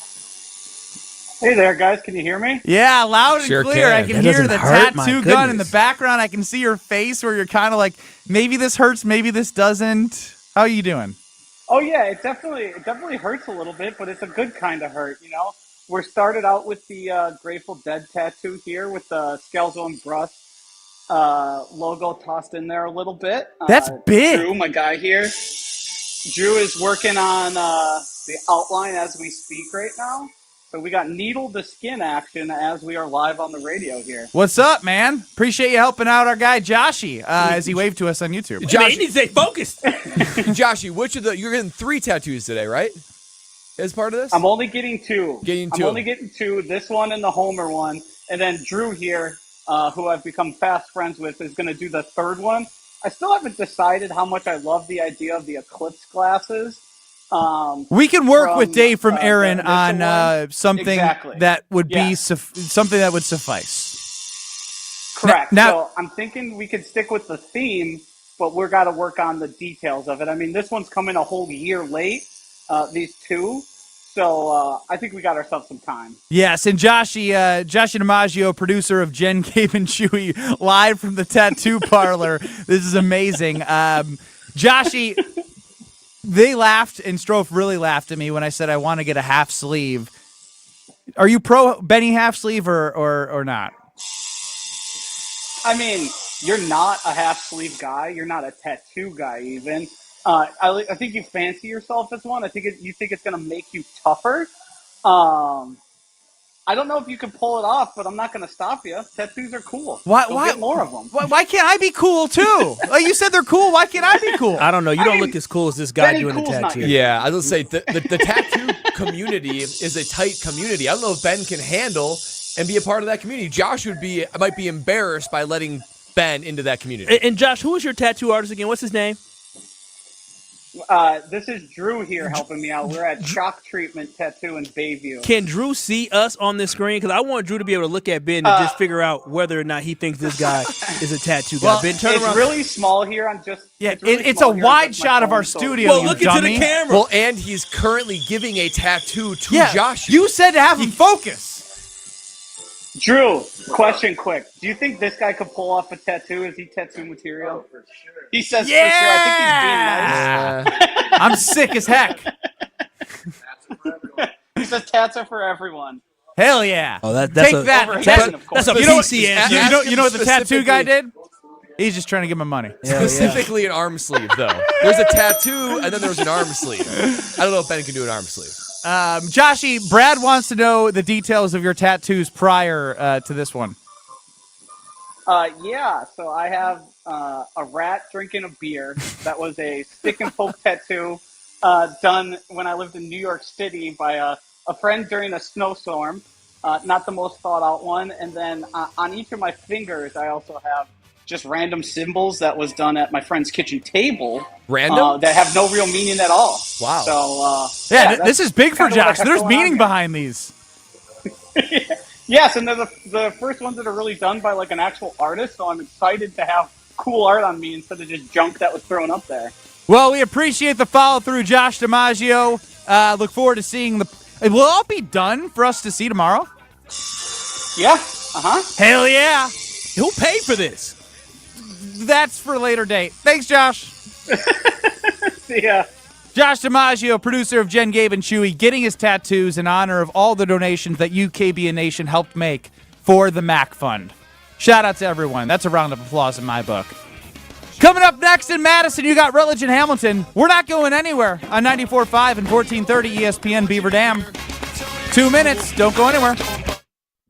Hey there, guys. Can you hear me? Yeah, loud and Sure clear. can. I can That hear doesn't the hurt, my tattoo gun in the goodness. background. I can see your face where you're kind of like, maybe this hurts, maybe this doesn't. How are you doing? Oh yeah, it definitely hurts a little bit, but it's a good kind of hurt. You know, we're started out with the Grateful Dead tattoo here with the Scalzo and Brust logo tossed in there a little bit. That's big. Drew, my guy here, Drew is working on the outline as we speak right now. So we got needle to skin action as we are live on the radio here. What's up, man? Appreciate you helping out our guy Joshy as he waved to us on YouTube. Josh, you need to stay focused. Joshy, which of you're getting 3 tattoos today, right? As part of this? I'm only getting 2. Getting 2. I'm only getting 2. This one and the Homer one. And then Drew here, who I've become fast friends with, is going to do the 3rd one. I still haven't decided how much I love the idea of the eclipse glasses. We can work with Dave from Aaron on something Exactly. that would Yeah. be something that would suffice. Correct. Now- So I'm thinking we could stick with the theme, but we're got to work on the details of it. I mean, this one's coming a whole year late, these 2. So I think we got ourselves some time. Yes, and Joshy DiMaggio, producer of Jen, Gabe, and Chewy, live from the tattoo parlor. This is amazing. Joshy, they laughed, and Strofe really laughed at me when I said I want to get a half sleeve. Are you pro Benny half sleeve or not? I mean, you're not a half sleeve guy. You're not a tattoo guy even. I think you fancy yourself as one. I think you think it's going to make you tougher. I don't know if you can pull it off, but I'm not going to stop you. Tattoos are cool. Why get more of them? Why can't I be cool too? Like you said, they're cool. Why can't I be cool? I don't know. You don't look as cool as this guy Benny doing the Cool's not tattoo. here. Yeah, I was going to say, the tattoo community is a tight community. I don't know if Ben can handle and be a part of that community. Josh might be embarrassed by letting Ben into that community. And Josh, who is your tattoo artist again? What's his name? This is Drew here helping me out. We're at Shock Treatment Tattoo in Bayview. Can Drew see us on this screen? Because I want Drew to be able to look at Ben and just figure out whether or not he thinks this guy is a tattoo guy. Well, Ben, turn it's around. really small here. It's a wide shot of our studio. Well, you look into dummy. the camera. Well, and he's currently giving a tattoo to Josh. You said to have him focus. Drew, question quick. Do you think this guy could pull off a tattoo? Is he tattoo material? For sure. He says for sure. I think he's being nice. I'm sick as heck. He says tats are for everyone. Hell yeah. Oh, that's Take a- that. Over That's, here, of course. that's a you know, PC answer. You know what the tattoo guy did? He's just trying to give him money. Specifically an arm sleeve, though. There's a tattoo, and then there's an arm sleeve. I don't know if Ben can do an arm sleeve. Joshy, Brad wants to know the details of your tattoos prior to this one. Yeah, so I have a rat drinking a beer. That was a stick and poke tattoo done when I lived in New York City by a friend during a snowstorm. Not the most thought out one. And then on each of my fingers, I also have just random symbols that was done at my friend's kitchen table. Random? That have no real meaning at all. Wow. So, this is big for kinda what I Josh. got There's going meaning on behind these. Yes, and they're the first ones that are really done by like an actual artist, so I'm excited to have cool art on me instead of just junk that was thrown up there. Well, we appreciate the follow-through, Josh DiMaggio. Look forward to seeing Will it all be done for us to see tomorrow? Yeah, Hell yeah. Who paid for this? That's for a later date. Thanks, Josh. See ya. Josh DiMaggio, producer of Jen, Gabe, and Chewy, getting his tattoos in honor of all the donations that you, KBN Nation, helped make for the MAC Fund. Shout out to everyone. That's a round of applause in my book. Coming up next in Madison, you got Rutledge and Hamilton. We're not going anywhere on 94.5 and 1430 ESPN Beaver Dam. 2 minutes. Don't go anywhere.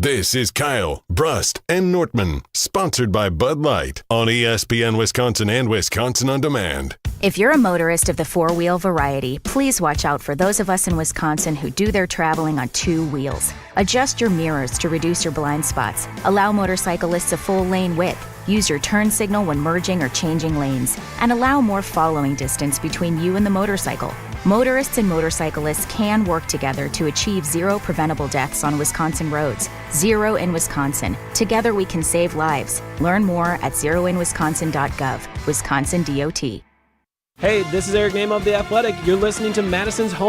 This is Kyle, Brust, and Nortman, sponsored by Bud Light on ESPN Wisconsin and Wisconsin On Demand. If you're a motorist of the four-wheel variety, please watch out for those of us in Wisconsin who do their traveling on 2 wheels. Adjust your mirrors to reduce your blind spots. Allow motorcyclists a full lane width. Use your turn signal when merging or changing lanes. And allow more following distance between you and the motorcycle. Motorists and motorcyclists can work together to achieve 0 preventable deaths on Wisconsin roads. 0 in Wisconsin. Together we can save lives. Learn more at zeroinwisconsin.gov. Wisconsin DOT. Hey, this is Eric Name of The Athletic. You're listening to Madison's home